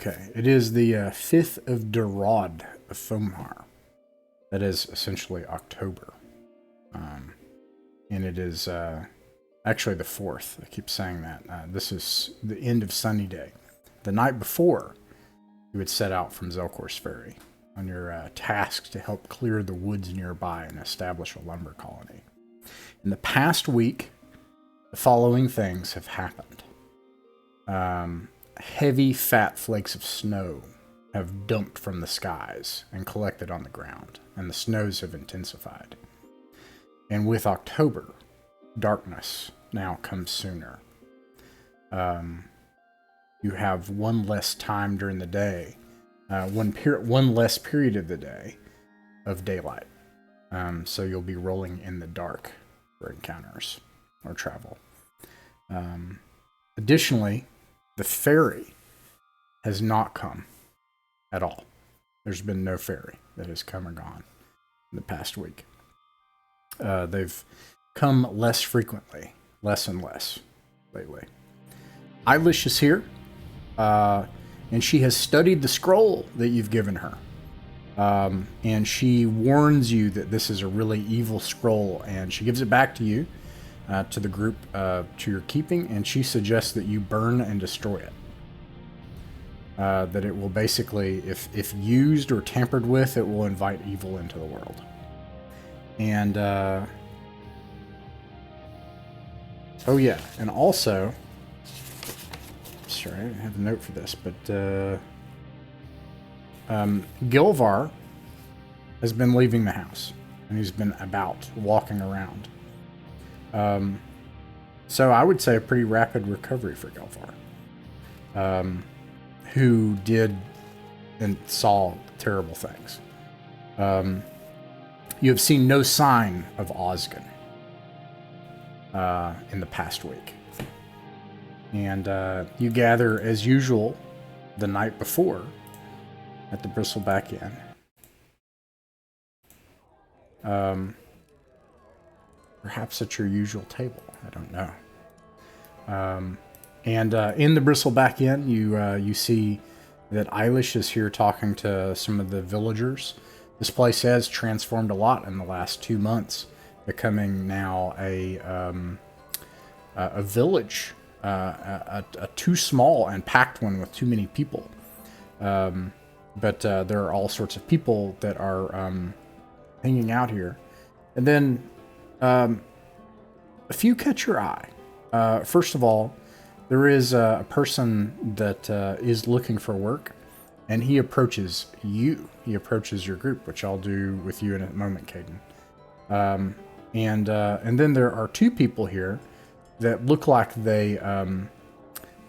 Okay, it is the 5th of Derod of Fomhar. That is essentially October. And it is actually the 4th. I keep saying that. This is the end of Sunny Day. The night before, you would set out from Zelkor's Ferry on your task to help clear the woods nearby and establish a lumber colony. In the past week, the following things have happened. Heavy, fat flakes of snow have dumped from the skies and collected on the ground, and the snows have intensified. And with October, darkness now comes sooner. You have one less time during the day, one less period of the day of daylight. So you'll be rolling in the dark for encounters or travel. Additionally, the ferry has not come at all. There's been no ferry that has come or gone in the past week. They've come less frequently, less and less lately. Eilish is here, and she has studied the scroll that you've given her. And she warns you that this is a really evil scroll, and she gives it back to you, to the group, to your keeping, and she suggests that you burn and destroy it. That it will basically, if used or tampered with, it will invite evil into the world. And, oh yeah, and also, sorry, I didn't have a note for this, but, Gilvar has been leaving the house, and he's been about, walking around. So I would say a pretty rapid recovery for Gilvar, who did and saw terrible things. You have seen no sign of Osgun in the past week. And you gather, as usual, the night before at the Bristleback Inn. Perhaps at your usual table. I don't know. And in the Bristleback Inn, you see that Eilish is here talking to some of the villagers. This place has transformed a lot in the last 2 months, becoming now a village, a too small and packed one with too many people. But there are all sorts of people that are hanging out here. And then a few catch your eye. First of all, there is a person that is looking for work, and he approaches you. He approaches your group, which I'll do with you in a moment, Caden. And then there are 2 people here that look like they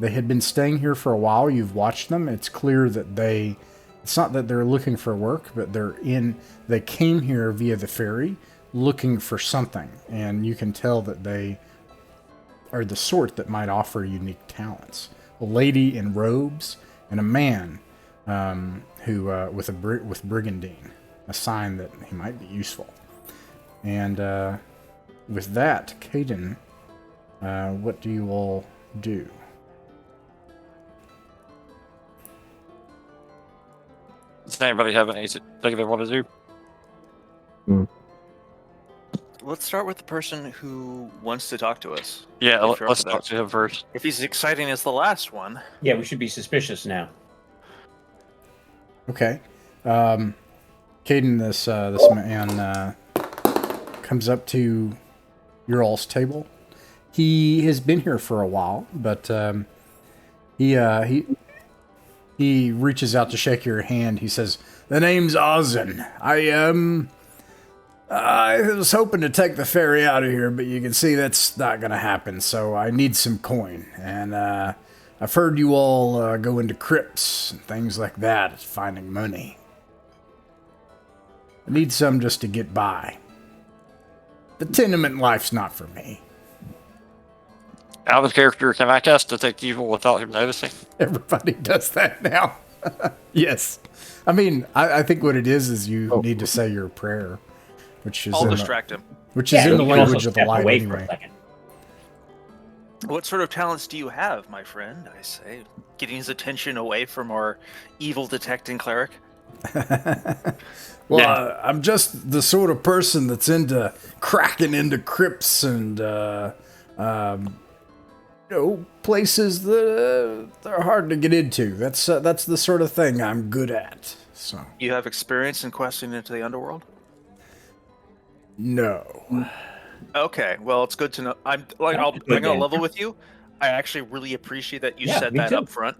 had been staying here for a while. You've watched them. It's clear that it's not that they're looking for work, but they came here via the ferry looking for something, and you can tell that they are the sort that might offer unique talents. A lady in robes and a man who with brigandine, a sign that he might be useful. And with that, Caden, what do you all do? Does anybody have anything they want to do? Let's start with the person who wants to talk to us. Yeah, let's talk to him first. If he's as exciting as the last one. Yeah, we should be suspicious now. Okay. Caden, this man comes up to your all's table. He has been here for a while, but he reaches out to shake your hand. He says, "The name's Ozin. I was hoping to take the ferry out of here, but you can see that's not going to happen, so I need some coin. And I've heard you all go into crypts and things like that, finding money. I need some just to get by. The tenement life's not for me." Out of character, can I cast Detect Evil without him noticing? Everybody does that now. Yes. I mean, I think what it is you need to say your prayer. Which is I'll distract him. Which is in the language of the light away anyway. What sort of talents do you have, my friend? I say, getting his attention away from our evil detecting cleric. Well, Yeah. I'm just the sort of person that's into cracking into crypts and places that are hard to get into. That's the sort of thing I'm good at. So You have experience in questing into the underworld? no. Okay, well, it's good to know. I'm gonna level with you. I actually really appreciate that you said me that too. up front,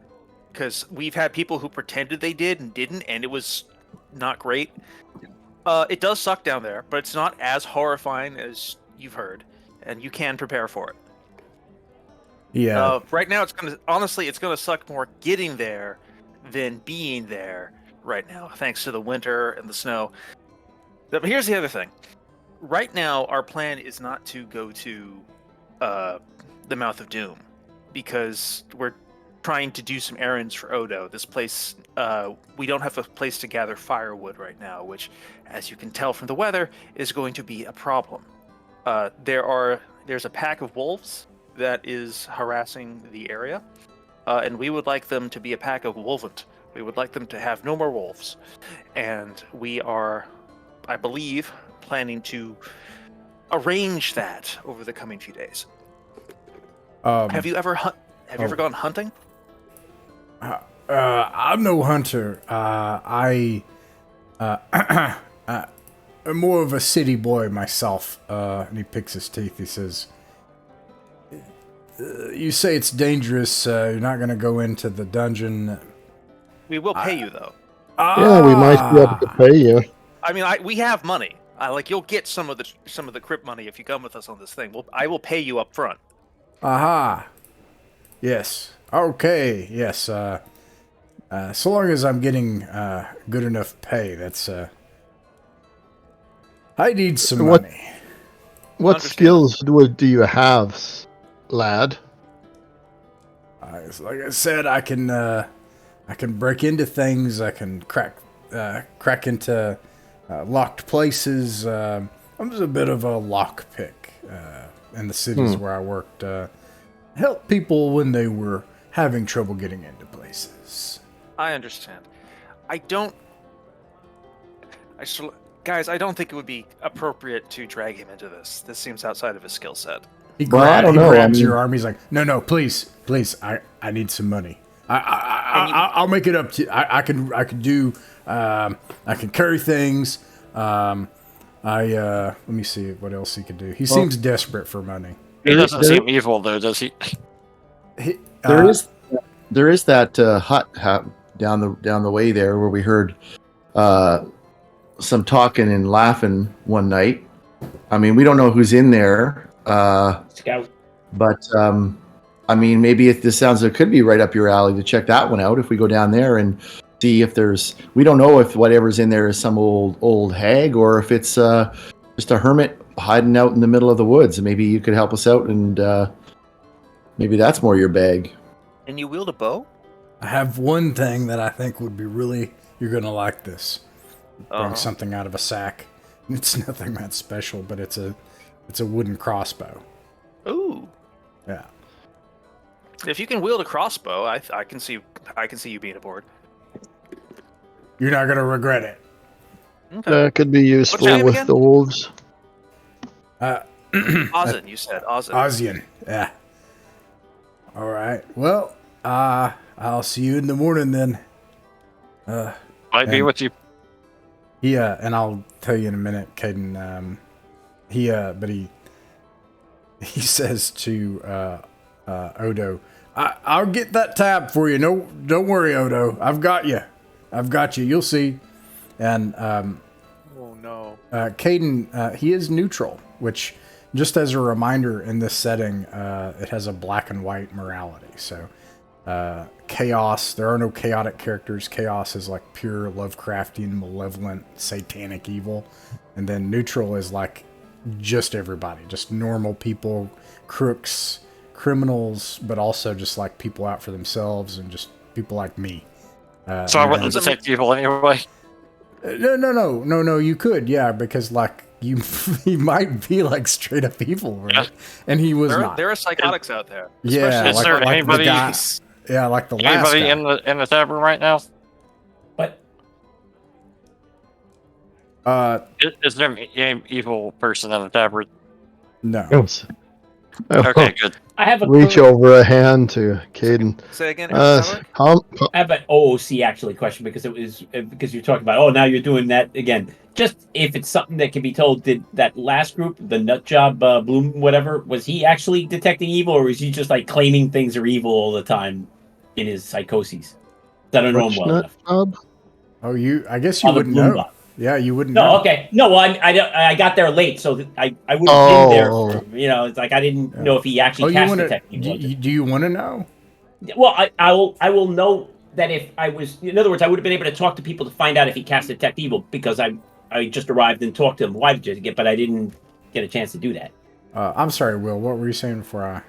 because we've had people who pretended they did and didn't, and it was not great. It does suck down there, but it's not as horrifying as you've heard, and you can prepare for it. Yeah. Right now, it's gonna suck more getting there than being there right now, thanks to the winter and the snow. But here's the other thing. Right now, our plan is not to go to the Mouth of Doom, because we're trying to do some errands for Odo. This place, we don't have a place to gather firewood right now, which, as you can tell from the weather, is going to be a problem. There's a pack of wolves that is harassing the area, and we would like them to be a pack of wolvent. We would like them to have no more wolves, and we are, I believe, planning to arrange that over the coming few days. Have you ever gone hunting? I'm no hunter. I'm more of a city boy myself. And he picks his teeth. He says, "You say it's dangerous. You're not going to go into the dungeon." We will pay you though. Yeah, we might be able to pay you. I mean, we have money. You'll get some of the crypt money if you come with us on this thing. I will pay you up front. Aha. Yes. Okay. Yes. So long as I'm getting good enough pay, that's. I need some money. What Understand. skills do you have, lad? Like I said, I can break into things. I can crack into locked places. I'm just a bit of a lockpick in the cities where I worked. Help people when they were having trouble getting into places. I understand. Guys, I don't think it would be appropriate to drag him into this. This seems outside of his skill set. He Well, I don't he know, grabs I mean- your arm. He's like, no, please, I need some money. I'll make it up to you. I can do. I can carry things. Let me see what else he can do. He seems desperate for money. He doesn't seem evil, though, does he? There is that hut down the way there where we heard some talking and laughing one night. I mean, we don't know who's in there, Scout. but I mean, maybe it could be right up your alley to check that one out. If we go down there and see if we don't know if whatever's in there is some old hag or if it's just a hermit hiding out in the middle of the woods. Maybe you could help us out, and maybe that's more your bag. Can you wield a bow? I have one thing that I think would be you're gonna like this. Bring something out of a sack. It's nothing that special, but it's a wooden crossbow. Ooh. Yeah. If you can wield a crossbow, I can see you being aboard. You're not gonna regret it. Okay. That could be useful name with again? the wolves. Ozin, you said Ozin. Ozian. Yeah. All right. Well, I'll see you in the morning then. Might be And- with you. Yeah, and I'll tell you in a minute, Caden. He says to Odo, I'll get that tab for you. No, don't worry, Odo. I've got you. You'll see. And Oh no. Caden, he is neutral, which, just as a reminder, in this setting, it has a black and white morality. So, chaos, there are no chaotic characters. Chaos is like pure Lovecraftian, malevolent, satanic evil. And then neutral is like just everybody, just normal people, crooks, criminals, but also just like people out for themselves and just people like me. So I and wouldn't then- detect evil anyway. No, you could, yeah, because like you he might be like straight up evil, right? Yeah. And he was There, not. there are psychotics out there. Yeah, Is like, there like the anybody- guy. Yeah, like the last Anybody guy. in the tavern right now? But Is there an evil person in the tavern? No. Yes. Okay, good. I have a Reach over a hand to Caden. Say again. I I have an OOC actually question because it was because you're talking about now you're doing that again. Just if it's something that can be told, did that last group, the nut job Bloom, whatever, was he actually detecting evil, or was he just like claiming things are evil all the time in his psychoses? I don't know him well enough. Oh, I guess you On the wouldn't Bloom know. bot. Yeah, you wouldn't No, know. okay. No, well, I got there late, so I would have been there. For, it's like I didn't know if he actually cast detect evil. Do you want to know? Well, I will know that if I was, in other words, I would have been able to talk to people to find out if he cast detect evil because I just arrived and talked to him. Why did you get? But I didn't get a chance to do that. I'm sorry, Will. What were you saying before I?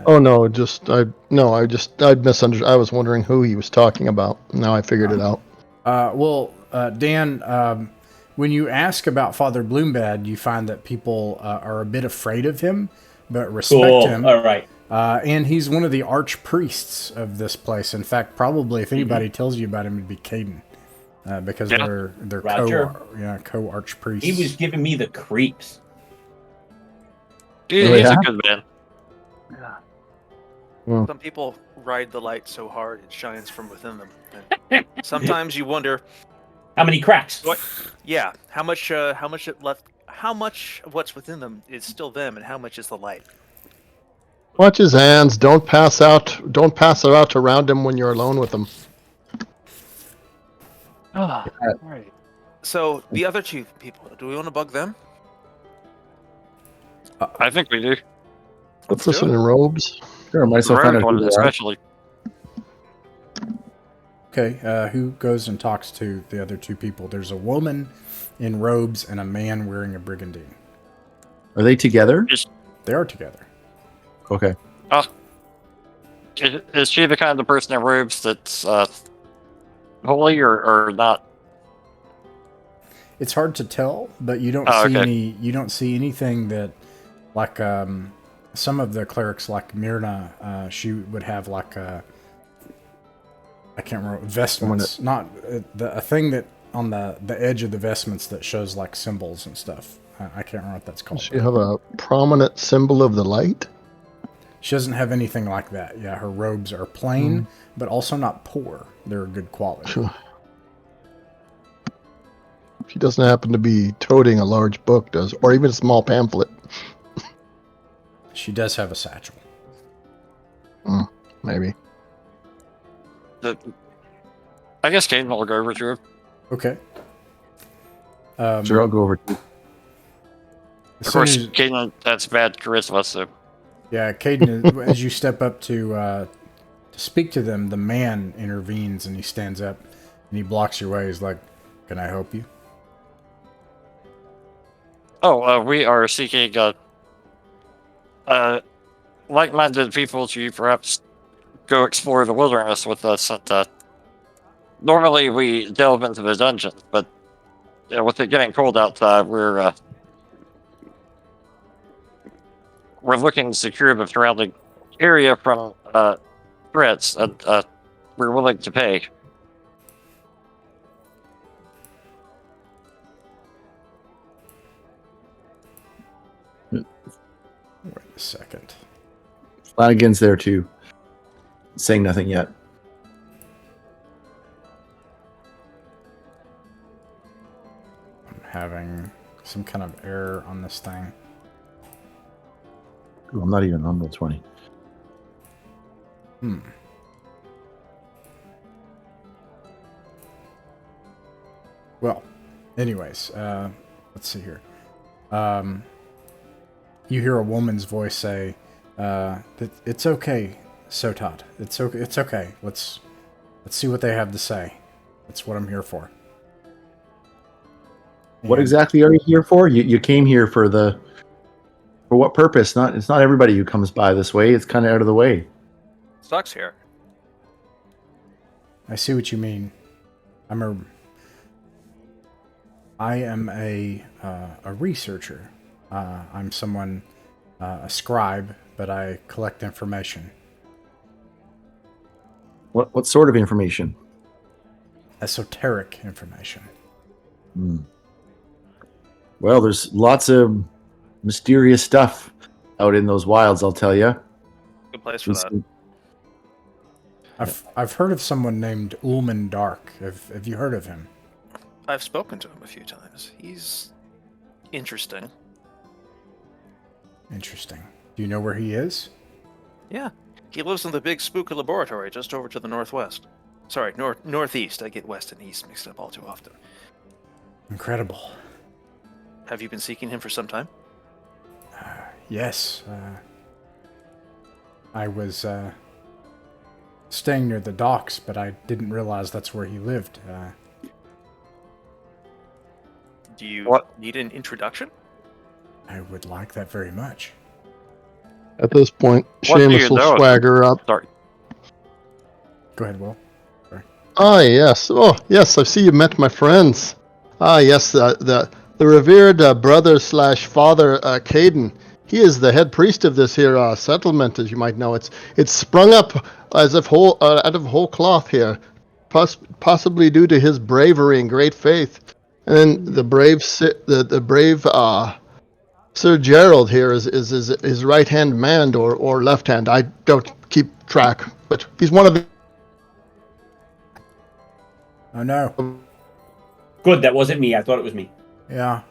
Oh no, I misunderstood. I was wondering who he was talking about. Now I figured it out. Dan, when you ask about Father Bloombad, you find that people are a bit afraid of him, but respect him. All right. And he's one of the archpriests of this place. In fact, probably if anybody tells you about him, it'd be Caden, because they're co-archpriests. He was giving me the creeps. Dude, he's a good man. Some people ride the light so hard it shines from within them. And sometimes you wonder how many cracks. What? Yeah, how much it left? How much of what's within them is still them, and how much is the light? Watch his hands. Don't pass it out around him when you're alone with him. Right. So the other two people, do we want to bug them? I think we do. Let's listen in robes. Sure, might as well find out who they are. Especially. Okay, who goes and talks to the other two people? There's a woman in robes and a man wearing a brigandine. Are they together? They are together. Okay. Is she the kind of person in robes that's holy or not? It's hard to tell, but you don't You don't see anything that, like some of the clerics, like Myrna, she would have like I can't remember vestments, not a thing that on the edge of the vestments that shows like symbols and stuff. I can't remember what that's called. Does she have a prominent symbol of the light? She doesn't have anything like that. Yeah, her robes are plain, but also not poor. They're good quality. Sure. She doesn't happen to be toting a large book, or even a small pamphlet. She does have a satchel. Maybe. I guess Caden will go over to her. Okay. Sure, I'll go over to Of course, Caden, that's bad charisma, so... Yeah, Caden, as you step up to speak to them, the man intervenes and he stands up and he blocks your way. He's like, "Can I help you?" Oh, we are seeking like-minded people to perhaps go explore the wilderness with us. And, normally we delve into the dungeons, but with it getting cold outside, we're looking to secure the surrounding area from threats, and we're willing to pay. Wait a second. Flanagan's there too. Saying nothing yet. I'm having some kind of error on this thing. Ooh, I'm not even on the 20. Well, anyways, let's see here. You hear a woman's voice say, "It's okay, Sotot. It's okay. It's okay. Let's see what they have to say. That's what I'm here for." What And exactly are you here for? You came here for what purpose? It's not everybody who comes by this way. It's kind of out of the way. Sucks here. I see what you mean. I am a researcher. I'm someone, a scribe, but I collect information. What sort of information? Esoteric information. Hmm. Well, there's lots of mysterious stuff out in those wilds, I'll tell you. Good place for that. I've heard of someone named Ulman Dark. Have you heard of him? I've spoken to him a few times. He's interesting. Interesting. Do you know where he is? Yeah. He lives in the big spooky laboratory just over to the northwest. Sorry, northeast. I get west and east mixed up all too often. Incredible. Have you been seeking him for some time? Yes. I was staying near the docks, but I didn't realize that's where he lived. Do you What? need an introduction? I would like that very much. At this point, What do Seamus you will know? swagger up. Sorry. Go ahead, Will. Ah, yes. Oh, yes. I see you met my friends. Ah, yes. The revered brother slash father, Caden. He is the head priest of this here settlement, as you might know. It's sprung up as if out of whole cloth here, possibly due to his bravery and great faith. And then the brave Sir Gerald here is his right hand man or left hand. I don't keep track, but he's one of the. Oh no. Good, that wasn't me. I thought it was me. Yeah.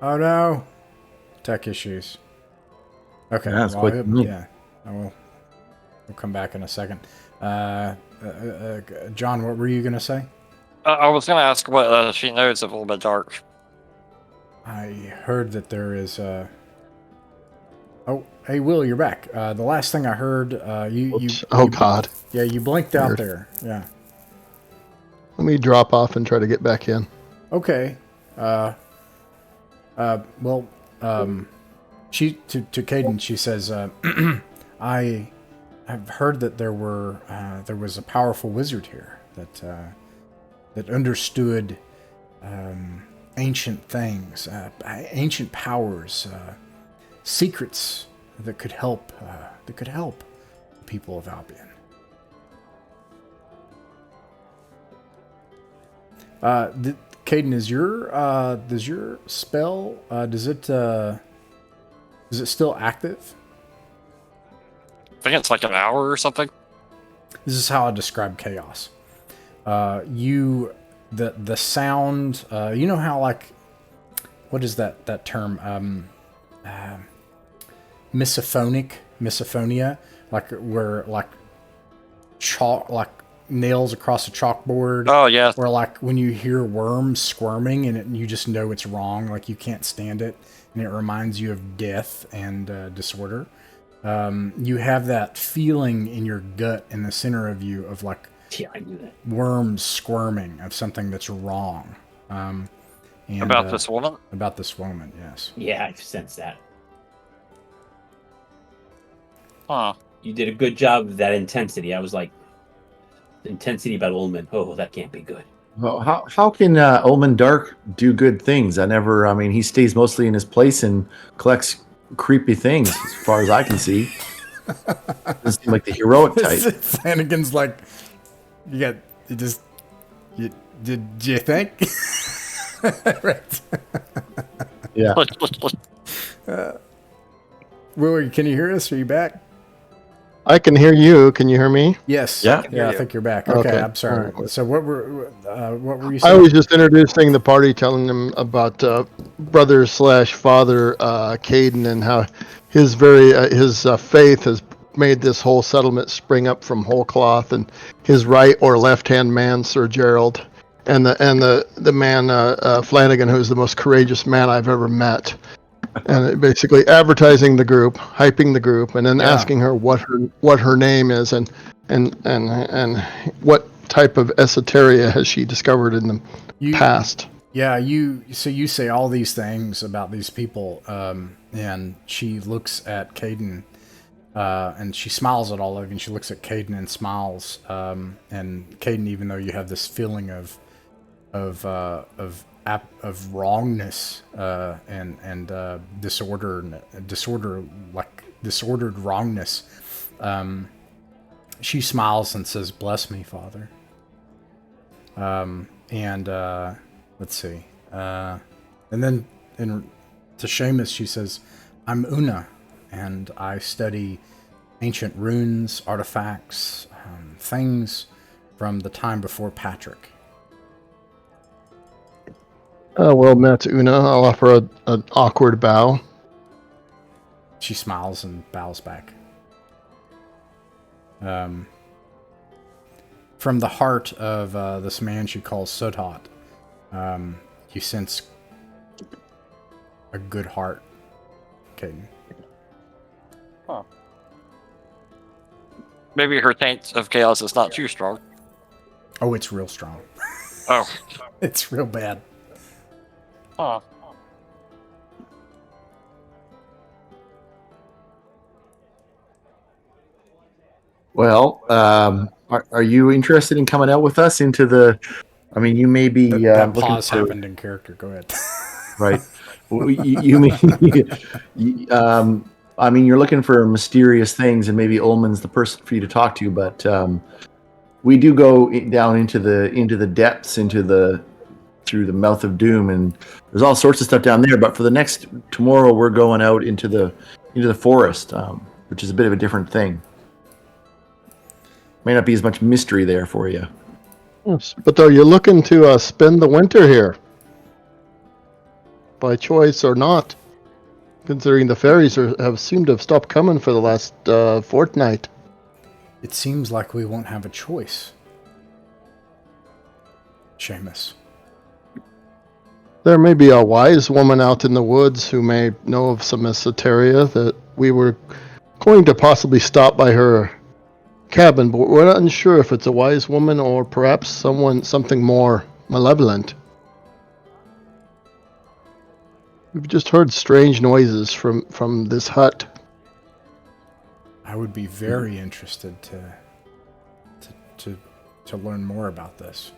Oh no. Tech issues. Okay. Yeah, it's quite he'll- neat. yeah. We'll come back in a second. John, what were you gonna say? I was going to ask what she knows of Ulman Dark. I heard that there is Oh, hey Will, you're back. The last thing I heard, Oh God. Yeah, you blinked out Weird. there. Yeah. Let me drop off and try to get back in. Okay. Well, she to Caden, she says, I have heard that there was a powerful wizard here that understood ancient things, ancient powers, secrets that could help the people of Albion. Caden, does your spell is it still active? I think it's like an hour or something. This is how I describe chaos. The sound, you know how, like, what is that term? Misophonia, like where like chalk, like nails across a chalkboard. Oh, yeah. Or like when you hear worms squirming and you just know it's wrong, like you can't stand it, and it reminds you of death and disorder. You have that feeling in your gut, in the center of you, of like Yeah, I knew that. worms squirming of something that's wrong. And, About this woman? About this woman, yes. Yeah, I sense that. Huh. You did a good job of that intensity. I was like, intensity about Ullman. Oh, that can't be good. Well, how can Ulman Dark do good things? I mean, he stays mostly in his place and collects creepy things, as far as I can see. Doesn't seem like the heroic type. Flanagan's like, did you think? Right. Yeah. Will, can you hear us? Are you back? I can hear you. Can you hear me? Yes. Yeah. Yeah, I think you're back. Okay, Okay. I'm sorry. Alright. So what were you I saying? was just introducing the party, telling them about brother slash father Caden and how his faith has made this whole settlement spring up from whole cloth, and his right or left hand man, Sir Gerald, and the man Flanagan, who's the most courageous man I've ever met. And basically advertising the group, hyping the group, and then asking her what her name is and what type of esoteria has she discovered in the past. Yeah, you say all these things about these people, and she looks at Caden, and she smiles at all of you, and she looks at Caden and smiles, and Caden, even though you have this feeling of of wrongness and disordered wrongness. She smiles and says, "Bless me, Father." Let's see. And then to Seamus, she says, "I'm Una, and I study ancient runes, artifacts, things from the time before Patrick." Well met, Una. I'll offer an awkward bow. She smiles and bows back. From the heart of this man she calls Sodhat, you sense a good heart, Caden. Huh. Maybe her taint of chaos is not too strong. Oh, it's real strong. Oh. It's real bad. Huh. Well, are you interested in coming out with us into the? I mean, you may be. That looking pause for- happened in character. Go ahead. Right. Well, you mean? I mean, you're looking for mysterious things, and maybe Ullman's the person for you to talk to. But we do go down into the depths, through the mouth of doom, and there's all sorts of stuff down there. But for the next tomorrow, we're going out into the forest, which is a bit of a different thing. May not be as much mystery there for you. Yes, but are you looking to spend the winter here? By choice or not? Considering the ferries have seemed to have stopped coming for the last fortnight. It seems like we won't have a choice, Seamus. There may be a wise woman out in the woods who may know of some esoteria that we were going to possibly stop by her cabin, but we're not unsure if it's a wise woman or perhaps something more malevolent. We've just heard strange noises from this hut. I would be very interested to learn more about this.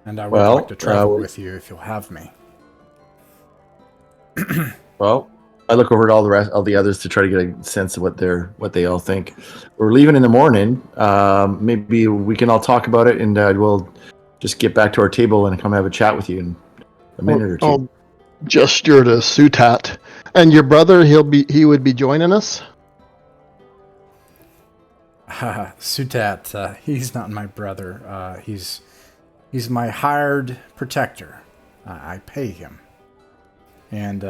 And I would like to travel with you if you'll have me. Well, I look over at all the others to try to get a sense of what they all think. We're leaving in the morning. Maybe we can all talk about it, and we'll just get back to our table and come have a chat with you in a minute or two. I'll gesture to Sutat. And your brother, he would be joining us? Sutat, he's not my brother. He's my hired protector. I pay him. And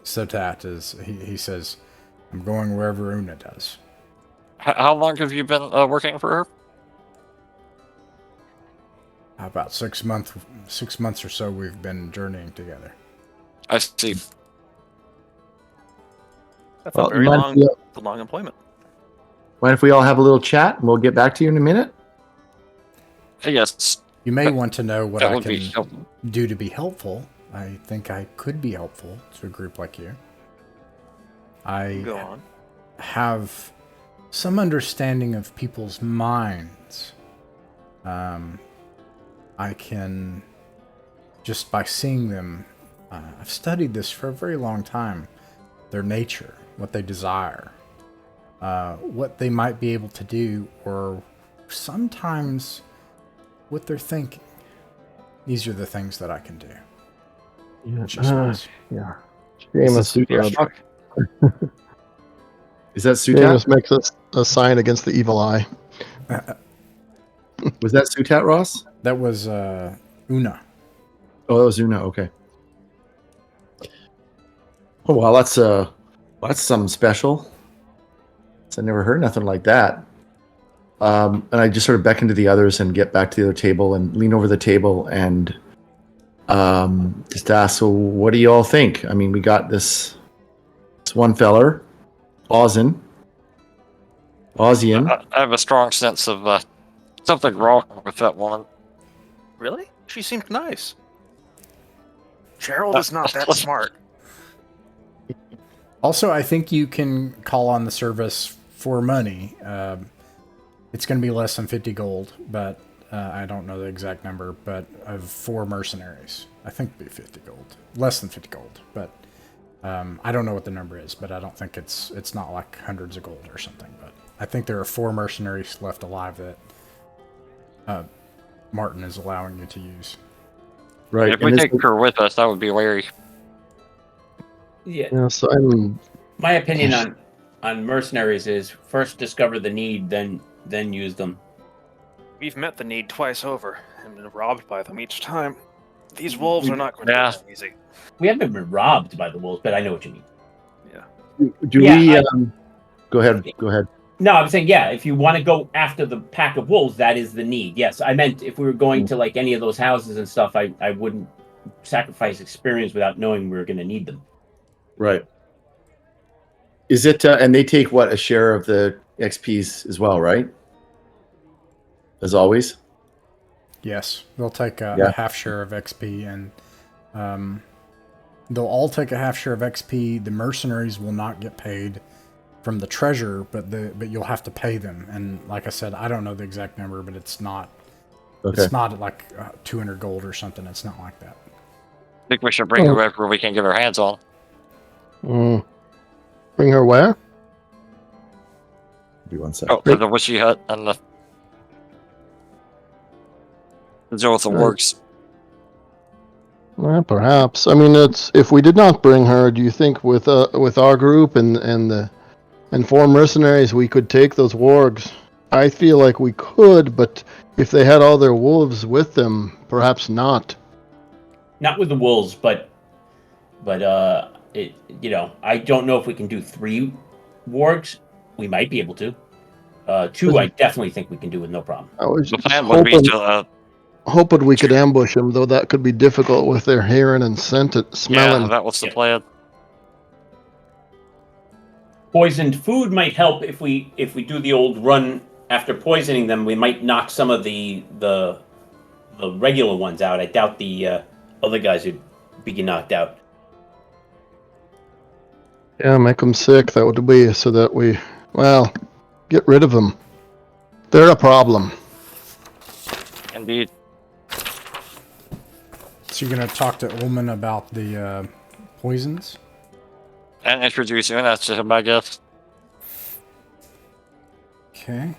Sutat he says, "I'm going wherever Una does." How long have you been working for her? About 6 months or so we've been journeying together. I see. That's Well, a very mind long employment. if we all have a little chat, and we'll get back to you in a minute? Yes. You may want to know what That I would be can helpful. do to be helpful. I think I could be helpful to a group like you. I Go on. have some understanding of people's minds. I can, just by seeing them, I've studied this for a very long time. Their nature, what they desire, what they might be able to do, or sometimes what they're thinking. These are the things that I can do. Yeah. She smiles. Yeah. Is Seamus, that Sutat? Seamus makes a sign against the evil eye. Was that Sutat, Ross? That was Una. Oh, that was Una. Okay. Oh well, that's something special. I never heard nothing like that. And I just sort of beckon to the others and get back to the other table and lean over the table and just ask, "So, what do you all think?" I mean, we got this one feller, Ozian. I have a strong sense of something wrong with that woman. Really? She seemed nice. Gerald is not that smart. Also, I think you can call on the service for money. It's going to be less than 50 gold, but I don't know the exact number, but of 4 mercenaries. I think it'd be 50 gold. Less than 50 gold, but I don't know what the number is, but I don't think it's not like hundreds of gold or something. But I think there are 4 mercenaries left alive that Martin is allowing you to use. Right. If we take her with us, that would be wary. Yeah. Yes, I'm. My opinion on mercenaries is first discover the need, then use them. We've met the need twice over and been robbed by them each time. These wolves are not going to be that easy. We haven't been robbed by the wolves, but I know what you mean. Go ahead. No, I'm saying, yeah, if you want to go after the pack of wolves, that is the need. Yes, I meant if we were going to like any of those houses and stuff, I wouldn't sacrifice experience without knowing we were going to need them. Right. Is it, and they take what, a share of the XPs as well, right? As always? Yes, they'll take a half share of XP, and they'll all take a half share of XP. The mercenaries will not get paid from the treasure, but you'll have to pay them. And like I said, I don't know the exact number, but it's not it's not like 200 gold or something. It's not like that. I think we should bring whoever we can get our hands on. Bring her where? Be 1 second. Oh, the witchy hut and the Zelkor works. Well, perhaps. I mean, it's if we did not bring her, do you think with our group and 4 mercenaries we could take those wargs? I feel like we could, but if they had all their wolves with them, perhaps not. Not with the wolves, but I don't know if we can do 3 wargs. We might be able to. 2, I definitely think we can do with no problem. I was The just plan would be to hoping we could ambush them, though that could be difficult with their hearing and smelling. yeah, that was the plan. Poisoned food might help if we do the old run after poisoning them. We might knock some of the regular ones out. I doubt the other guys would be knocked out. Yeah, make them sick. That would be so that we, get rid of them. They're a problem. Indeed. So you're gonna talk to Ullman about the poisons? And introduce you, and that's just my guess. Okay.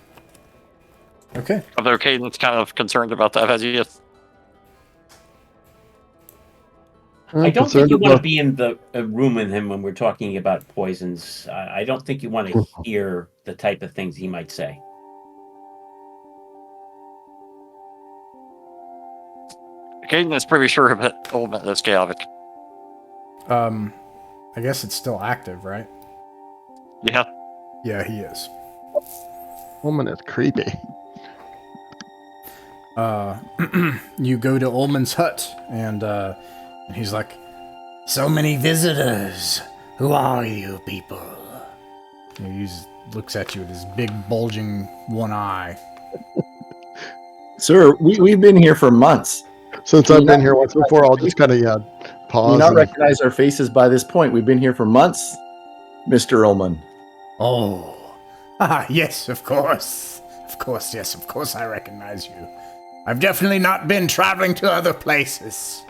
Although Caden's kind of concerned about that idea. I don't think you want to be in the room with him when we're talking about poisons. I don't think you want to hear the type of things he might say. Caden is pretty sure of it. Ultimate is chaotic. I guess it's still active, right? Yeah. Yeah, he is. Woman is creepy. You go to Ullman's hut, and he's like, "So many visitors. Who are you people?" He looks at you with his big, bulging one eye. Sir, we've been here for months. Since I've been here once before, I'll just kind of pause. Do you not recognize our faces by this point? We've been here for months, Mr. Ullman. Oh, yes, of course. Yes, of course I recognize you. I've definitely not been traveling to other places.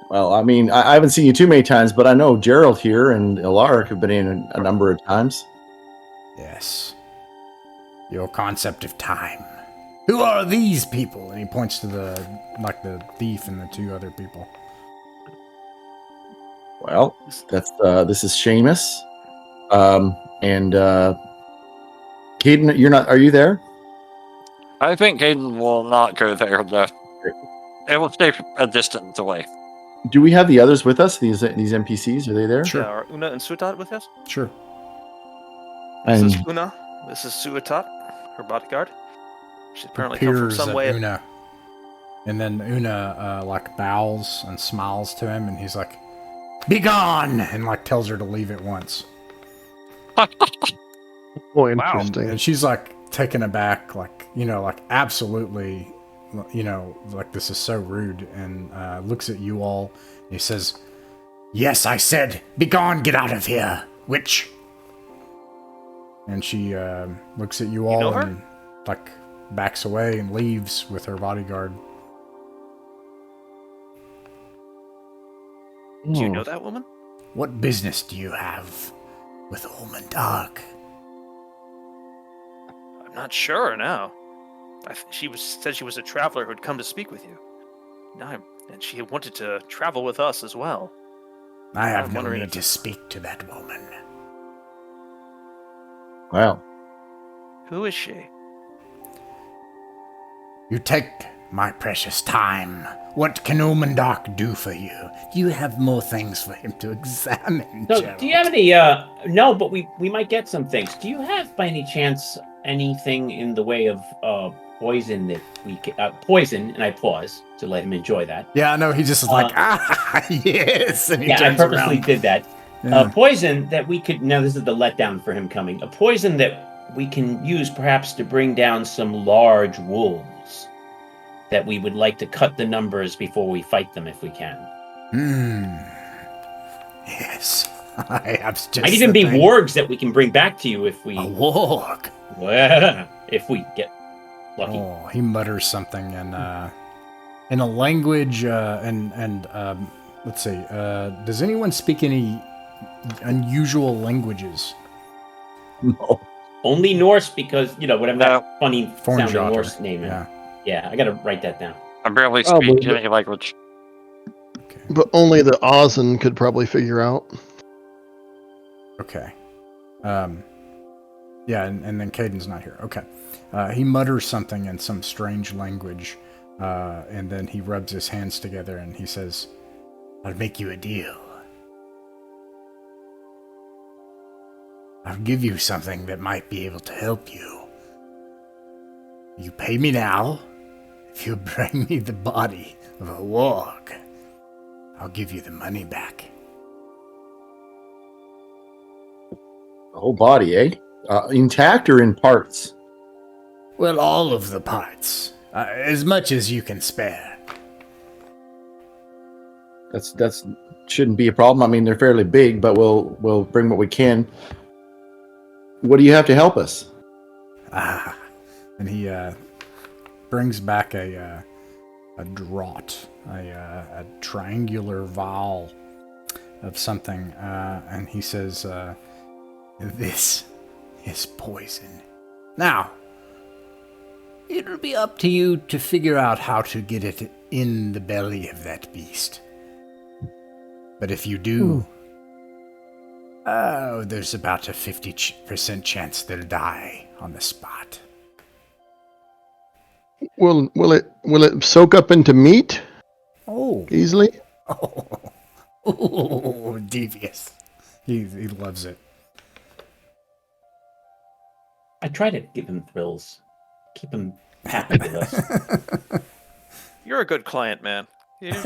Well, I mean, I haven't seen you too many times, but I know Gerald here and Ilaric have been in a number of times. Yes. Your concept of time. Who are these people? And he points to the thief and the 2 other people. Well, that's this is Seamus, and Caden. You're not. Are you there? I think Caden will not go there, though. It will stay a distance away. Do we have the others with us? These NPCs, are they there? Sure. Yeah, are Una and Suatat with us? Sure. This And is Una. This is Suatat, her bodyguard. She's apparently come from Appears some at way. Una. And then Una bows and smiles to him, and he's like, "Be gone!" and tells her to leave at once. Oh, interesting. And she's taken aback, absolutely, this is so rude, and looks at you all. And he says, "Yes, I said, be gone, get out of here, witch." And she looks at you all know her? and backs away and leaves with her bodyguard. Do you know that woman? What business do you have with Dark? I'm not sure now. Said she was a traveler who'd come to speak with you. And she wanted to travel with us as well. I have no need to speak to that woman. Well, Who is she? You take my precious time. What can Dark do for you? Do you have more things for him to examine, So, Gerald? do you have any? No, but we might get some things. Do you have, by any chance, anything in the way of poison that we can, poison? And I pause to let him enjoy that. Yeah, no, he just is like, yes, and he Yeah, I turns purposely around. did that. Yeah. Poison that we could. Now, this is the letdown for him coming. A poison that we can use, perhaps, to bring down some large wolves. That we would like to cut the numbers before we fight them, if we can. Yes, I have just. Might even be wargs that we can bring back to you if we. A warg. Well, if we get lucky. Oh, he mutters something in a language let's see. Does anyone speak any unusual languages? no. Only Norse because whatever that funny sounding Fornjotter. Norse name is. Yeah. Yeah, I gotta write that down. I barely Oh, speak but- any language. Okay. But only the Ozan could probably figure out. Okay. Yeah, and then Caden's not here. Okay. He mutters something in some strange language, and then he rubs his hands together and he says, I'll make you a deal. I'll give you something that might be able to help you. You pay me now. If you bring me the body of a warg, I'll give you the money back. The whole body, eh? Intact or in parts? Well, all of the parts. As much as you can spare. That's shouldn't be a problem. I mean, they're fairly big, but we'll bring what we can. What do you have to help us? And he brings back a draught, a triangular vial of something, and he says, "This is poison. Now, it'll be up to you to figure out how to get it in the belly of that beast. But if you do, there's about a 50% chance they'll die on the spot." Will it soak up into meat Oh. easily? Oh, devious. He loves it. I try to give him thrills, keep him happy with us. You're a good client, man. Yeah.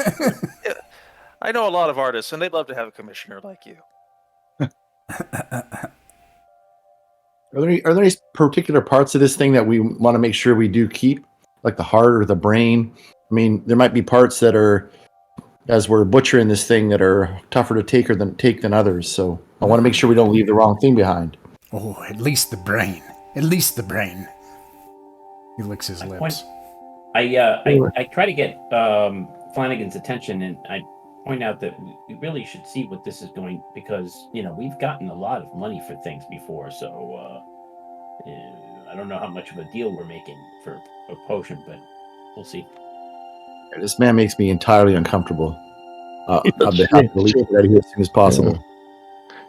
I know a lot of artists, and they'd love to have a commissioner like you. Are there any particular parts of this thing that we want to make sure we do keep, like the heart or the brain? I mean, there might be parts that are, as we're butchering this thing, that are tougher to take than others. So I want to make sure we don't leave the wrong thing behind. Oh, at least the brain. At least the brain. He licks his lips. I try to get Flanagan's attention, and I point out that we really should see what this is going, because we've gotten a lot of money for things before, so I don't know how much of a deal we're making for a potion, but we'll see. This man makes me entirely uncomfortable. I'll have to leave it out of here as soon as possible.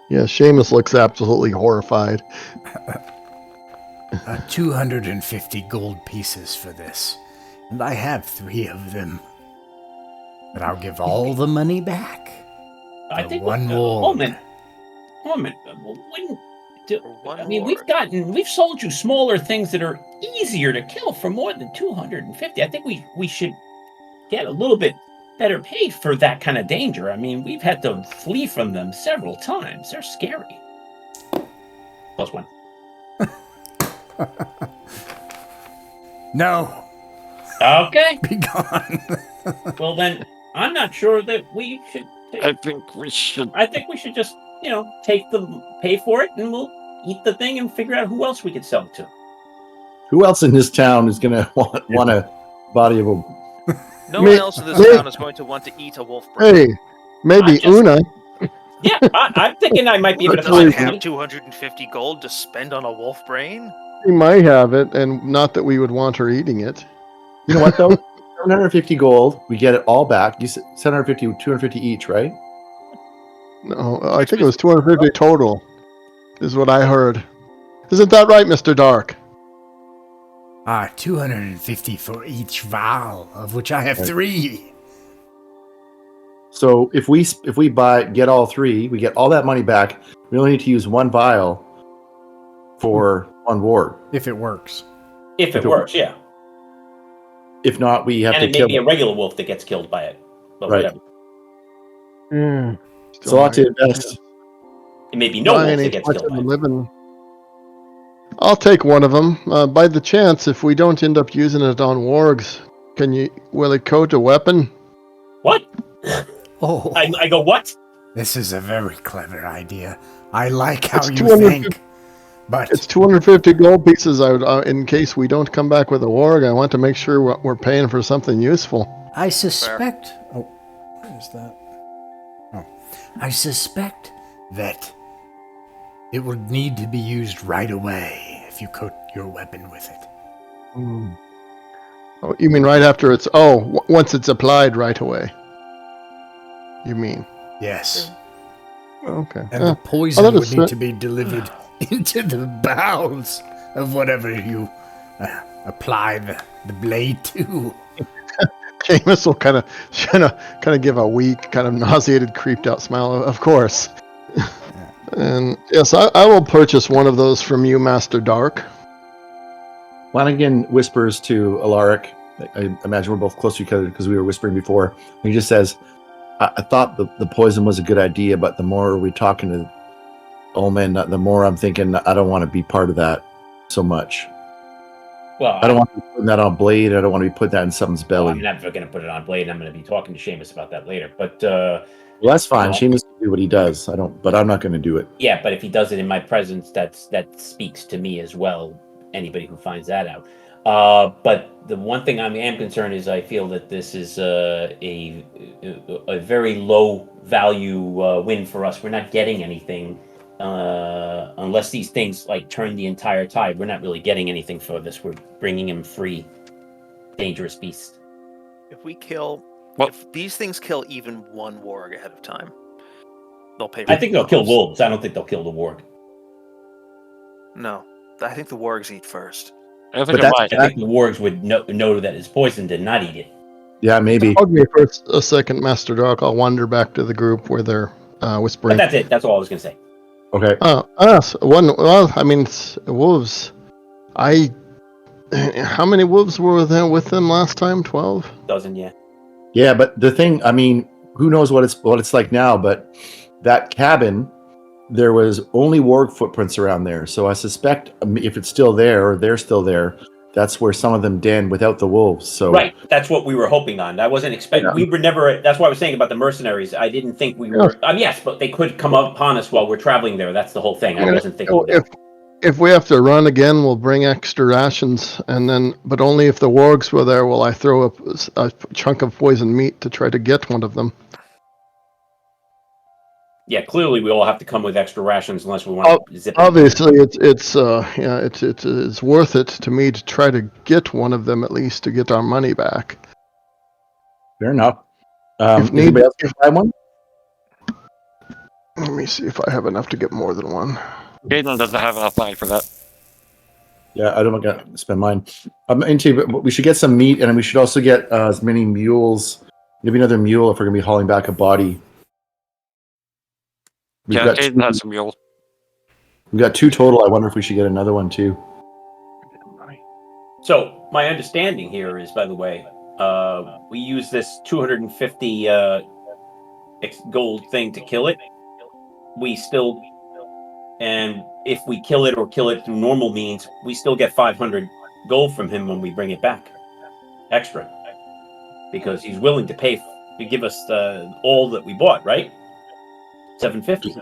Yeah, Seamus looks absolutely horrified. 250 gold pieces for this. And I have 3 of them. But I'll give all the money back. I think one more. Moment. One I mean, more. we've sold you smaller things that are easier to kill for more than 250. I think we should get a little bit better paid for that kind of danger. I mean, we've had to flee from them several times. They're scary. +1. No. Okay. Be gone. Well, then I'm not sure that we should. I think we should. I think we should just, pay for it, and we'll eat the thing and figure out who else we could sell it to. Who else in this town is going to want a body of a... No one else in this town is going to want to eat a wolf brain. Hey, maybe Una. Yeah, I'm thinking I might be able to Doesn't find have 250 gold to spend on a wolf brain. She might have it, and not that we would want her eating it. You know what, though? 750 gold. We get it all back. You said 750, 250 each, right? No, I think it was 250 total, is what I heard. Isn't that right, Mr. Dark? 250 for each vial, of which I have 3. So if we get all 3, we get all that money back. We only need to use 1 vial for 1 ward. If it works. If it works, yeah. If not, we have And to it may kill be a regular wolf that gets killed by it. But Right. whatever. It's a lot to invest. It may be no wolf that gets killed by it. Living. I'll take one of them. By the chance, if we don't end up using it on wargs, will it coat a weapon? What? Oh, I go, what? this is a very clever idea. I like how It's you 250 think. But It's 250 gold pieces. In case we don't come back with a warg, I want to make sure we're paying for something useful. I suspect... Oh, what is that? Oh. I suspect that it would need to be used right away if you coat your weapon with it. Oh, you mean right after it's... once it's applied right away. You mean? Yes. Okay. And the poison that would is need it. to be delivered into the bowels of whatever you apply the blade to. Jameis will kind of give a weak, kind of nauseated, creeped out smile. Of course. And yes, I will purchase one of those from you, Master Dark. Flanagan whispers to Alaric. I imagine we're both close to each other because we were whispering before. He just says, I thought the poison was a good idea, but the more we're talking to Omen, the more I'm thinking I don't want to be part of that so much. Well, I don't want to be putting that on Blade. I don't want to be putting that in someone's belly. I'm never going to put it on Blade. I'm going to be talking to Seamus about that later. But Well, that's fine. Well- Seamus can do what he does. But I'm not going to do it. yeah, but if he does it in my presence, that speaks to me as well. Anybody who finds that out. But the one thing I am concerned is I feel that this is a very low value win for us. We're not getting anything unless these things like turn the entire tide. We're not really getting anything for this. We're bringing him free, dangerous beast. If these things kill even 1 warg ahead of time, they'll pay. I think they'll kill wolves. I don't think they'll kill the warg. No, I think the wargs eat first. I think But it might. I think the wargs would know that it's poisoned and not eat it. Yeah, maybe. Hold me for a second, Master Dark. I'll wander back to the group where they're whispering. But that's it. That's all I was going to say. Okay. Wolves. How many wolves were there with them last time? 12? Doesn't, yeah. Yeah, but the thing, I mean, who knows what it's like now? But that cabin, there was only warg footprints around there. So I suspect if it's still there or they're still there, that's where some of them den without the wolves. So Right. That's what we were hoping on. I wasn't expecting. Yeah. We were never. That's why I was saying about the mercenaries. I didn't think we were. Yes, but they could come upon us while we're traveling there. That's the whole thing. I wasn't thinking. If we have to run again, we'll bring extra rations, but only if the wargs were there will I throw a chunk of poisoned meat to try to get one of them. Yeah, clearly we all have to come with extra rations unless we want to zip. Obviously, it's worth it to me to try to get one of them at least to get our money back. fair enough. If need- Anybody else buy one? Let me see if I have enough to get more than one. Gaiden doesn't have enough money for that. Yeah, I don't got to spend mine. We should get some meat, and we should also get as many mules. Maybe another mule if we're going to be hauling back a body. We've Yeah, got Gaiden has some mules. We've got 2 total. I wonder if we should get another one too. So my understanding here is, by the way, we use this 250 gold thing to kill it. And if we kill it or kill it through normal means, we still get 500 gold from him when we bring it back, extra, because he's willing to pay to give us all that we bought, right? 750.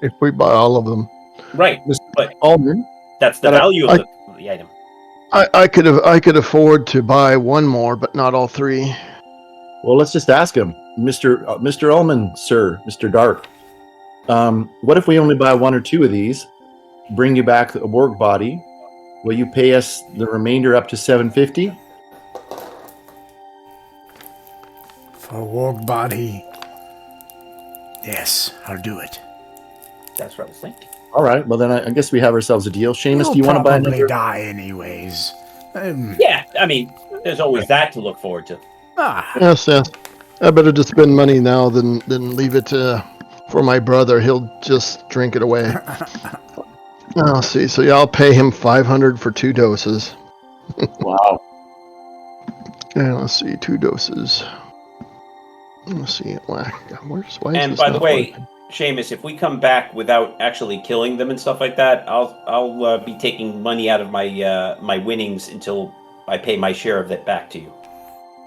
If we buy all of them. Right, but Alden, that's the But value of the item. I could afford to buy one more, but not all three. Well, let's just ask him, Mr. Ullman, sir, Mr. Dark. What if we only buy one or two of these? Bring you back a work body. Will you pay us the remainder up to 750? For a warg body. Yes, I'll do it. That's what I was thinking. All right. Well, then I guess we have ourselves a deal. Seamus, You'll do you want to buy probably another? die anyways. Yeah, I mean, there's always that to look forward to. Yes. I better just spend money now than leave it for my brother. He'll just drink it away. I'll see. So yeah, I'll pay him 500 for 2 doses. Wow. And let's see, 2 doses. Let's see. Why is And this by the not way, working? Seamus, if we come back without actually killing them and stuff like that, I'll be taking money out of my my winnings until I pay my share of that back to you.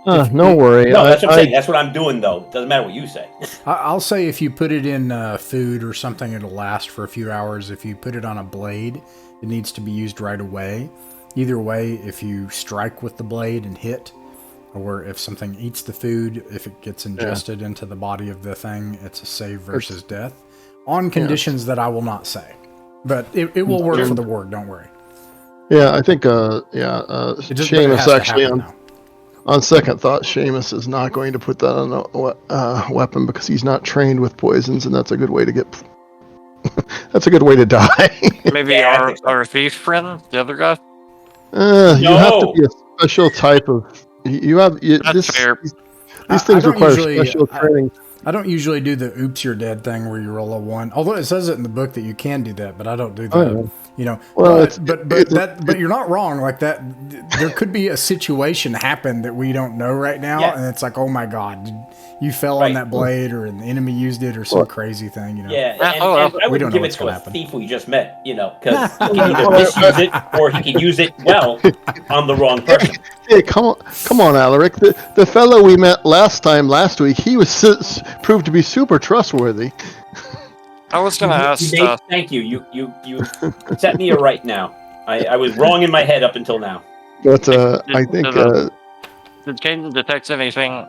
No worry. No, that's what I'm saying. That's what I'm doing, though. Doesn't matter what you say. I'll say if you put it in food or something, it'll last for a few hours. If you put it on a blade, it needs to be used right away. Either way, if you strike with the blade and hit, or if something eats the food, if it gets ingested into the body of the thing, it's a save versus death. On conditions that I will not say. But it will work for the ward, don't worry. Yeah, I think, It just- but it Seamus has to actually, happen now. on second thought, Seamus is not going to put that on a weapon because he's not trained with poisons, and that's a good way to get... that's a good way to die. Maybe Yeah, I think so. our thief friend, the other guy. You have to be a special type of... That's fair. These things I don't require usually- special training. I don't usually do the oops you're dead thing where you roll a 1. Although it says it in the book that you can do that, but I don't do that. Oh, yeah. You know, Well, but you're not wrong. Like that, there could be a situation happen that we don't know right now, Yeah. and it's like, oh my god, you fell on Right. that blade, or an enemy used it, or some crazy thing. You know, Yeah, Yeah, and oh, I we don't wouldn't know give it what's to gonna a happen. thief we just met, because he can either misuse it or he can use it well on the wrong person. Hey, come on, Alaric. The fellow we met last week, he was proved to be super trustworthy. I was gonna ask. Thank you. You set me right now. I was wrong in my head up until now. But I think Did Caden detect anything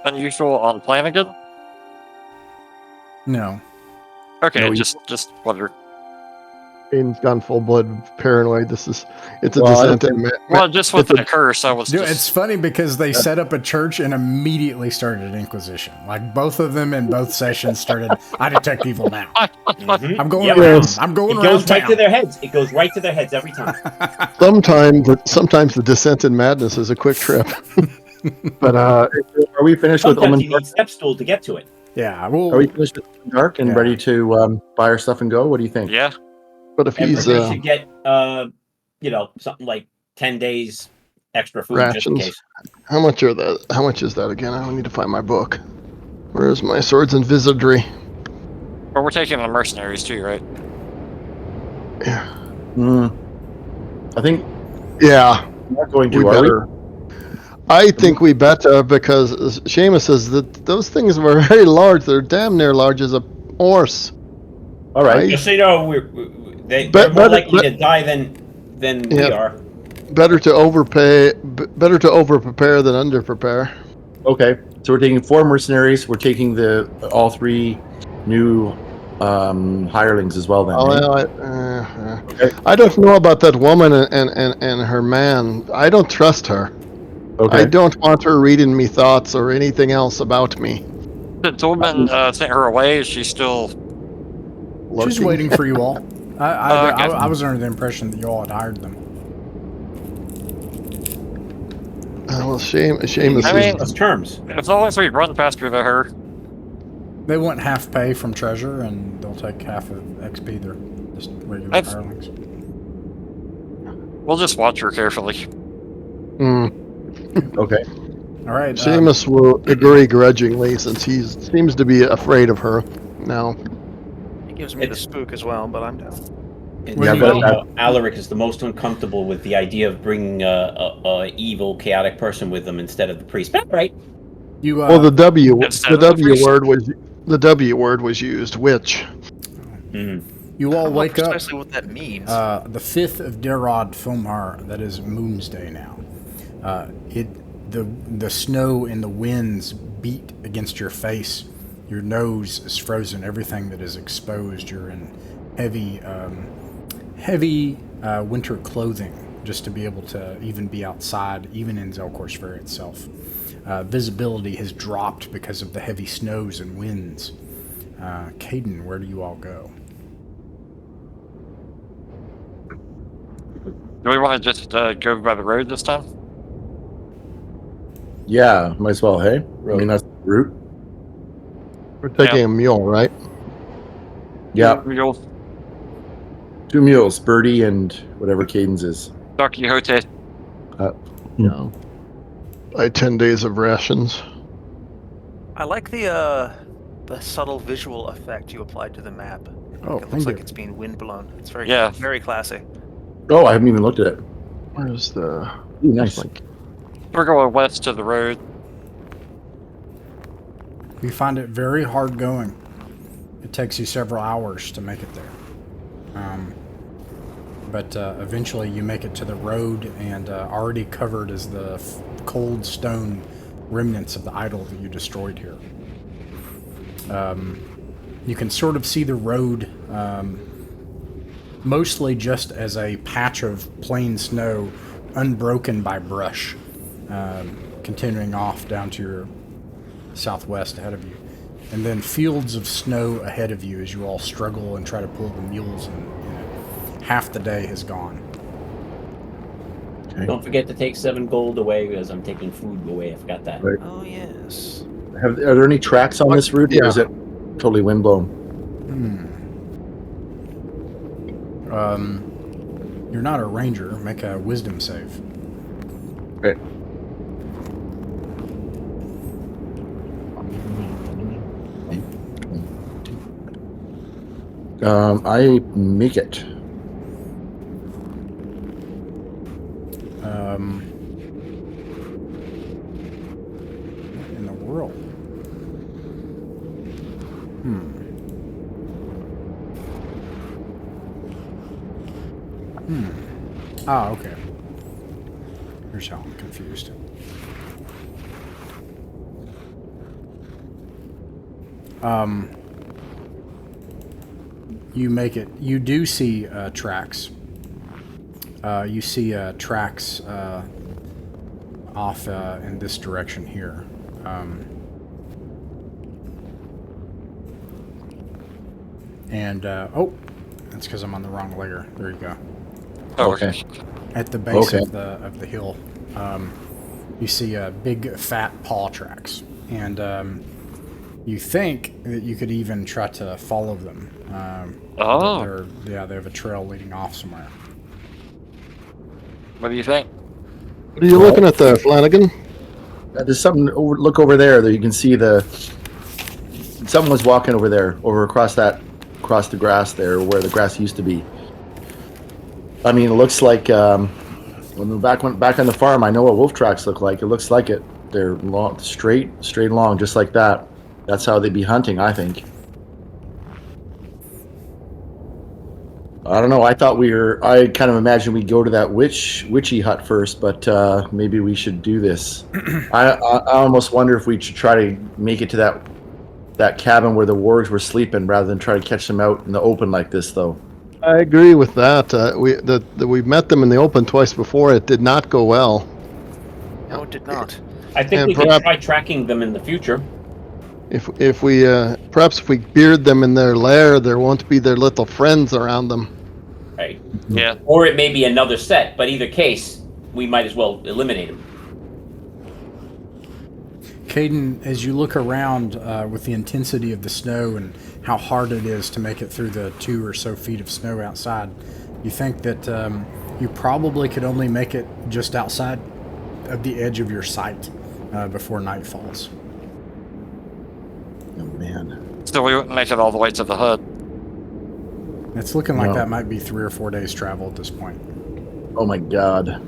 unusual on Flanagan? no. Okay, No, just wonder. Aiden's gone full blood paranoid. It's a Well, I don't descent. Well, just with the curse, I was Dude, just. it's funny because they set up a church and immediately started Inquisition. Like both of them in both sessions started. I detect evil now. Mhm. I'm going Yep. around. Yes. I'm going It around goes right town. to their heads. It goes right to their heads every time. Sometimes the descent in madness is a quick trip. But Are we finished with Sometimes Ullman you need step stool to get to it. Yeah, Are we finished with Dark and Yeah. ready to buy our stuff and go? What do you think? Yeah. if And he's we should get something like 10 days extra food just in rations, case. how much is that again? I need to find my book. Where's my swords and wizardry? But we're taking the mercenaries too, right? Yeah. I think Yeah. we're not going to. We Are we? better. I think we better because Seamus says that those things were very large. They're damn near large as a horse. All right. Just so you know, they're But- more but- likely but- to die than we Yeah. are. Better to over prepare than under prepare. Okay. So we're taking 4 mercenaries. We're taking all 3 new hirelings as well. Then. Oh, I don't know about that woman and her man. I don't trust her. Okay. I don't want her reading me thoughts or anything else about me. Did Tolman sent her away? Is she still? she's Lurking. waiting for you all. Okay. I was under the impression that you all had hired them. Well, Seamus I mean- Those terms. As long as we run faster than her. They want half pay from treasure, and they'll take half of XP. They're just regular I've- hirelings. We'll just watch her carefully. Okay. All right. Seamus will agree grudgingly since he seems to be afraid of her now. It gives me the spook as well, but I'm down. And Yeah, funny but- how Alaric is the most uncomfortable with the idea of bringing a evil, chaotic person with them instead of the priest. But right. you. Well, the W Instead of the priest. word was used, witch. Mm. You all wake up. Precisely what that means. The 5th of Derod Fomar, that is Moonsday now. The snow and the winds beat against your face. Your nose is frozen. Everything that is exposed, you're in heavy winter clothing just to be able to even be outside, even in Zelkor's Ferry itself. Visibility has dropped because of the heavy snows and winds. Caden, where do you all go? Do we want to just go by the road this time? Yeah, might as well, hey? I mean, that's the route. We're taking a mule, right? Yeah, You'll 2 mules, Birdie and whatever Caden's is. Don Quixote. Yeah. By 10 days of rations. I like the subtle visual effect you applied to the map. Oh, It looks like it's being windblown. It's very very classy. Oh, I haven't even looked at it. Where's the... Ooh, nice. Like, We're going west to the road. You find it very hard going. It takes you several hours to make it there. But eventually you make it to the road, and already covered is the cold stone remnants of the idol that you destroyed here. You can sort of see the road mostly just as a patch of plain snow, unbroken by brush, continuing off down to your southwest ahead of you. And then fields of snow ahead of you as you all struggle and try to pull the mules, and half the day has gone. Okay. Don't forget to take 7 gold away because I'm taking food away. I forgot that. Right. Oh yes. Are there any tracks on this route, or is it totally windblown? You're not a ranger. Make a wisdom save. Okay. I make it. What in the world? Ah, okay. Here's how I'm confused. You make it. You do see tracks. You see tracks off in this direction here. Oh, that's because I'm on the wrong layer. There you go. Oh, okay. At the base of the hill, you see big fat paw tracks, and you think that you could even try to follow them. They have a trail leading off somewhere. What do you think? what are you looking at there, Flanagan? There's something. Look over there. That you can see someone was walking over there, across the grass there, where the grass used to be. I mean, it looks like when we're back on the farm. I know what wolf tracks look like. It looks like it. They're long, straight along, just like that. That's how they'd be hunting, I think. I don't know. I kind of imagined we'd go to that witchy hut first, but maybe we should do this. I almost wonder if we should try to make it to that cabin where the wargs were sleeping, rather than try to catch them out in the open like this, though. I agree with that. We met them in the open twice before. It did not go well. No, it did not. I think And we could perhaps- try tracking them in the future. If we beard them in their lair, there won't be their little friends around them. Right. Yeah. Or it may be another set, but either case, we might as well eliminate them. Caden, as you look around with the intensity of the snow and how hard it is to make it through the 2 or so feet of snow outside, you think that you probably could only make it just outside of the edge of your sight before night falls. Oh man. So we wouldn't make it all the way to the hut. It's looking like No. that might be 3 or 4 days travel at this point. Oh my God.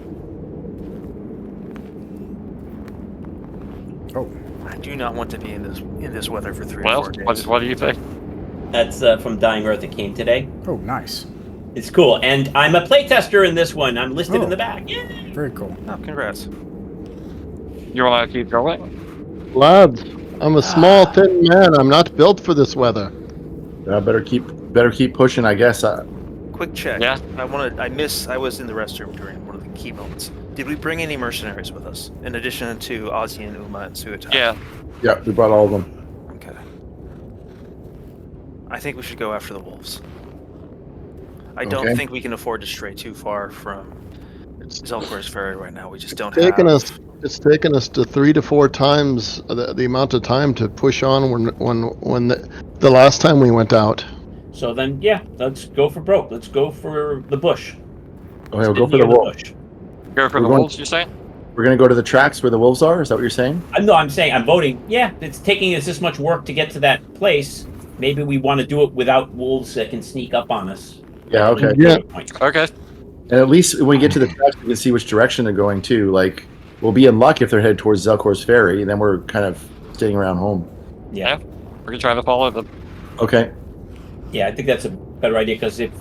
Oh, I do not want to be in this weather for 3 or Well, 4 days. what do you think? That's from Dying Earth. It came today. Oh, nice. It's cool, and I'm a playtester in this one. I'm listed Oh. in the back. Yay! Very cool. Oh, congrats. You want to keep going? Lads, I'm a small, thin man. I'm not built for this weather. Better keep pushing, I guess. Quick check. Yeah. I was in the restroom during one of the key moments. Did we bring any mercenaries with us in addition to Ozzy and Uma and Suitai? Yeah. Yeah, we brought all of them. Okay. I think we should go after the wolves. I don't Okay. think we can afford to stray too far from Zelkor's Ferry right now. We just don't It's taken us to 3 to 4 times the amount of time to push on when the last time we went out. So then, yeah, let's go for broke. Let's go for the bush. Okay, we'll go for the wolf. bush. Go for We're the going- wolves, you saying? We're gonna go to the tracks where the wolves are. Is that what you're saying? No, I'm saying I'm voting. Yeah, it's taking us this much work to get to that place. Maybe we want to do it without wolves that can sneak up on us. Yeah. Okay. Yeah. Okay. And at least when we get to the tracks, we can see which direction they're going to. Like, we'll be in luck if they're headed towards Zelkor's Ferry, and then we're kind of staying around home. Yeah. We're going to try to follow them. Okay. Yeah, I think that's a better idea because if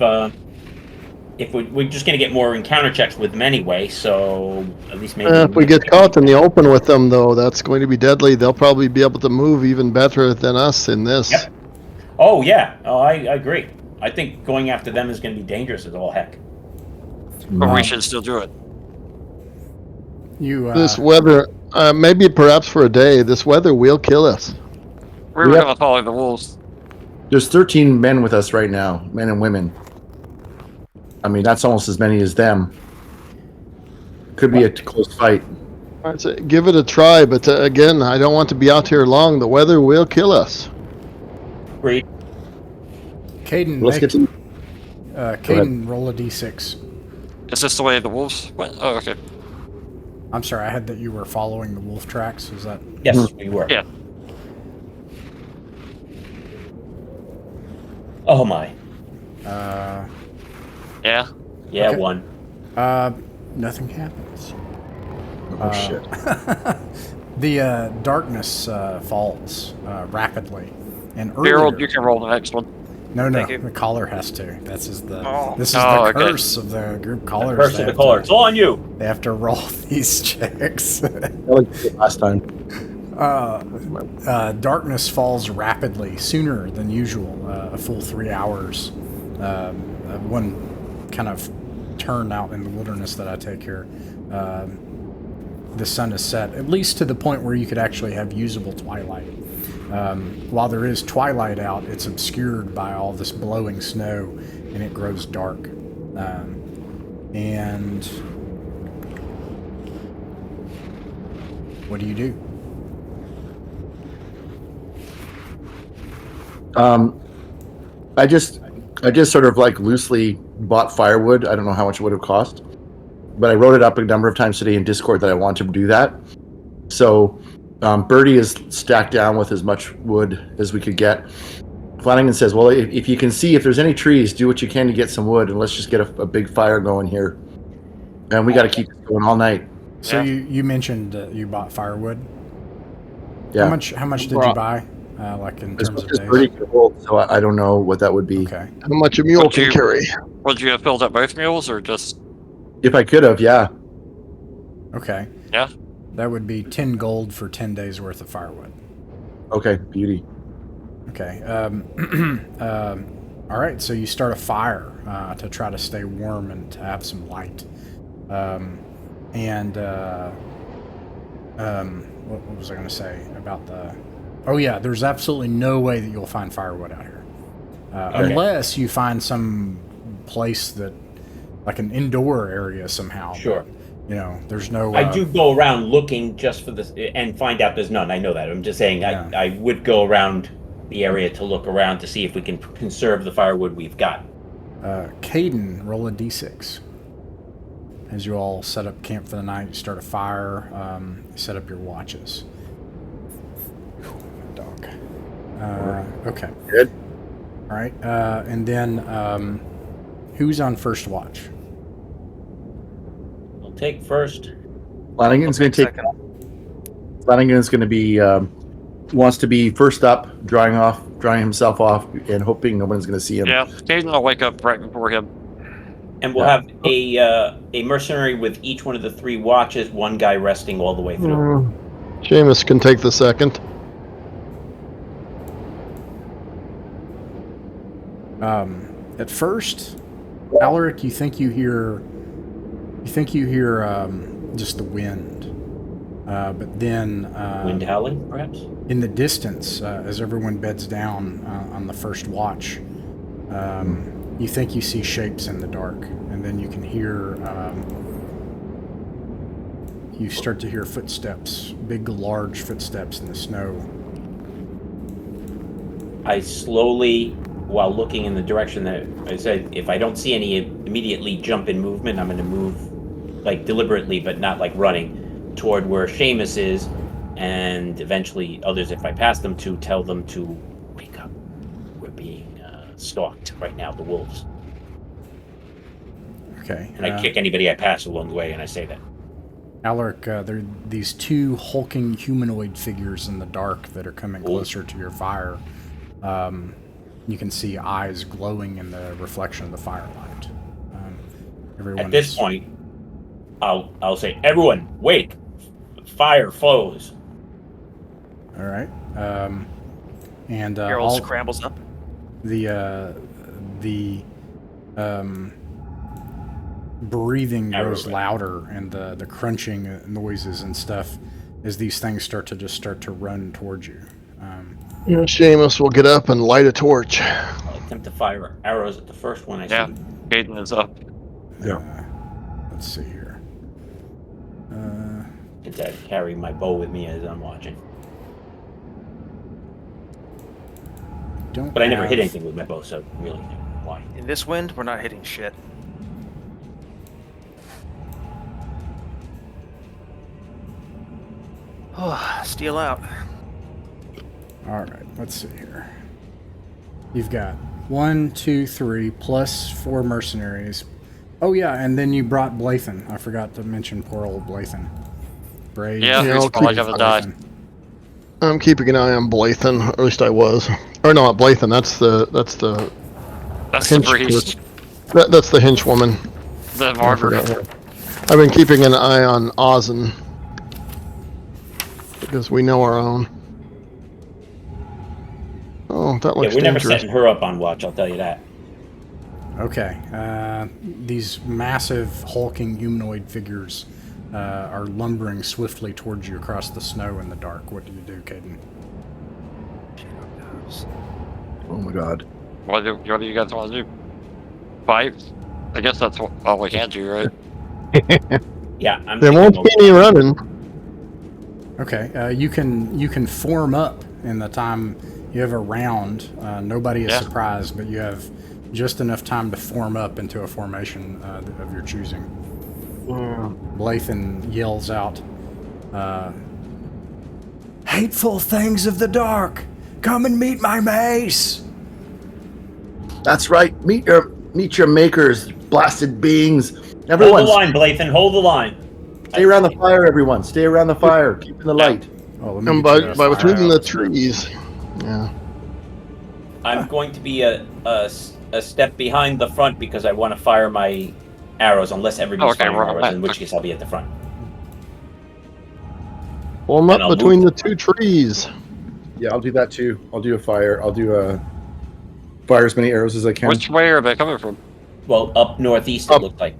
we're just going to get more encounter checks with them anyway, so at least maybe If we get caught in the open with them, though, that's going to be deadly. They'll probably be able to move even better than us in this. Yep. Oh yeah, I agree. I think going after them is going to be dangerous as all heck. But we should still do it. You This weather, maybe perhaps for a day, this weather will kill us. We were Yep. going to follow the wolves. There's 13 men with us right now, men and women. I mean, that's almost as many as them. Could be a close fight. I'd say give it a try, but again, I don't want to be out here long. The weather will kill us. Great. Caden, Let's get to. Caden, roll a d6. Is this the way the wolves went? Oh, okay. I'm sorry, I had that you were following the wolf tracks. Is that? Yes, we were. Yeah. Oh my. Yeah. Yeah, Okay. one. Nothing happens. Oh shit! The darkness falls rapidly, and Harold, earlier. you can roll the next one. No, Thank you. the caller has to. This is the Oh, okay. curse of the group callers. First They of the have caller. to- It's all on you. They have to roll these checks. Last time. Darkness falls rapidly, sooner than usual, a full 3 hours. One kind of turn out in the wilderness that I take here. The sun is set, at least to the point where you could actually have usable twilight. While there is twilight out, it's obscured by all this blowing snow, and it grows dark. And what do you do? I just sort of like loosely bought firewood. I don't know how much it would have cost, but I wrote it up a number of times today in Discord that I want to do that. So Birdie is stacked down with as much wood as we could get. Flanagan says, well, if you can see if there's any trees, do what you can to get some wood, and let's just get a big fire going here. And we got to keep this going all night. So Yeah. you mentioned you bought firewood. Yeah. How much did you buy? Like in As terms much of as Birdie days? could hold, so I don't know what that would be. Okay. How much a mule Would can you- carry? Would you have filled up both mules or just... If I could have, yeah. Okay. Yeah. That would be 10 gold for 10 days worth of firewood. Okay, beauty. Okay. All right. So you start a fire to try to stay warm and to have some light. What was I going to say about the? Oh yeah, there's absolutely no way that you'll find firewood out here, unless you find some place that, like an indoor area somehow. Sure. You know, there's no. I do go around looking just for this and find out there's none. I know that. I'm just saying Yeah. I would go around the area to look around to see if we can conserve the firewood we've got. Caden, roll a d6. As you all set up camp for the night, you start a fire, set up your watches. Whew, dog. Okay. Good. All right. And then, who's on first watch? I'll take first. Flanagan's going to take. Flanagan's going to be wants to be first up, drying off drying himself off and hoping no one's going to see him. Yeah, Caden will wake up right before him. And we'll have a mercenary with each one of the 3 watches, one guy resting all the way through. Seamus can take the second. At first, Alaric, you think you hear just the wind, but then Wind howling, perhaps? in the distance, as everyone beds down on the first watch, you think you see shapes in the dark, and then you can hear. You start to hear footsteps, big, large footsteps in the snow. I slowly, while looking in the direction that I said, if I don't see any immediately jump in movement, I'm going to move, like, deliberately, but not like running, toward where Seamus is, and eventually others, if I pass them, to tell them to wake up. We're being stalked right now, the wolves. Okay. And I kick anybody I pass along the way, and I say that. Alaric, there are these 2 hulking humanoid figures in the dark that are coming closer to your fire. You can see eyes glowing in the reflection of the firelight. At this point, I'll say, everyone, wake! Fire flows. All right. And Harold scrambles up. the breathing grows louder, and the crunching noises and stuff as these things start to run towards you. Seamus will get up and light a torch. I'll attempt to fire arrows at the first one I see. Caden is up. Let's see here. Since I carry my bow with me as I'm watching. But I never hit anything with my bow, so really, why? In this wind, we're not hitting shit. Oh, steal out. All right, let's see here. You've got 1, 2, 3 plus 4 mercenaries. Oh yeah, and then you brought Blathen. I forgot to mention poor old Blathen. Brave. Yeah, Yeah, he's probably gonna die. I'm keeping an eye on Blathen, or at least I was. Or no, not Blathen. That's the That's the priest. That's the henchwoman. The I martyr. forgot her. I've been keeping an eye on Ozen because we know our own. Oh, that looks we're never dangerous. setting her up on watch, I'll tell you that. Okay. These massive hulking humanoid figures are lumbering swiftly towards you across the snow in the dark. What do you do, Caden? Oh my god. What do you guys want to do? Fight? I guess that's all we can do, right? Yeah, I'm There won't be any running. Okay. You can form up in the time you have a round. Nobody is surprised, but you have just enough time to form up into a formation of your choosing. Blathen yells out, "Hateful things of the dark, come and meet my mace!" That's right. Meet your makers, blasted beings. Hold Everyone, the line, Blathen, hold the line. stay around the fire, everyone. Stay around the fire. Keep in the light. Oh, let me And get you by a between fire the out. trees. Yeah. I'm going to be a step behind the front because I want to fire my arrows unless everybody's firing arrows, in which case I'll be at the front. Form And up I'll between the move. 2 trees. Yeah, I'll do that too. I'll do a fire. I'll do fire as many arrows as I can. Which way are they coming from? Well, up northeast, it Up. looked like.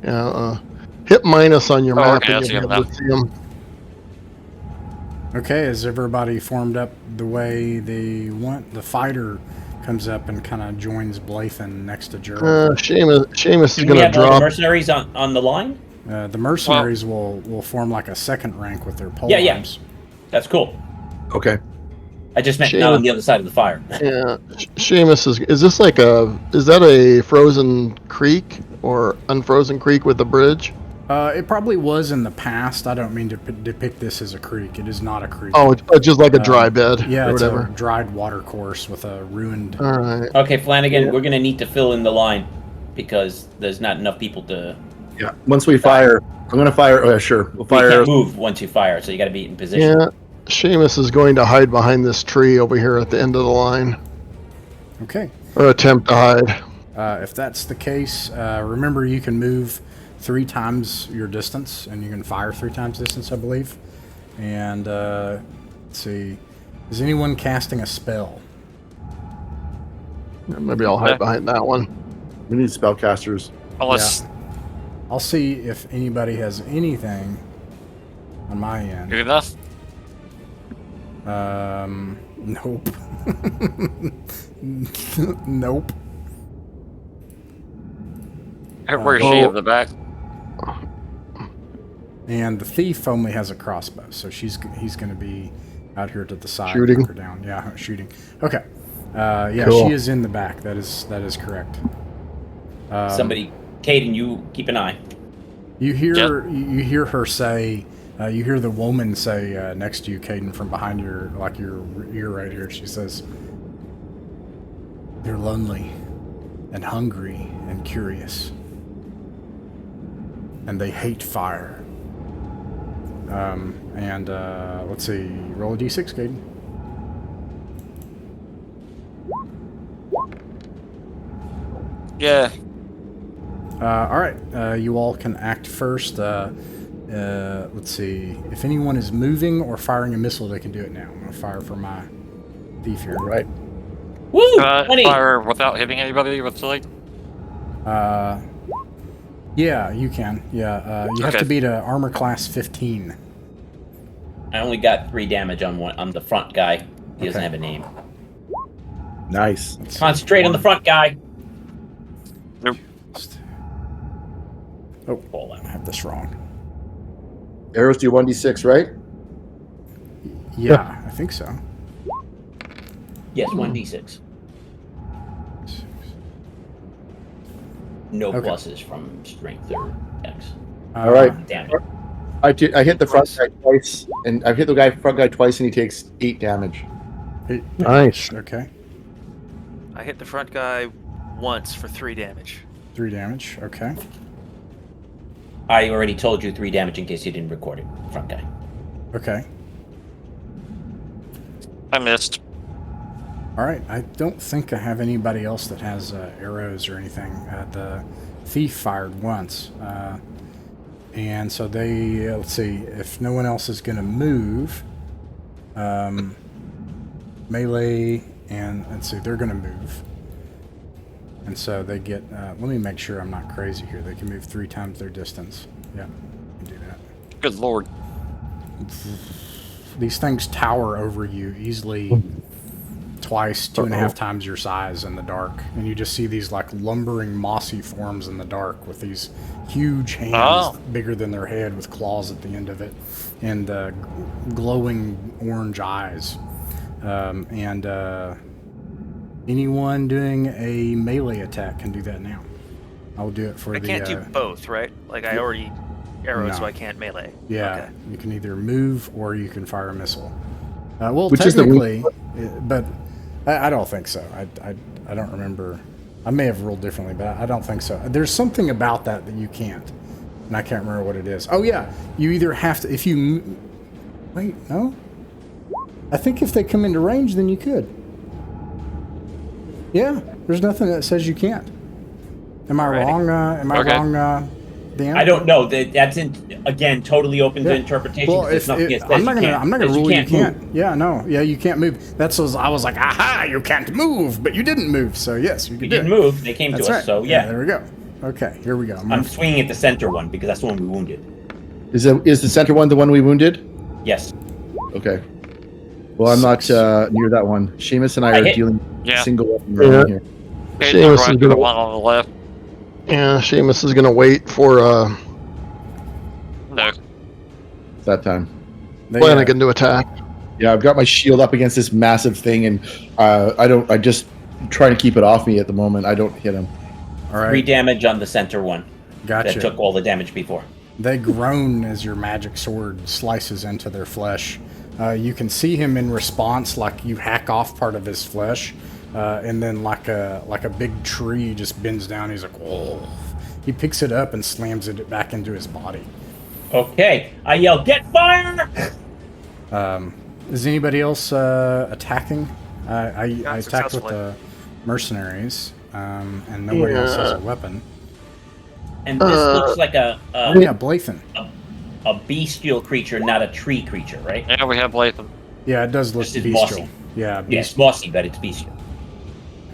Yeah. Hit minus on your map okay, I and see you'll him be able to see them. Okay, is everybody formed up the way they want? The fighter comes up and kind of joins Blathen next to Gerald. Seamus is Do we going to have all the drop. mercenaries on the line? The mercenaries will form like a second rank with their polearms. Yeah. That's cool. Okay. I just meant not on the other side of the fire. Yeah, Seamus is this like is that a frozen creek or unfrozen creek with a bridge? It probably was in the past. I don't mean to depict this as a creek. It is not a creek. Oh, it's just like a dry bed Yeah, or it's whatever. a dried water course with a ruined... All right. Okay, Flanagan, we're going to need to fill in the line because there's not enough people to... Yeah. Once we fire, I'm gonna fire. Oh, yeah, sure. We'll We fire can't arrows. move once you fire, so you got to be in position. Yeah, Seamus is going to hide behind this tree over here at the end of the line, Okay. or attempt to hide. If that's the case, remember you can move 3 times your distance, and you can fire 3 times distance, I believe. And let's see, is anyone casting a spell? Maybe I'll hide behind that one. We need spellcasters. Unless I'll see if anybody has anything on my end. good enough. Nope. Nope. Where's she in the back? And the thief only has a crossbow, so he's going to be out here to the side. Shooting? Knock her down. Yeah, shooting. Okay. Yeah, Cool. she is in the back. That is correct. Somebody, Caden, you keep an eye. You hear her say. You hear the woman say next to you, Caden, from behind your ear right here. She says, "They're lonely, and hungry, and curious, and they hate fire." And let's see, roll a d6, Caden. Yeah. All right, you all can act first. Let's see, if anyone is moving or firing a missile, they can do it now. I'm gonna fire for my thief here. Right. Woo! 20. Fire without hitting anybody with like. Yeah, you can. Yeah, you have Okay. to beat a armor class 15. I only got 3 damage on the front guy. He doesn't Okay. have a name. Nice. Let's see. Concentrate on the front guy. Oh, Pull I out. have this wrong. Arrows do 1d6, right? Yeah, I think so. Yes, 1d6. No Okay. pluses from strength or dex. All right. Damn it. I hit the front guy twice, and I've hit the front guy twice, and he takes 8 damage. Nice. Okay, I hit the front guy once for 3 damage. 3 damage. Okay. I already told you 3 damage in case you didn't record it. Front guy. Okay. I missed. All right. I don't think I have anybody else that has arrows or anything. The thief fired once, and so they. Let's see. If no one else is going to move, melee and let's see, they're going to move, and so they get. Let me make sure I'm not crazy here. They can move 3 times their distance. Yeah, you can do that. Good lord. These things tower over you easily. Twice, 2.5 times your size in the dark, and you just see these like lumbering mossy forms in the dark with these huge hands bigger than their head with claws at the end of it, and glowing orange eyes. And anyone doing a melee attack can do that now. I'll do it for I can't do both, right? Like I already arrowed, so No. I can't melee. Yeah, Okay. you can either move or you can fire a missile. Well, Which is the technically, but I don't think so. I don't remember. I may have ruled differently, but I don't think so. There's something about that you can't, and I can't remember what it is. Oh yeah, you either have to if you wait. No, I think if they come into range, then you could. Yeah, there's nothing that says you can't. Am I Alrighty. wrong? Am I Okay. wrong, Dan? I don't know. That's again totally open to interpretation. Well, There's nothing that says I'm not you gonna, can't. I'm not gonna Says rule you can't. move. Yeah, no, yeah, you can't move. That's what I was like, aha, you can't move, but you didn't move, so yes, you We can do didn't it. move. They came That's to right. us. So yeah, there we go. Okay, here we go. I'm swinging at the center one because that's the one we wounded. Is the center one the one we wounded? Yes. Okay. Well, I'm not near that one. Seamus and I I are hit- dealing Yeah. single weapon Yeah. round here. Hey, Seamus is right to the gonna- one on the left. Yeah, Seamus is gonna wait for No. It's that time. They, Flanagan to attack. Yeah, I've got my shield up against this massive thing, and I just trying to keep it off me at the moment. I don't hit him. all 3 right, damage on the center one. gotcha. That took all the damage before. They groan as your magic sword slices into their flesh. You can see him in response, like you hack off part of his flesh, and then like a big tree just bends down. He's like, whoa. He picks it up and slams it back into his body. Okay. I yell, "Get fire!" Is anybody else attacking? I Not attacked with successfully. the mercenaries, and nobody else has a weapon. And this looks like a Oh yeah, Blathen. bestial creature, not a tree creature, right? Yeah, we have Latham. Yeah, it does look This is bestial. mossy. Yeah, Yes, mossy, but it's bestial.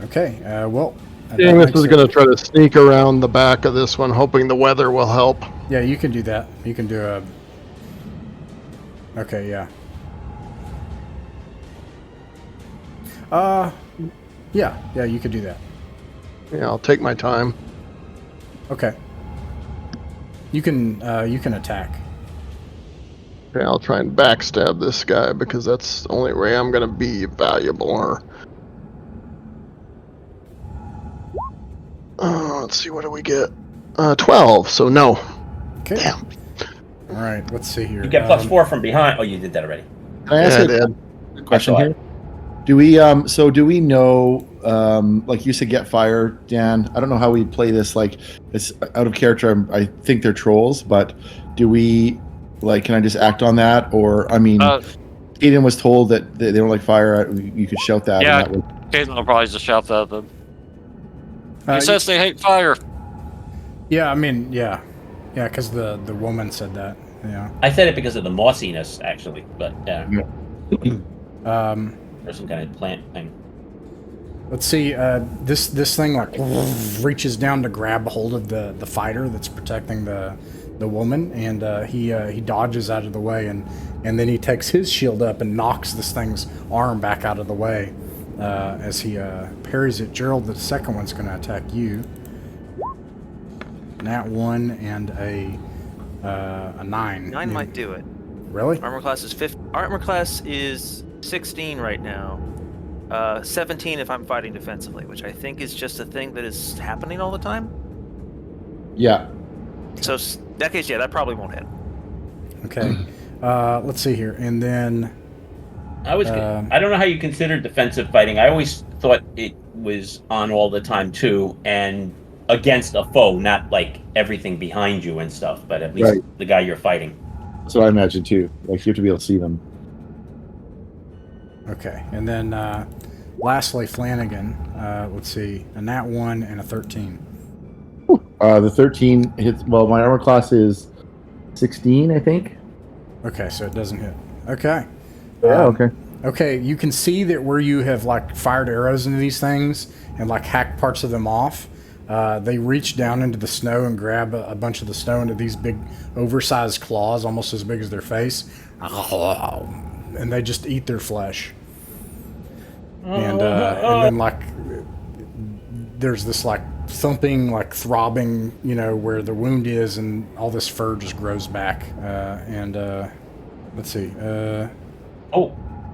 Okay, well... Damus is going to try to sneak around the back of this one, hoping the weather will help. Yeah, you can do that. You can do a... Okay, yeah. Yeah, you could do that. Yeah, I'll take my time. Okay. You can attack. Okay, I'll try and backstab this guy because that's the only way I'm going to be valuable. Or let's see, what do we get? 12, so no. Okay. Damn. All right, let's see here. You get +4 from behind. Oh, you did that already. Can I ask Yeah, you Dad. a question That's here? Do we do we know like you said get fire, Dan? I don't know how we play this, like it's out of character. I think they're trolls, but do we like can I just act on that? Or I mean Aiden was told that they don't like fire, you could shout that Yeah. and that would Caden will probably just shout that at them. He says they hate fire. Yeah, I mean, yeah, because the woman said that. Yeah. I said it because of the mossiness, actually, but or some kind of plant thing. Let's see. This thing like reaches down to grab a hold of the fighter that's protecting the woman, and he dodges out of the way, and then he takes his shield up and knocks this thing's arm back out of the way as he parries it. Gerald, the second one's going to attack you. Nat 1 and a 9. 9 might do it. Really? Armor class is 50. Armor class is 16 right now. 17 if I'm fighting defensively, which I think is just a thing that is happening all the time. yeah. So that case, yeah, that probably won't hit. Okay. Let's see here, and then I don't know how you consider defensive fighting. I always thought it was on all the time too, and against a foe, not like everything behind you and stuff, but at least the guy you're fighting. That's what I imagine too. Like you have to be able to see them. okay, and then lastly Flanagan. Let's see, a nat 1 and a 13. The 13 hits. Well, my armor class is 16, I think. Okay, so it doesn't hit. Okay. Okay. Okay, you can see that where you have like fired arrows into these things and like hacked parts of them off. They reach down into the snow and grab a bunch of the snow into these big, oversized claws, almost as big as their face, and they just eat their flesh. And then like there's this like thumping, like throbbing, where the wound is, and all this fur just grows back. And let's see.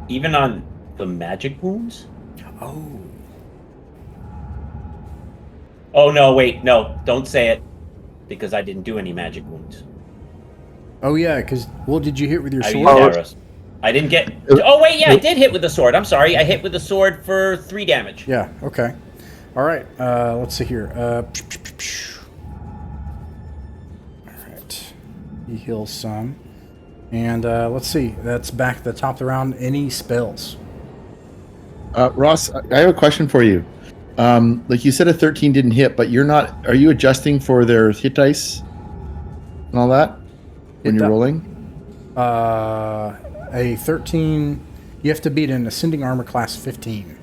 Even on the magic wounds? Oh no, wait, no, don't say it, because I didn't do any magic wounds. Oh yeah, because did you hit with your I sword? used arrows. I didn't get. Oh wait, yeah, I did hit with the sword. I'm sorry, I hit with the sword for 3 damage. Yeah. Okay. All right. Let's see here. All right. He heals some, and let's see. That's back at the top of the round. Any spells? Ross, I have a question for you. Like you said, a 13 didn't hit, but you're not. Are you adjusting for their hit dice and all that when you're rolling? A 13. You have to beat an ascending armor class 15.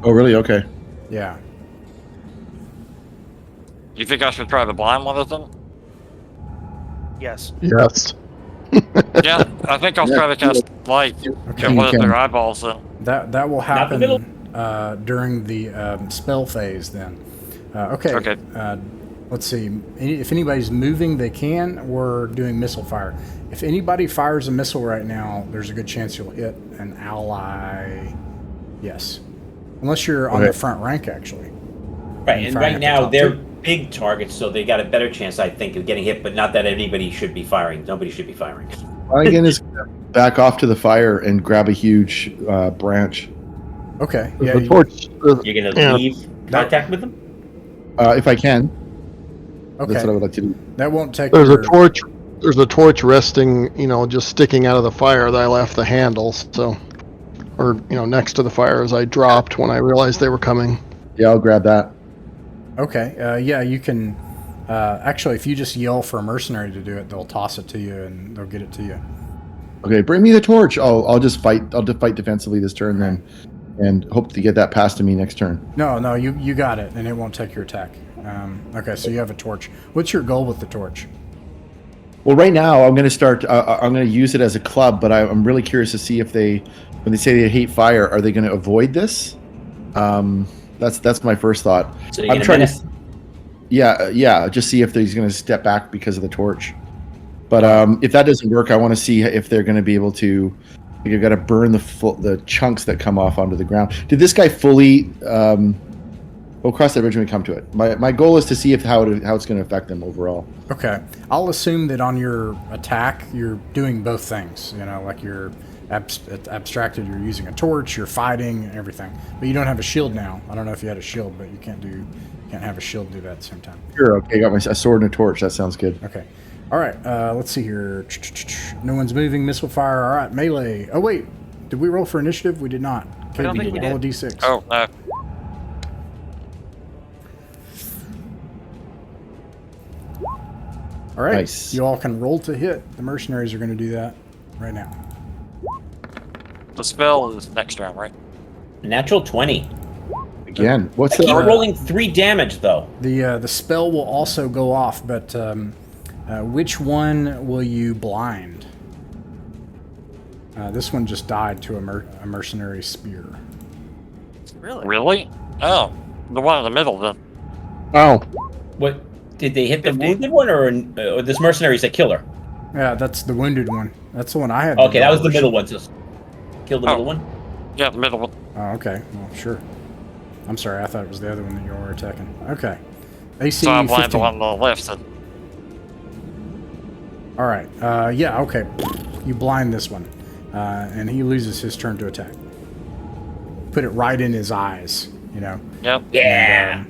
Oh, really? Okay. Yeah. You think I should try the blind one of them? Yes. Yes. Yeah, I think I'll try to cast light. Okay. Get one of their eyeballs in. That will Not the middle. happen during the spell phase. Then. Okay. Okay. Let's see. If anybody's moving, they can. We're doing missile fire. If anybody fires a missile right now, there's a good chance you'll hit an ally. Yes. Unless you're on the front rank, actually. Right, and Fire right at the now top, they're too. big targets, so they got a better chance, I think, of getting hit. But not that anybody should be firing. Nobody should be firing. Flanagan is gonna back off to the fire and grab a huge branch. Okay. Yeah. The torch. You're gonna Yeah. leave contact with them. If I can. Okay. That's what I would like to do. That won't take. There's a your- torch there's a torch resting, just sticking out of the fire that I left the handle, or next to the fire as I dropped when I realized they were coming. Yeah, I'll grab that. Okay. Yeah, you can. Actually, if you just yell for a mercenary to do it, they'll toss it to you and they'll get it to you. Okay, bring me the torch. I'll just fight. I'll just fight defensively this turn then, and hope to get that passed to me next turn. No, you got it, and it won't take your attack. Okay, so you have a torch. What's your goal with the torch? Well, right now I'm going to start. I'm going to use it as a club, but I'm really curious to see if when they say they hate fire, are they going to avoid this? That's my first thought. So you're I'm gonna trying menace? to. Yeah. Just see if he's going to step back because of the torch. But if that doesn't work, I want to see if they're going to be able to. You've got to burn the chunks that come off onto the ground. Did this guy fully? We'll cross that bridge when we come to it. My goal is to see how it's going to affect them overall. Okay, I'll assume that on your attack, you're doing both things. Like you're abstracted, you're using a torch, you're fighting, everything. But you don't have a shield now. I don't know if you had a shield, but you can't have a shield do that at the same time. Sure. Okay, got a sword and a torch. That sounds good. Okay. All right. Let's see here. No one's moving. Missile fire. All right. Melee. Oh wait, did we roll for initiative? We did not. I don't think we roll a did. d6. Oh, no. All right. Nice. You all can roll to hit. The mercenaries are going to do that right now. The spell is next round, right? Natural 20. Again, what's I keep the? rolling 3 damage though. The spell will also go off, but which one will you blind? This one just died to a mercenary spear. Really? Really? Oh, the one in the middle then. Oh, What did they hit the 50. wounded one, or this mercenary's a killer? Yeah, that's the wounded one. That's the one I had. Okay, that was the middle one. So kill the Oh. middle one. Yeah, the middle one. Oh, okay. Well, sure. I'm sorry. I thought it was the other one that you were attacking. Okay. AC So I'm blind 15. the one on the left. Then. All right. Yeah. Okay. You blind this one, and he loses his turn to attack. Put it right in his eyes. Yep. Yeah.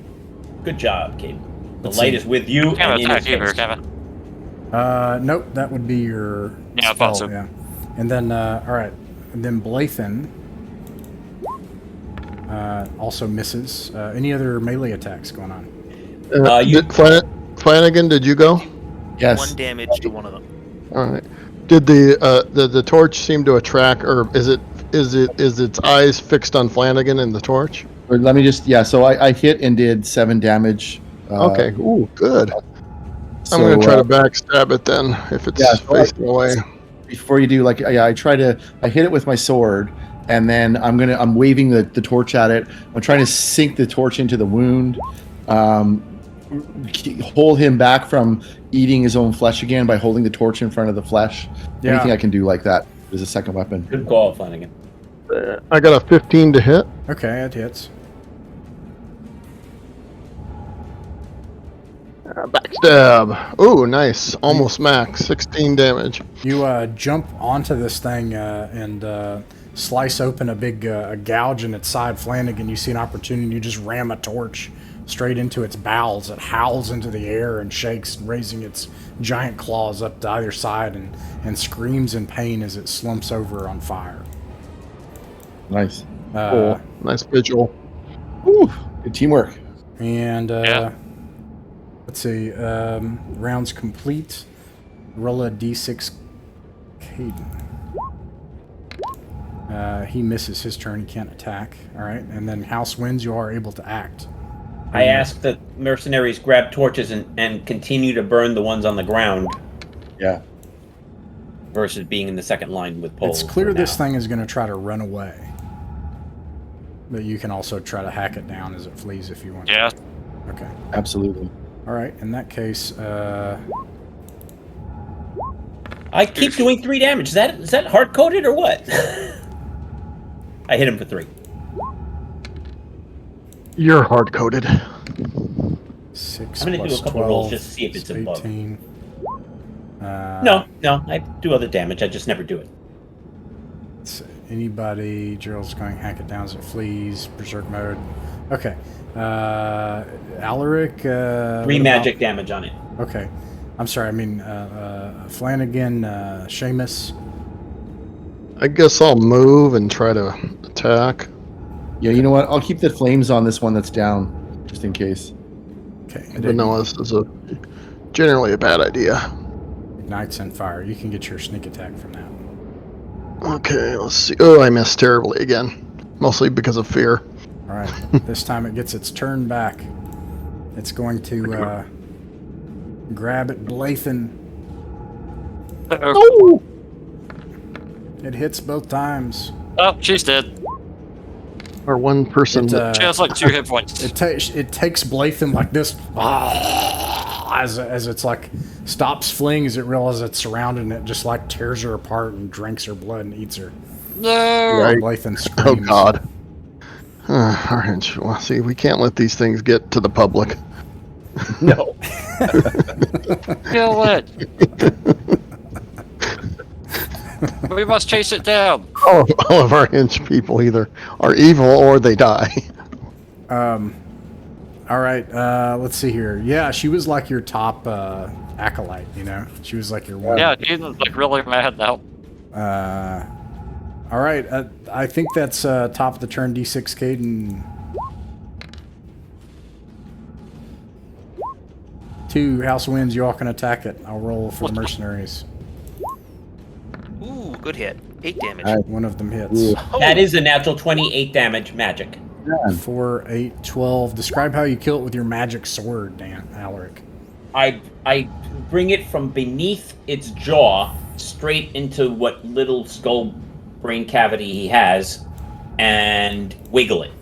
Good job, Kate. The Let's light see. is with you Can't and in attack his either, face. can it? Nope. That would be your. Yeah, I thought spell, so. Yeah. And then, all right. And then Blathen also misses. Any other melee attacks going on? Flanagan, did you go? Yes. 1 damage to one of them. All right. Did the torch seem to attract, or is its eyes fixed on Flanagan and the torch? Or let me just. Yeah. So I hit and did 7 damage. Okay. Ooh, good. So, I'm gonna try to backstab it then if it's yeah, so facing away. Before you do, I hit it with my sword, and then I'm waving the torch at it. I'm trying to sink the torch into the wound, hold him back from eating his own flesh again by holding the torch in front of the flesh. Yeah. Anything I can do like that is a second weapon. Good call, Flanagan. I got a 15 to hit. Okay, it hits. Backstab. Ooh, nice. Almost max. 16 damage. You jump onto this thing and slice open a big gouge in its side. Flanagan, you see an opportunity. You just ram a torch straight into its bowels. It howls into the air and shakes, raising its giant claws up to either side and screams in pain as it slumps over on fire. Nice. Cool. Nice visual. Ooh, good teamwork. And Yeah. let's see. Rounds complete. Roll a d6, Caden. He misses his turn. He can't attack. All right. And then House wins. You are able to act. I asked the mercenaries grab torches and continue to burn the ones on the ground Yeah. versus being in the second line with poles. It's clear for this now. thing is going to try to run away. But you can also try to hack it down as it flees if you want. Yeah. Okay. Absolutely. All right. In that case, I keep doing 3 damage. Is that hard coded or what? I hit him for 3. You're hard coded. 6 I'm gonna do plus a couple 12 rolls just to see if it's is above. 18. No, I do other damage. I just never do it. Let's see. Anybody? Gerald's going to hack it down as it flees. Berserk mode. Okay. Alaric. 3 magic damage on it. Okay. I'm sorry, I mean Flanagan, Seamus. I guess I'll move and try to attack. Yeah, you know what? I'll keep the flames on this one that's down, just in case. Okay. But no, this is generally a bad idea. Ignites and fire. You can get your sneak attack from that. Okay, let's see. Oh, I missed terribly again. Mostly because of fear. All right. This time it gets its turn back. It's going to grab at Blathen. Uh-oh. It hits both times. Oh, she's dead. Or one person. She has like 2 hit points. It takes Blathen like this as it's like stops fleeing as it realizes it's surrounded, and it just like tears her apart and drinks her blood and eats her. No. Right. Blathen screams. Oh God. All right. Well, see, we can't let these things get to the public. No. Kill it. We must chase it down. All of our hench people either are evil or they die. All right, let's see here. Yeah, she was like your top acolyte, you know? She was like your one. Yeah, Aiden's like really mad now. All right, I think that's top of the turn, D6, Caden. 2, House wins, you all can attack it. I'll roll for the mercenaries. Ooh, good hit. 8 damage. One of them hits. Ooh. That is a natural 28 damage magic. 4, 8, 12. Describe how you kill it with your magic sword, Dan Alaric. I bring it from beneath its jaw straight into what little skull brain cavity he has and wiggle it.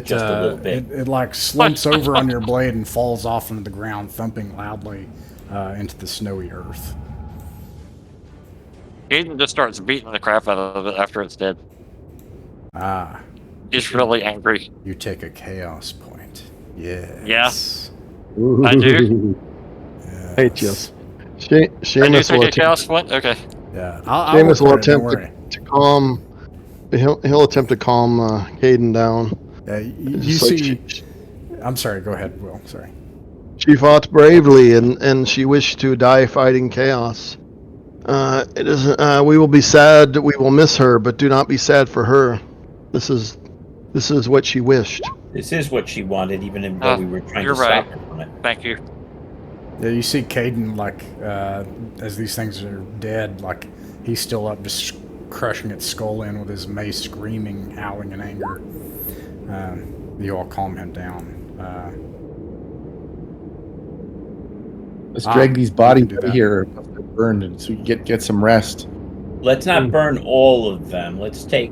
Just a little bit. It like slumps over on your blade and falls off into the ground, thumping loudly into the snowy earth. Aiden just starts beating the crap out of it after it's dead. Ah. He's really angry. You take a chaos point. Yes. Yes. I do. Yes. Hey, Jess. I do Seamus take will a chaos point? Okay. Yeah. Seamus will work on it, don't worry. attempt to calm. He'll attempt to calm Caden down. Yeah, you Just like see. I'm sorry. Go ahead, Will. Sorry. She fought bravely, and she wished to die fighting chaos. It is. We will be sad. We will miss her, but do not be sad for her. This is what she wished. This is what she wanted, even though we were trying you're to stop right. her from it. Thank you. Yeah, you see Caden like as these things are dead, like he's still up, just crushing its skull in with his mace, screaming, howling in anger. You all calm him down. Let's drag these bodies do out of that. here, burned, so we can get some rest. Let's not burn all of them. Let's take,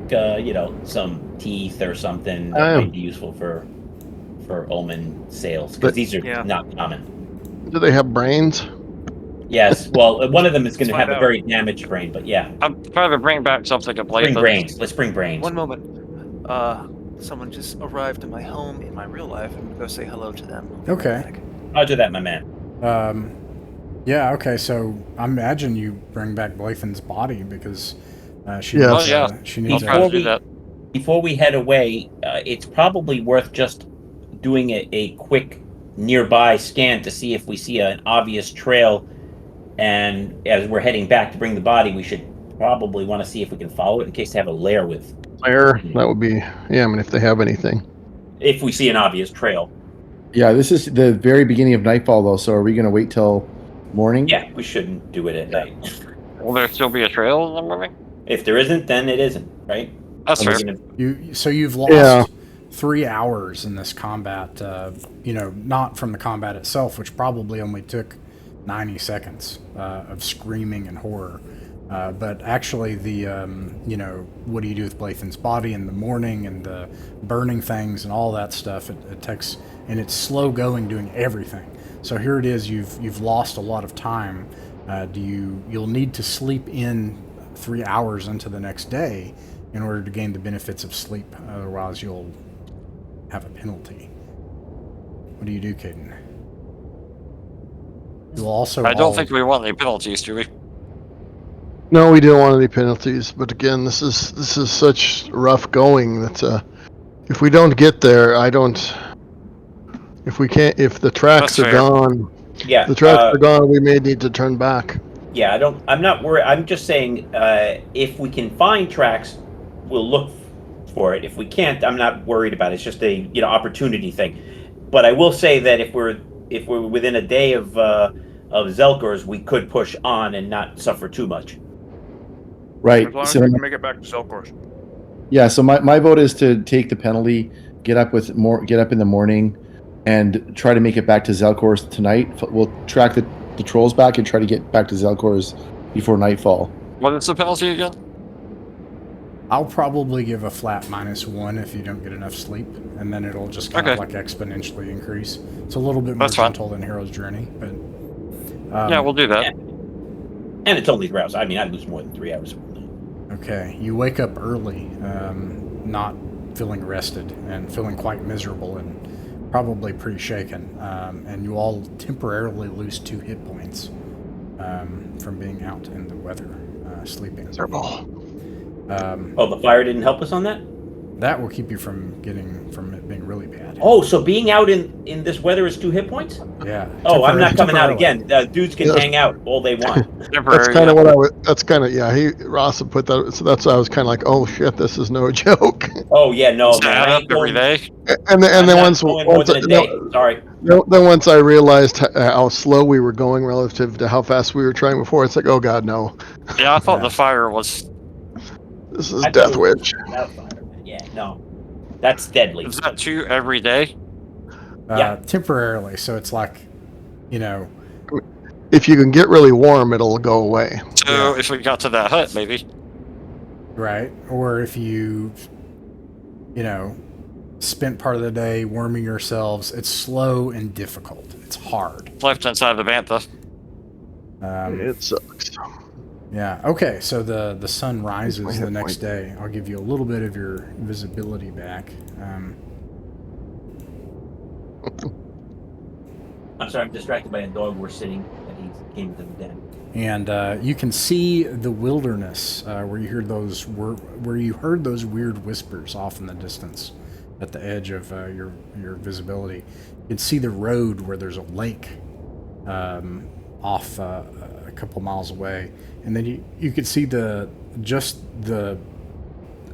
some teeth or something that might be useful for Omen sales, because these are not common. Do they have brains? Yes, well, one of them is going to Let's have find a very damaged brain, but yeah. I'm trying to bring back something to play. Bring brains. Let's bring brains. One moment. Someone just arrived in my home in my real life. I'm gonna go say hello to them. I'll be Okay. right back. Roger that, my man. Yeah. Okay. So I imagine you bring back Blathen's body because she Yes. needs. Oh, yeah. She I'll needs. try to do that. Before we head away, it's probably worth just doing a quick nearby scan to see if we see an obvious trail. And as we're heading back to bring the body, we should probably want to see if we can follow it in case they have a lair with. Claire, that would be. Yeah, I mean, if they have anything. If we see an obvious trail. Yeah, this is the very beginning of nightfall, though. So are we going to wait till morning? Yeah, we shouldn't do it at night. Will there still be a trail in the morning? If there isn't, then it isn't, right? That's Are we fair. gonna- So you've lost 3 hours in this combat. Not from the combat itself, which probably only took 90 seconds of screaming and horror. But actually, what do you do with Blathen's body in the morning and the burning things and all that stuff? It takes, and it's slow going, doing everything. So here it is. You've lost a lot of time. You'll need to sleep in 3 hours into the next day in order to gain the benefits of sleep. Otherwise, you'll have a penalty. What do you do, Caden? You'll also. I don't think we want any penalties, do we? No, we don't want any penalties. But again, this is such rough going that if we don't get there, I don't. If we can't, if the tracks That's are fair. gone, Yeah. The tracks are gone. We may need to turn back. Yeah, I'm not worried. I'm just saying, if we can find tracks, we'll look for it. If we can't, I'm not worried about it. It's just a opportunity thing. But I will say that if we're within a day of Zelkor's, we could push on and not suffer too much. Right. As long as So, we can make it back to Zelkor's. yeah. So my vote is to take the penalty, get up in the morning, and try to make it back to Zelkor's tonight. We'll track the trolls back and try to get back to Zelkor's before nightfall. What is the penalty again? I'll probably give a flat -1 if you don't get enough sleep, and then it'll just kind of like exponentially increase. It's a little bit more gentle than Hero's Journey, but yeah, we'll do that. And it's only 3 hours. I mean, I lose more than 3 hours. Okay, you wake up early, not feeling rested and feeling quite miserable and probably pretty shaken, and you all temporarily lose 2 hit points from being out in the weather, sleeping. The fire didn't help us on that? That will keep you from it being really bad. Oh, so being out in this weather is 2 hit points? Yeah. Oh, I'm not coming out again. Dudes can hang out all they want. That's kind of what I would. That's kind of Ross had put that. So that's why I was kind of like, oh shit, this is no joke. Oh yeah, no, man. I ain't every day. And then once I realized how slow we were going relative to how fast we were trying before, it's like, oh god, no. Yeah, I thought the fire was. This is Death Witch. Yeah, no, that's deadly. Is that 2 every day? Yeah. Temporarily, so it's like, if you can get really warm, it'll go away. So if we got to that hut, maybe. Right, or if you, spent part of the day warming yourselves, it's slow and difficult. It's hard. Left inside the bantha. It sucks. Yeah. Okay. So the sun rises the next day. I'll give you a little bit of your visibility back. I'm sorry, I'm distracted by a dog we're sitting that he came to the den. And you can see the wilderness where you heard those weird whispers off in the distance, at the edge of your visibility. You can see the road where there's a lake off a couple miles away, and then you could see the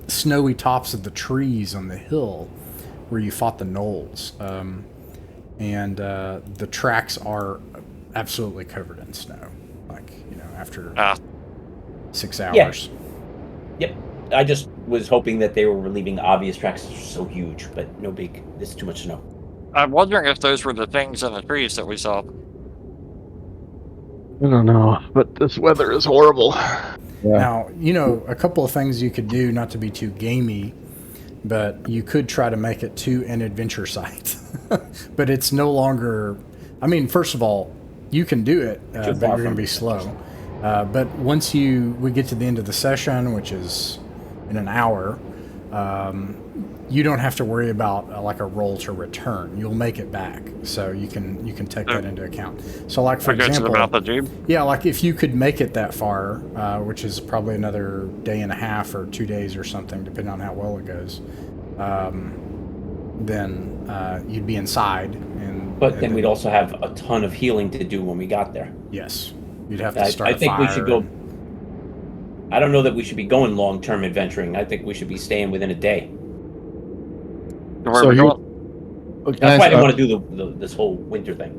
snowy tops of the trees on the hill where you fought the gnolls, and the tracks are absolutely covered in snow, after 6 hours. Yep. I just was hoping that they were leaving obvious tracks. They're so huge, but no big. It's too much snow. I'm wondering if those were the things in the trees that we saw. I don't know, but this weather is horrible. Yeah. Now, a couple of things you could do, not to be too gamey, but you could try to make it to an adventure site. But it's no longer... I mean, first of all, you can do it, but you're going to be slow. But once we get to the end of the session, which is in an hour, you don't have to worry about a roll to return. You'll make it back, so you can take that into account. So, for example, if you could make it that far, which is probably another day and a half or 2 days or something, depending on how well it goes, then you'd be inside. But then we'd also have a ton of healing to do when we got there. Yes, you'd have to start. I think we should go. I don't know that we should be going long-term adventuring. I think we should be staying within a day. Where are we going? That's why I didn't want to do this whole winter thing.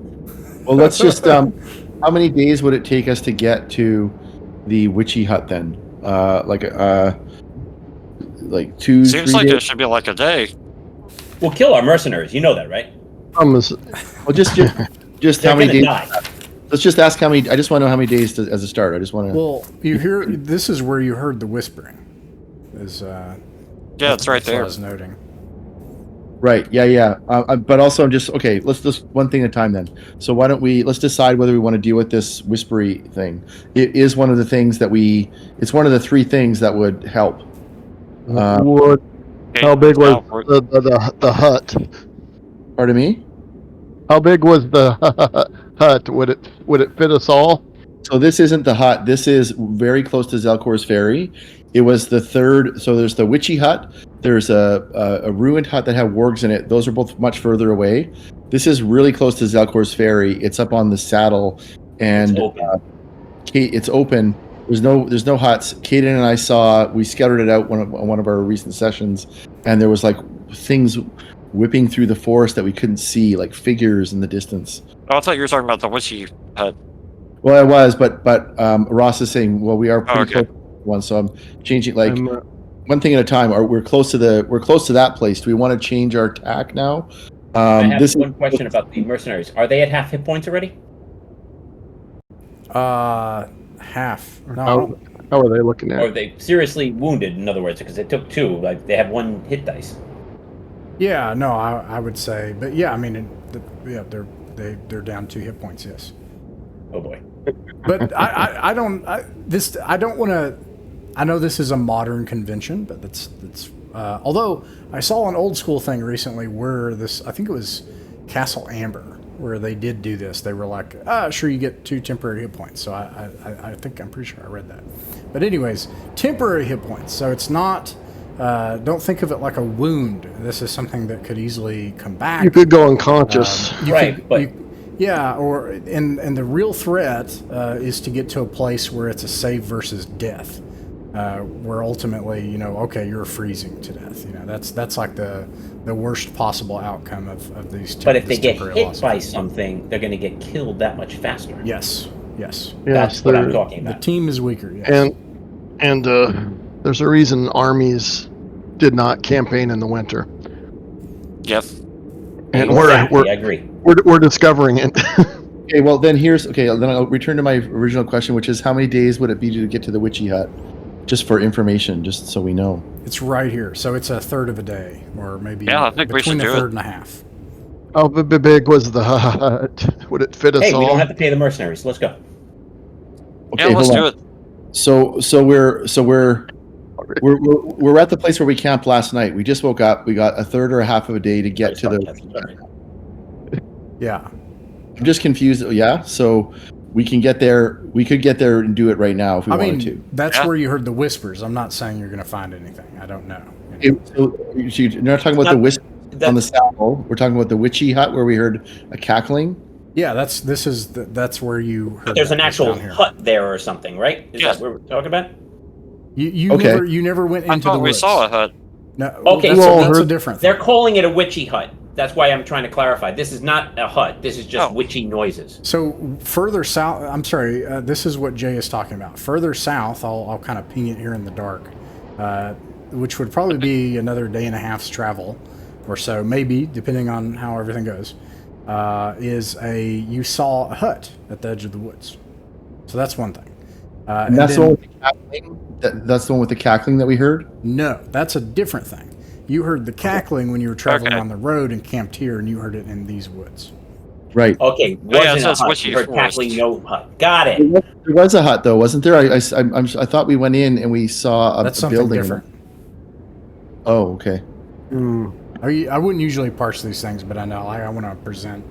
Well, let's just. How many days would it take us to get to the witchy hut then? Like 2. Seems 3 like days? it should be like a day. We'll kill our mercenaries. You know that, right? Well, just how many days? Die. Let's just ask how many. I just want to know how many days as a start. I just want to. Well, you hear. This is where you heard the whispering. Yeah, it's right there. I was noting. Right. Yeah. But also, I'm just okay. Let's just one thing at a time then. So why don't let's decide whether we want to deal with this whispery thing. It is one of the things that it's one of the 3 things that would help. How big was the hut? Pardon me? How big was the hut? Would it fit us all? So this isn't the hut. This is very close to Zelkor's Ferry. It was the third. So there's the witchy hut, There's a ruined hut that had wargs in it. Those are both much further away. This is really close to Zelkor's Ferry. It's up on the saddle, and It's open. It's open. There's no huts. Kaden and I we scouted it out on one of our recent sessions, and there was like things whipping through the forest that we couldn't see, like figures in the distance. Oh, I thought you were talking about the witchy hut. Well, I was, but Ross is saying, well, we are pretty okay. close to one, so I'm changing one thing at a time. We're close to that place. Do we want to change our tack now? I have one question about the mercenaries. Are they at half hit points already? Half. No. How are they looking Or at? are they seriously wounded, in other words, because they took 2, like they have 1 hit dice? Yeah, no, I would say, but yeah, I mean, they're down 2 hit points. Yes. Oh boy. But I don't want to. I know this is a modern convention, but that's although I saw an old school thing recently where I think it was Castle Amber, where they did do this. They were like, sure, you get 2 temporary hit points. So I think I'm pretty sure I read that. But anyways, temporary hit points. So it's not. Don't think of it like a wound. This is something that could easily come back. You could go unconscious. Yeah, and the real threat is to get to a place where it's a save versus death, where ultimately, okay, you're freezing to death. That's like the worst possible outcome of these. But if they get hit by something, they're going to get killed that much faster. Yes. That's what I'm talking about. The team is weaker. Yes. And there's a reason armies did not campaign in the winter. Yes. And I agree. We're discovering it. Okay, well then then I'll return to my original question, which is how many days would it be to get to the witchy hut? Just for information, just so we know. It's right here, so it's a third of a day, or maybe I think we should between a do third it. and a half. How big was the hut? Would it fit us Hey, all? we don't have to pay the mercenaries. Let's go. Okay, Yeah, let's do it. So we're at the place where we camped last night. We just woke up. We got a third or a half of a day to get to the. Yeah. I'm just confused. Yeah, so we can get there. We could get there and do it right now if we wanted to. That's where you heard the whispers. I'm not saying you're going to find anything. I don't know. So you're not talking about the whispers on the saddle. We're talking about the witchy hut where we heard a cackling. Yeah, that's where you heard. But there's an actual down here. hut there or something, right? Is Yes. that what we're talking about? You never went into I thought the we woods. saw a hut. No. Okay, that's a different thing. They're calling it a witchy hut. That's why I'm trying to clarify. This is not a hut. This is just witchy noises. So further south, I'm sorry, this is what Jay is talking about. Further south, I'll kind of ping it here in the dark, which would probably be another day and a half's travel or so, maybe, depending on how everything goes, you saw a hut at the edge of the woods. So that's one thing. And that's the one with the cackling? That's the one with the cackling that we heard? No, that's a different thing. You heard the cackling when you were traveling on the road and camped here, and you heard it in these woods. Right. Okay, wasn't a hut. You heard cackling, no hut. Got it. There was a hut, though, wasn't there? I thought we went in and we saw a That's something building. different. Oh, okay. I wouldn't usually parse these things, but I know I want to present.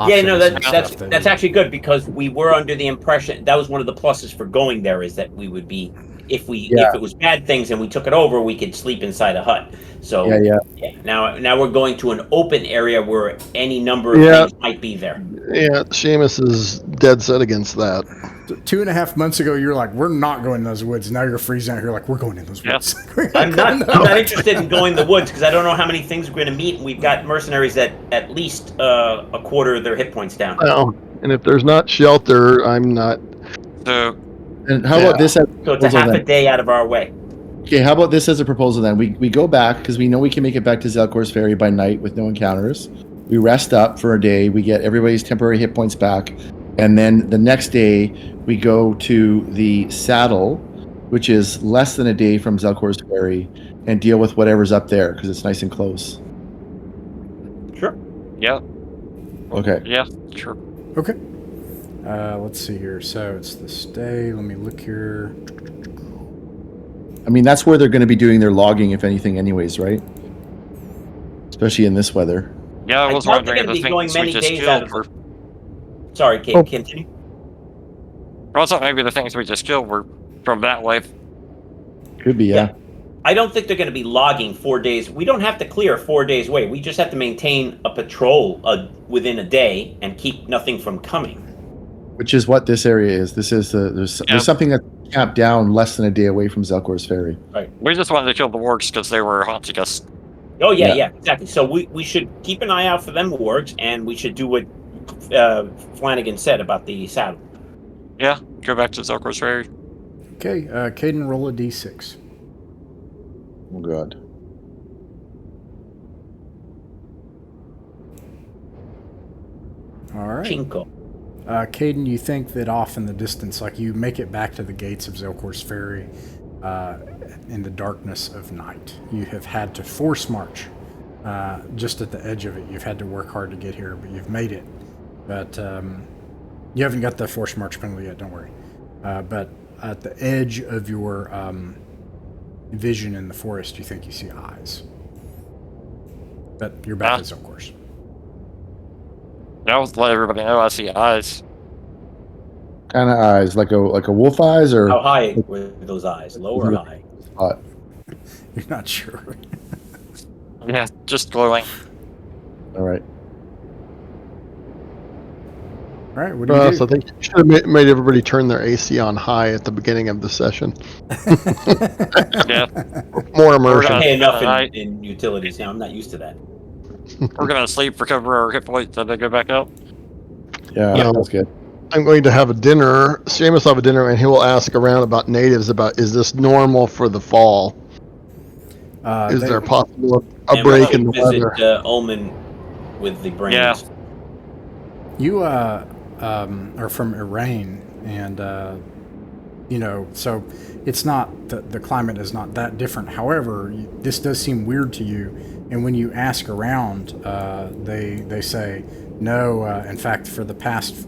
Yeah, no, options that's actually good because we were under the impression that was one of the pluses for going there is that we would be if it was bad things and we took it over, we could sleep inside a hut. So yeah. Now we're going to an open area where any number of things might be there. Yeah, Seamus is dead set against that. 2.5 months ago, you're like, we're not going in those woods. Now you're freezing out here like, we're going in those woods. I'm not interested in going in the woods because I don't know how many things we're going to meet. And we've got mercenaries at least a quarter of their hit points down. Well, and if there's not shelter, I'm not. So, and how about this? So it's a half a day out of our way. Okay, how about this as a proposal then? We go back because we know we can make it back to Zelkor's Ferry by night with no encounters. We rest up for a day. We get everybody's temporary hit points back. And then the next day, we go to the saddle, which is less than a day from Zelkor's Ferry, and deal with whatever's up there because it's nice and close. Sure. Yeah. Okay. Yeah, sure. Okay. Let's see here. So it's this day. Let me look here. I mean, that's where they're going to be doing their logging, if anything, anyways, right? Especially in this weather. Yeah, I was doubt they're wondering gonna if be the going things we many just days out killed of- were... Sorry, Kate, continue. I thought maybe the things we just killed were from that way. Could be, yeah. I don't think they're going to be logging 4 days. We don't have to clear 4 days away. We just have to maintain a patrol within a day and keep nothing from coming. Which is what this area is. This is there's something that's camped down less than a day away from Zelkor's Ferry. Right. We just wanted to kill the wargs because they were haunting us. Oh, yeah, exactly. So we should keep an eye out for them wargs, and we should do what Flanagan said about the saddle. Yeah, go back to Zelkor's Ferry. Okay, Caden, roll a d6. Oh, God. All right. Chinko. Caden, you think that off in the distance, like you make it back to the gates of Zelkor's Ferry in the darkness of night. You have had to force march just at the edge of it. You've had to work hard to get here, but you've made it. But you haven't got the force march penalty yet, don't worry. But at the edge of your vision in the forest, you think you see eyes. But you're back at Zelkor's. Now let everybody know I see eyes. Kind of eyes, like a wolf eyes, or How high were those eyes? Low or high? spot? You're not sure. Yeah, just glowing. All right. All right, what do you do? So I think you should have made everybody turn their AC on high at the beginning of the session. Yeah, More I immersion. pay enough in utilities now. I'm not used to that. we're gonna sleep, recover our hit points, and then go back up. Yeah, Yeah. that's good. I'm going to have a dinner. Seamus will have a dinner, and he will ask around about natives about, is this normal for the fall? Is there possible a And break we in the visit weather? Ullman with the brains. Yeah. You are from Iran, and so it's not the climate is not that different. However, this does seem weird to you, and when you ask around, they say no. In fact, for the past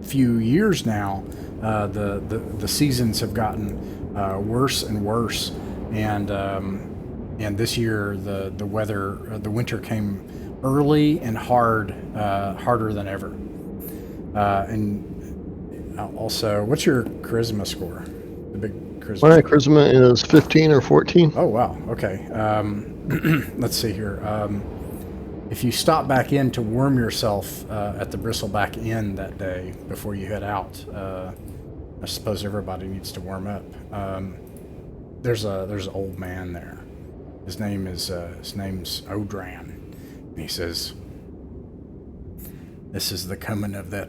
few years now, the seasons have gotten worse and worse, and this year the winter came early and harder than ever. And also, what's your charisma score? The big charisma. My score. charisma is 15 or 14. Oh wow. Okay. Let's see here. If you stop back in to warm yourself at the Bristleback Inn that day before you head out, I suppose everybody needs to warm up. There's an old man there. His name's Odran, and he says, "This is the coming of the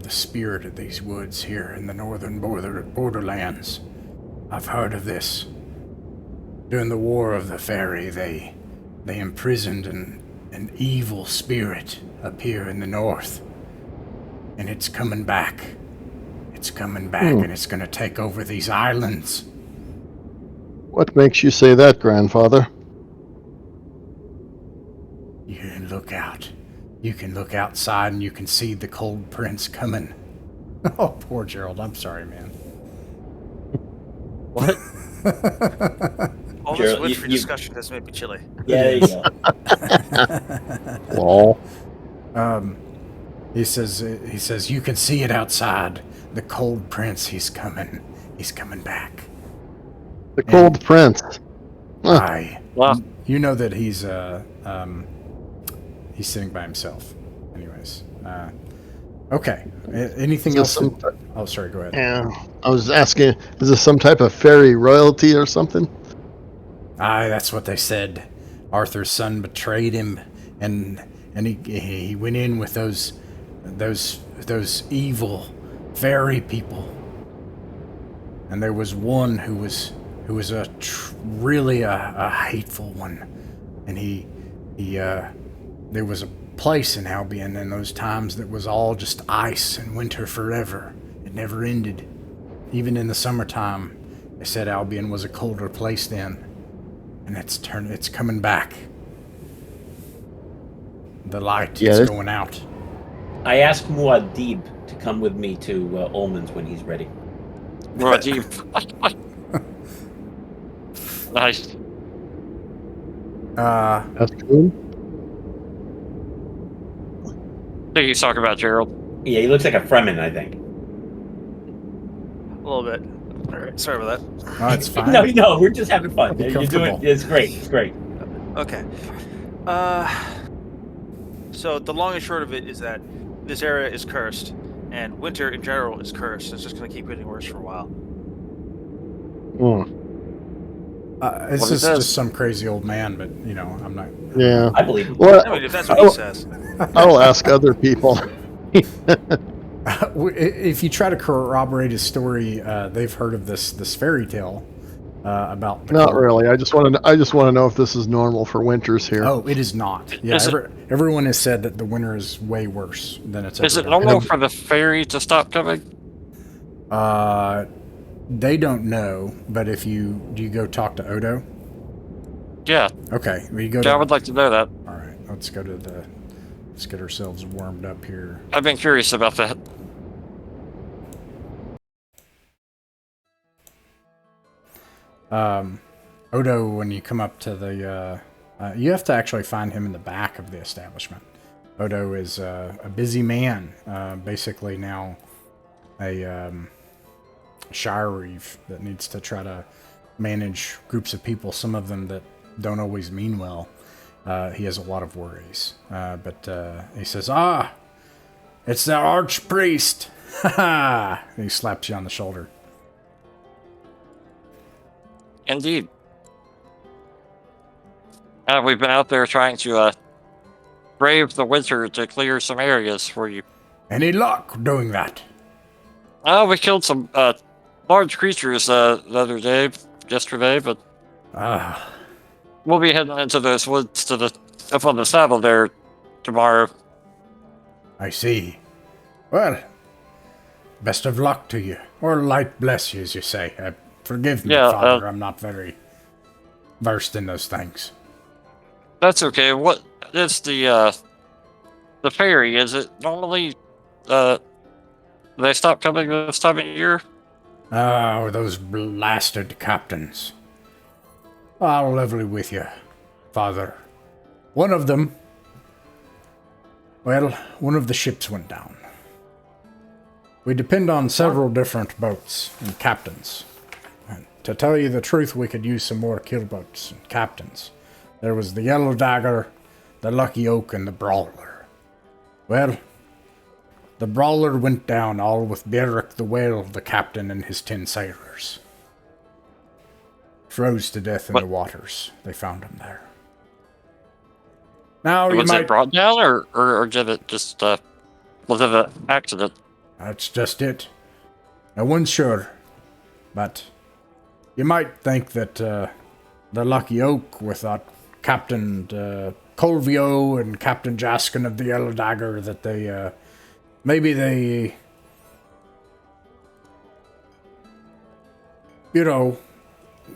spirit of these woods here in the northern borderlands. I've heard of this. During the War of the Ferry, they imprisoned an evil spirit up here in the north, and it's coming back. It's coming back, and it's going to take over these islands." What makes you say that, grandfather? You can look out. You can look outside and you can see the Cold Prince coming. Oh, poor Gerald. I'm sorry, man. What? All this Gerald, Wizardry you- discussion has made me chilly. Yeah, there you go. Lol. He says, you can see it outside. The Cold Prince, he's coming. He's coming back. The Cold Prince. Huh. Aye. Well, You know that he's sitting by himself. Anyways. Okay. Anything else? Oh, sorry, go ahead. Yeah. I was asking, is this some type of fairy royalty or something? Aye, that's what they said. Arthur's son betrayed him, and he went in with those evil fairy people. And there was one who was really a hateful one, and he there was a place in Albion in those times that was all just ice and winter forever. It never ended. Even in the summertime, they said Albion was a colder place then. And it's coming back. The light is going out. I asked Muad'Dib to come with me to Ullman's when he's ready. Rajiv. Nice. That's cool. I think he's talking about Gerald. Yeah, he looks like a Fremen, I think. A little bit. All right, sorry about that. Oh, it's fine. No, we're just having fun. Be You're doing comfortable. it's great. It's great. Okay. So the long and short of it is that this area is cursed, and winter in general is cursed. It's just going to keep getting worse for a while. It's What is just this? some crazy old man, but I'm not. Yeah. I believe it. Well, I mean, if that's what he says. I'll ask other people. If you try to corroborate his story, they've heard of this fairy tale about. Not really. I just want to know if this is normal for winters here. Oh, it is not. Yeah, Is it- everyone has said that the winter is way worse than it's. Is ever it been. normal for the ferry to stop coming? They don't know, but if do you go talk to Odo? Yeah. Okay, well, you go. Yeah, I would like to know that. All right, let's get ourselves warmed up here. I've been curious about that. Odo, when you come up to the, you have to actually find him in the back of the establishment. Odo is a busy man, basically now a shire reeve that needs to try to manage groups of people, some of them that don't always mean well. He has a lot of worries, but he says, it's the archpriest! Ha ha! He slaps you on the shoulder. Indeed. We've been out there trying to brave the winter to clear some areas for you. Any luck doing that? We killed some large creatures yesterday, but we'll be heading into those woods up on the saddle there tomorrow. I see. Well, best of luck to you. Or light bless you, as you say. Forgive me, Yeah, Father, I'm not very versed in those things. That's okay. What is the ferry? Is it normally they stop coming this time of year? Oh, those blasted captains. I'll level with you, Father. One of them, one of the ships went down. We depend on several different boats and captains. And to tell you the truth, we could use some more keelboats and captains. There was the Yellow Dagger, the Lucky Oak, and the Brawler. Well, the Brawler went down, all with Beric the Whale, the captain, and his 10 sailors. Froze to death in the waters. They found him there. Now you Was might... it brought down, or did it just was it an accident? That's just it. No one's sure. But you might think that the Lucky Oak with Captain Colvio and Captain Jaskin of the Yellow Dagger, that they, maybe they,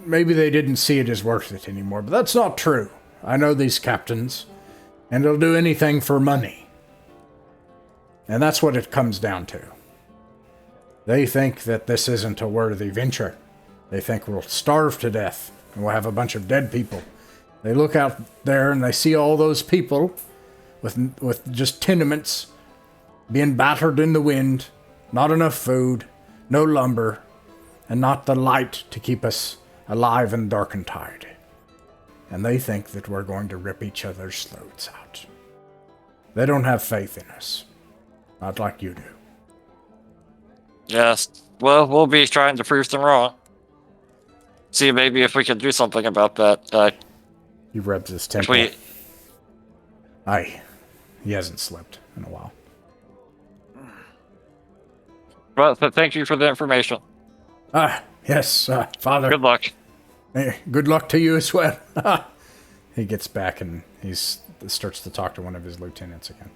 maybe they didn't see it as worth it anymore. But that's not true. I know these captains, and they'll do anything for money. And that's what it comes down to. They think that this isn't a worthy venture. They think we'll starve to death, and we'll have a bunch of dead people. They look out there and they see all those people with just tenements being battered in the wind, not enough food, no lumber, and not the light to keep us alive in Darkentide. And they think that we're going to rip each other's throats out. They don't have faith in us. Not like you do. Yes. Well, we'll be trying to prove them wrong. See, maybe if we can do something about that. He rubs his If temple. we, Aye. He hasn't slept in a while. well, thank you for the information. Yes, Father. Good luck. Hey, good luck to you as well. He gets back and he starts to talk to one of his lieutenants again.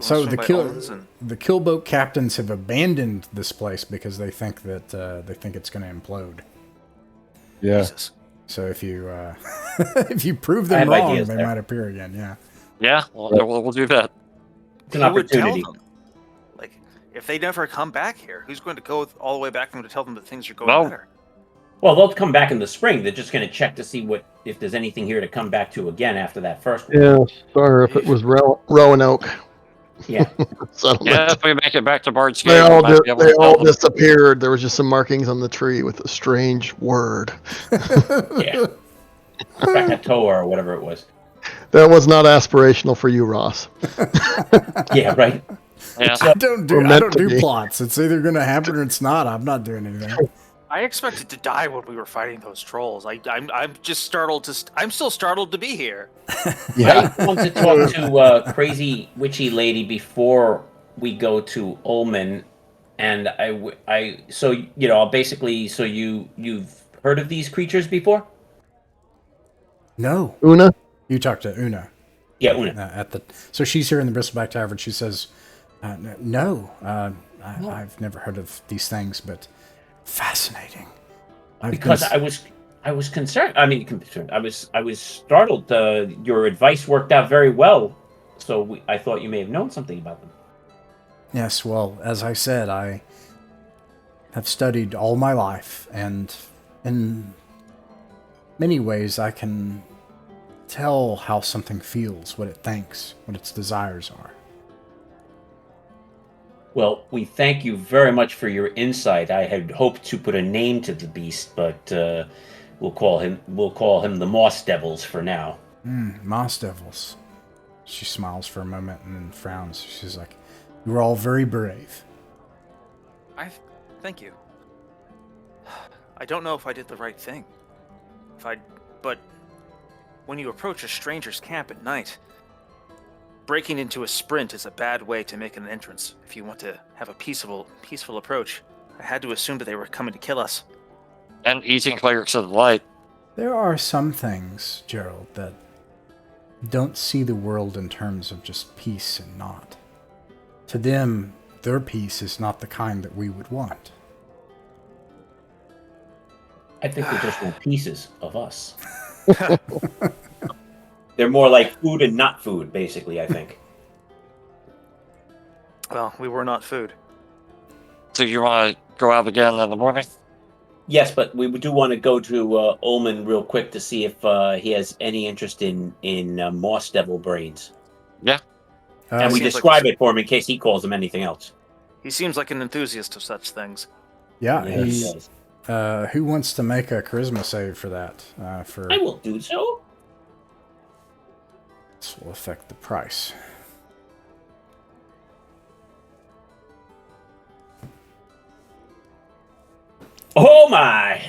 So the killboat captains have abandoned this place because they think that it's going to implode. Yeah. Jesus. So if you if you prove them have wrong, ideas they there. might appear again. Yeah. Yeah, we'll do that. It's an Who would tell opportunity. them? Like, if they never come back here, who's going to go all the way back to tell them that things are going Well, better? Well, they'll come back in the spring. They're just going to check to see if there's anything here to come back to again after that first one. Yeah, sorry if it was Roanoke. Yeah. settlement. Yeah, if we make it back to Bard's They Gate, we all might be able to they tell all them. disappeared. There was just some markings on the tree with a strange word. Yeah. Krakatoa or whatever it was. That was not aspirational for you, Ross. Yeah, right. Yeah. I don't We're do meant to be. plots. It's either going to happen or it's not. I'm not doing anything. I expected to die when we were fighting those trolls. I'm just startled I'm still startled to be here. Yeah. I want to talk to crazy witchy lady before we go to Ullman, and so basically, so you've heard of these creatures before? No. Una? You talked to Una. Yeah, Una. So she's here in the Bristleback Tavern. She says, no, I've never heard of these things, but fascinating. Because I was concerned. I mean, concerned. I was startled. Your advice worked out very well, so I thought you may have known something about them. Yes, well, as I said, I have studied all my life, and in many ways I can tell how something feels, what it thinks, what its desires are. Well, we thank you very much for your insight. I had hoped to put a name to the beast, but we'll call him the Moss Devils for now. Moss devils. She smiles for a moment and then frowns. She's like, "You were all very brave." Thank you. I don't know if I did the right thing. But when you approach a stranger's camp at night, breaking into a sprint is a bad way to make an entrance. If you want to have a peaceful approach, I had to assume that they were coming to kill us. And eating clerics of the light. There are some things, Gerald, that don't see the world in terms of just peace and not. To them, their peace is not the kind that we would want. I think they just want pieces of us. They're more like food and not food, basically, I think. Well, we were not food. So you want to go out again in the morning? Yes, but we do want to go to Ullman real quick to see if he has any interest in Moss Devil brains. Yeah. And we seems describe like it for him in case he calls them anything else. He seems like an enthusiast of such things. Yeah, Yes, he. yes. Who wants to make a charisma save for that? I will do so. This will affect the price. Oh my!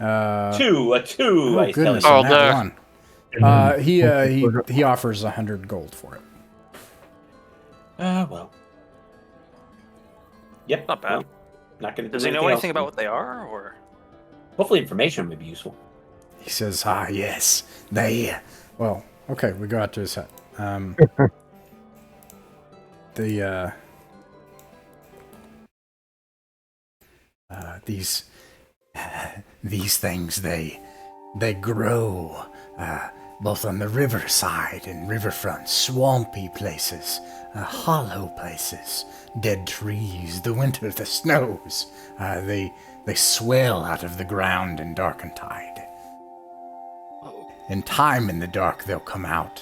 A Two, Oh I tell goodness, you. Oh, and that no. one. He offers 100 gold for it. Well. Yep. Not bad. well, Not going to. Does he know anything about what they are, or? Hopefully, information may be useful. He says, yes, they... Well, okay, we go out to his hut. These things, they grow, both on the riverside and riverfront, swampy places, hollow places, dead trees, the winter, the snows. They swell out of the ground in Darkentide. In time in the dark, they'll come out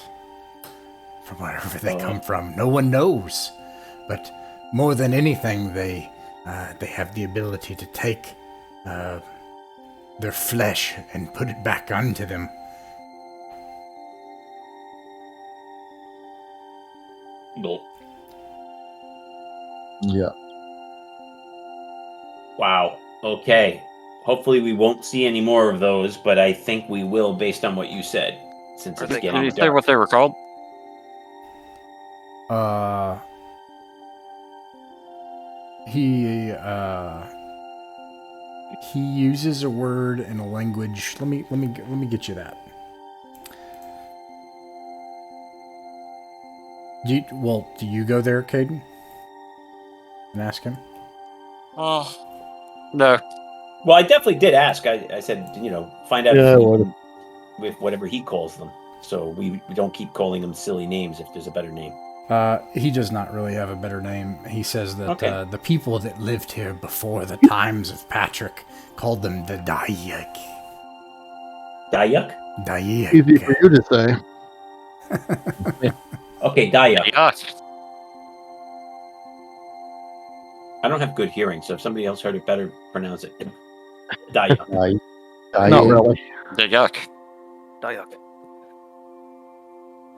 from wherever they come from. No one knows. But more than anything, they have the ability to take their flesh and put it back onto them. Yeah. Wow. Okay. Hopefully we won't see any more of those, but I think we will based on what you said. Since Are it's they Did getting you say dark. what they were called? He uses a word in a language. Let me get you that. Do you go there, Caden? And ask him? Oh, no. Well, I definitely did ask. I said, find out Yeah, with whatever he calls them, so we don't keep calling them silly names if there's a better name. He does not really have a better name. He says that Okay. the people that lived here before the times of Patrick called them the Dayak. Dayak? Dayak. Easy for you to say. Okay, Dayak. Yeah. I don't have good hearing, so if somebody else heard it better, pronounce it. Dayuk. Not really. The yuck. Dayuk.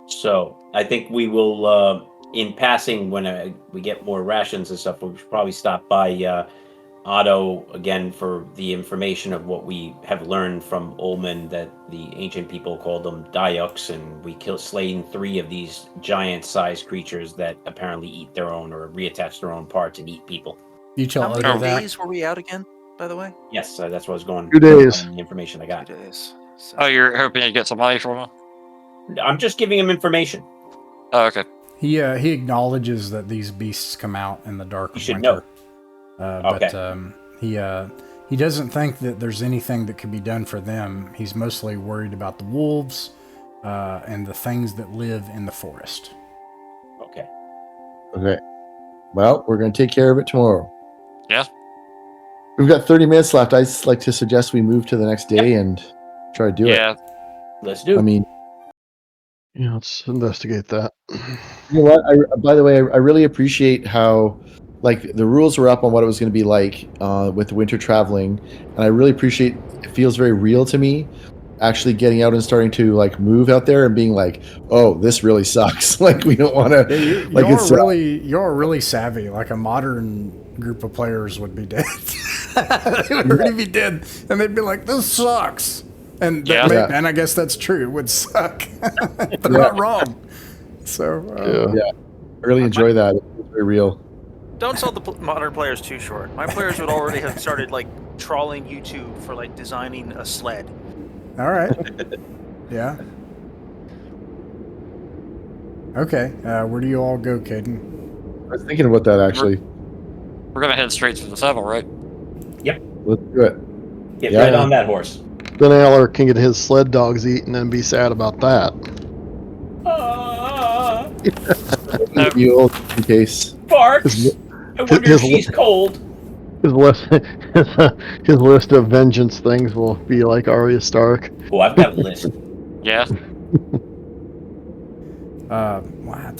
So I think we will, in passing, when we get more rations and stuff, we should probably stop by Otto again for the information of what we have learned from Ullman, that the ancient people called them Dayuks, and we slain 3 of these giant-sized creatures that apparently eat their own or reattach their own parts and eat people. You tell How Odo many that. days were we out again, by the way? Yes, that's what I was going. 2 days. The information I got. 2 days. So, Oh, you're hoping to get some money from him? I'm just giving him information. Oh, okay. He acknowledges that these beasts come out in the dark You of should winter. Okay. But he doesn't think that there's anything that could be done for them. He's mostly worried about the wolves and the things that live in the forest. Okay. Okay. Well, we're going to take care of it tomorrow. Yeah. We've got 30 minutes left. I'd like to suggest we move to the next day and try to do it. Yeah. Let's do it. I mean, Yeah, let's investigate that. you know what? By the way, I really appreciate how, like, the rules were up on what it was going to be like with winter traveling, and I really appreciate. It feels very real to me, actually getting out and starting to like move out there and being like, "Oh, this really sucks." Like, we don't want to. Like, it's you're really savvy. Like a modern group of players would be dead. They would already be dead, and they'd be like, "This sucks." And Yeah. and I guess that's true. It would suck. They're not wrong. So Yeah. I really enjoy that. It's very real. don't sell the modern players too short. My players would already have started like trawling YouTube for like designing a sled. all right. Yeah. Okay. Where do you all go, Caden? I was thinking about that actually. We're gonna head straight to the saddle, right? Let's do it. Get Yeah. right on that horse. Then Eller can get his sled dogs eaten and be sad about that. You in case. Barks. I wonder if she's cold. His list, his list of vengeance things will be like Arya Stark. Oh, I've got a list. Yeah. What?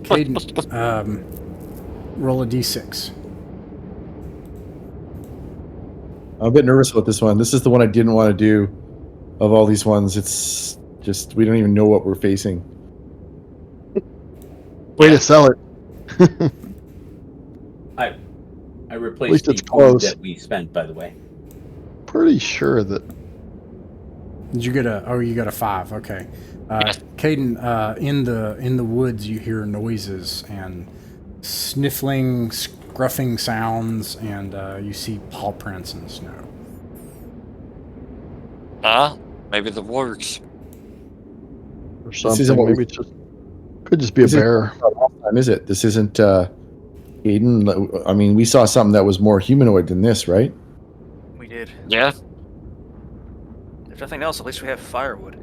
Caden, roll a d6. I'm a bit nervous about this one. This is the one I didn't want to do of all these ones. It's just, we don't even know what we're facing. Way to sell it. I At replaced least the it's food close. that we spent, by the way. Pretty sure that Did you get a? Oh, you got a 5. Okay. Yes. Caden, in the woods, you hear noises and sniffling, scruffing sounds, and you see paw prints in the snow. Maybe the wargs. or isn't something. what we- Maybe it's just could just be a This is- bear. Last time, is it? This isn't Aiden. I mean, we saw something that was more humanoid than this, right? We did. Yeah. If nothing else, at least we have firewood.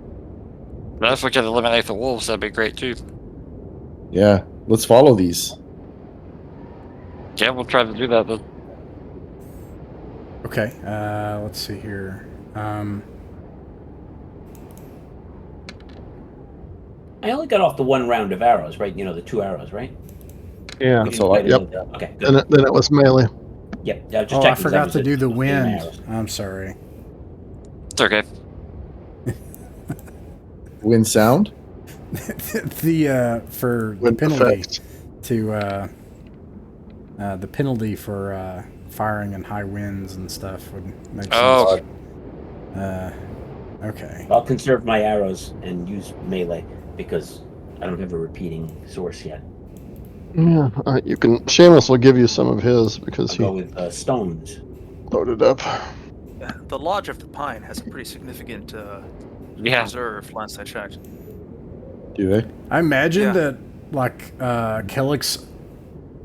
But if we could eliminate the wolves, that'd be great too. Yeah. Let's follow these. Yeah, we'll try to do that then. Okay. Let's see here. I only got off the 1 round of arrows, right? You know, the 2 arrows, right? Yeah. We That's didn't all I- quite yep. do that. Okay, good. Then it was melee. Yep. Yeah, just Oh, I checking, 'cause forgot was to at do the 2 wind. arrows. I'm sorry. It's okay. Wind sound. The for the Wind penalty effects. to the penalty for firing in high winds and stuff would make Oh. sense. Okay. I'll conserve my arrows and use melee because I don't have a repeating source yet. Yeah, you can. Seamus will give you some of his because I'll he go with stones. loaded up. The Lodge of the Pine has a pretty significant Yeah. reserve, last I checked. Do they? I imagine Yeah. that like Kellick's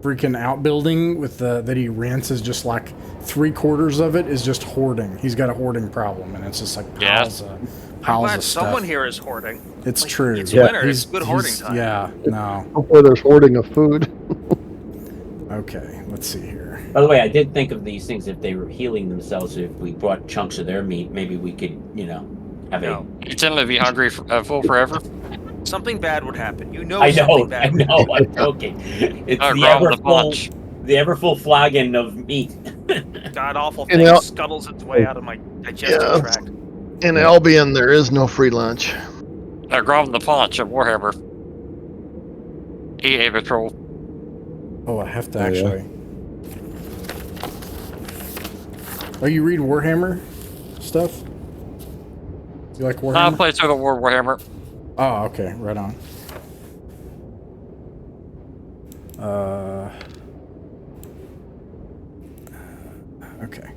freaking outbuilding with that he rents is just like 3/4 of it is just hoarding. He's got a hoarding problem, and it's just like piles I'm piles glad of stuff. someone here is hoarding. It's Like, true. it's Yeah. winter. It's good hoarding time. Yeah. No. Hopefully, there's hoarding of food. Okay. Let's see here. By the way, I did think of these things if they were healing themselves. If we brought chunks of their meat, maybe we could, have No. You tend to be hungry full forever. Something bad would happen. You know I know, something I bad. know. I'm joking. It's Oh, the grab ever the full, punch. the ever full flagon of meat. God awful You thing know- scuttles its way out of my digestive Yeah. tract. In Albion, there is no free lunch. Grab the punch at Warhammer. EA Patrol. Oh, I have to Oh, yeah. actually. Oh, you read Warhammer stuff? You like I Warhammer? play Total War Warhammer. Oh, okay, right on. Okay.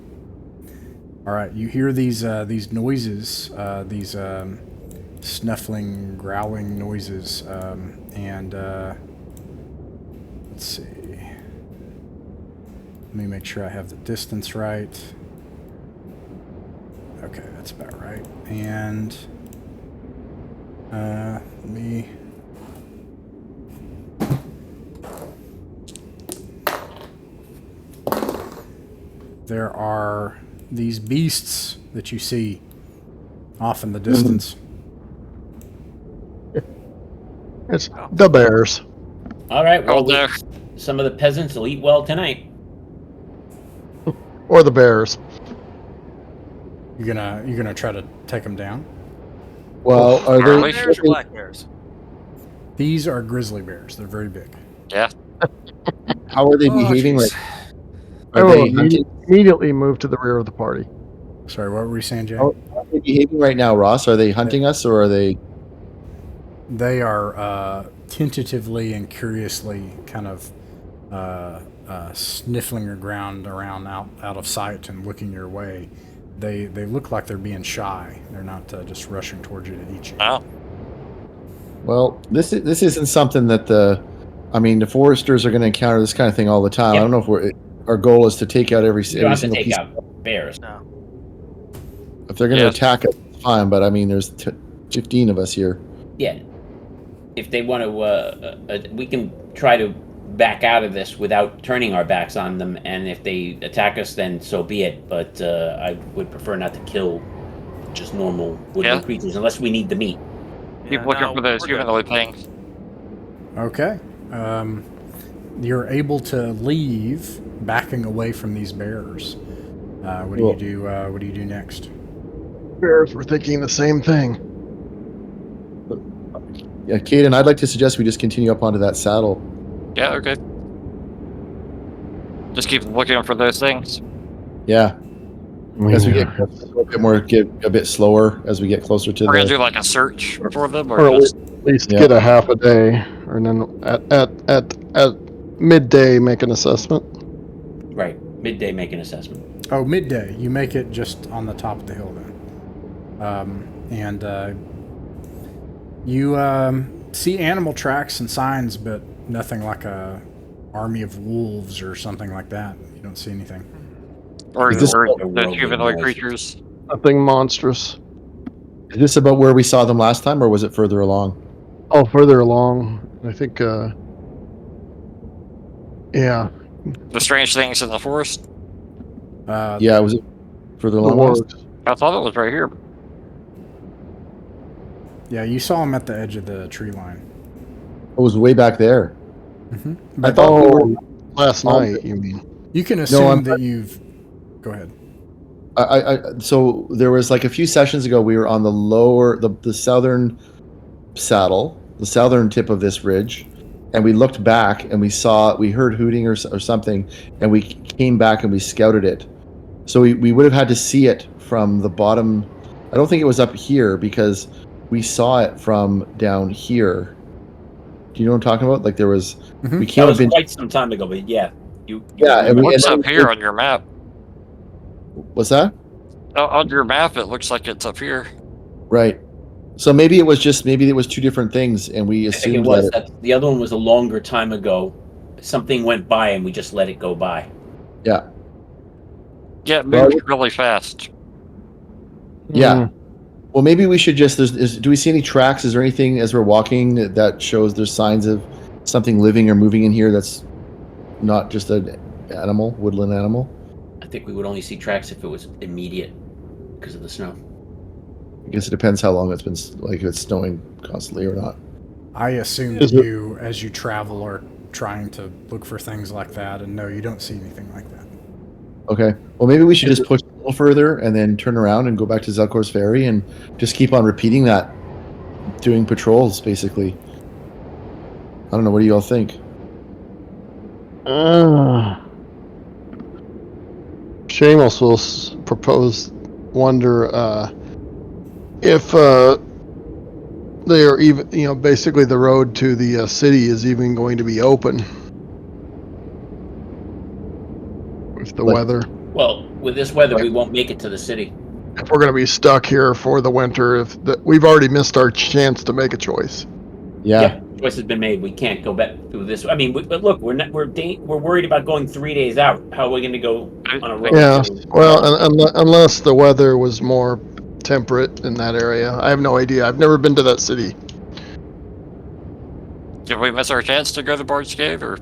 All right, you hear these noises, these snuffling, growling noises, and let's see. Let me make sure I have the distance right. Okay, that's about right. And let me. There are these beasts that you see off in the distance. It's the bears. All right, Oh, well, there. some of the peasants will eat well tonight. Or the bears. You're gonna try to take them down. Well, are Brown they? Bears or black bears? These are grizzly bears. They're very big. Yeah. How are they Oh, behaving? jeez. Like, I are will they hunting? immediately move to the rear of the party. Sorry, what were you saying, Jay? How are they behaving right now, Ross? Are they hunting us, or are they? They are tentatively and curiously kind of sniffling the ground around out of sight and looking your way. They look like they're being shy. They're not just rushing towards you to eat you. Oh. Well, this isn't something that the foresters are going to encounter this kind of thing all the time. Yep. I don't know if our goal is to take out every You don't have to single take piece. out bears. No. If they're going to Yes. attack us, it's fine. But I mean, there's 15 of us here. Yeah. If they want to, we can try to back out of this without turning our backs on them. And if they attack us, then so be it. But I would prefer not to kill just normal woodland Yeah. creatures unless we need the meat. Keep Yeah, looking no, for those we're good. humanoid things. Okay. You're able to leave, backing away from these bears. What do Cool. you do? What do you do next? Bears were thinking the same thing. Yeah, Caden, I'd like to suggest we just continue up onto that saddle. Yeah, okay. Just keep looking for those things. Yeah, as we get a bit slower as we get closer to We're gonna do the. like a search for them, Or or at just least Yeah. get a half a day, and then at midday make an assessment. Right. Midday, make an assessment. Oh, midday. You make it just on the top of the hill then. You see animal tracks and signs, but nothing like a army of wolves or something like that. You don't see anything. or Is this- those humanoid creatures. Nothing monstrous. Is this about where we saw them last time, or was it further along? Oh, further along, I think. Yeah, The strange things in the forest. Yeah, was it further the along? wargs. I thought it was right here. Yeah, you saw them at the edge of the tree line. It was way back there. Mm-hmm. I thought we were. Last Oh, night, you mean? You can assume I'm- that you've. Go ahead. So there was like a few sessions ago, we were on the southern saddle, the southern tip of this ridge, and we looked back and we heard hooting or something, and we came back and we scouted it. So we would have had to see it from the bottom. I don't think it was up here because we saw it from down here. Do you know what I'm talking about? Like there was, Mhm. we That can't was have been. quite some time ago, but yeah. Yeah, and we- What's and- up here on your map? What's that? On your map, it looks like it's up here. Right. So maybe it was two different things, and we I think it assumed was. that. That the other one was a longer time ago. Something went by and we just let it go by. Yeah. Yeah, it Well, moves really fast. Yeah. Well, maybe we should just. Do we see any tracks? Is there anything as we're walking that shows there's signs of something living or moving in here that's not just an animal, woodland animal? I think we would only see tracks if it was immediate because of the snow. I guess it depends how long it's been, like if it's snowing constantly or not. I assume Is that it- you, as you travel, are trying to look for things like that, and no, you don't see anything like that. Okay. Well, maybe we should just push a little further and then turn around and go back to Zelkor's Ferry and just keep on repeating that, doing patrols, basically. I don't know. What do you all think? Seamus will wonder if they are even, basically the road to the city is even going to be open with the Like- weather. Well, with this weather, we won't make it to the city. If we're going to be stuck here for the winter, we've already missed our chance to make a choice. Yeah. Choice has been made. We can't go back through this. I mean, but look, we're worried about going 3 days out. How are we going to go on a road? Yeah, to- well, unless the weather was more temperate in that area. I have no idea. I've never been to that city. Did we miss our chance to go to Bard's Cave, or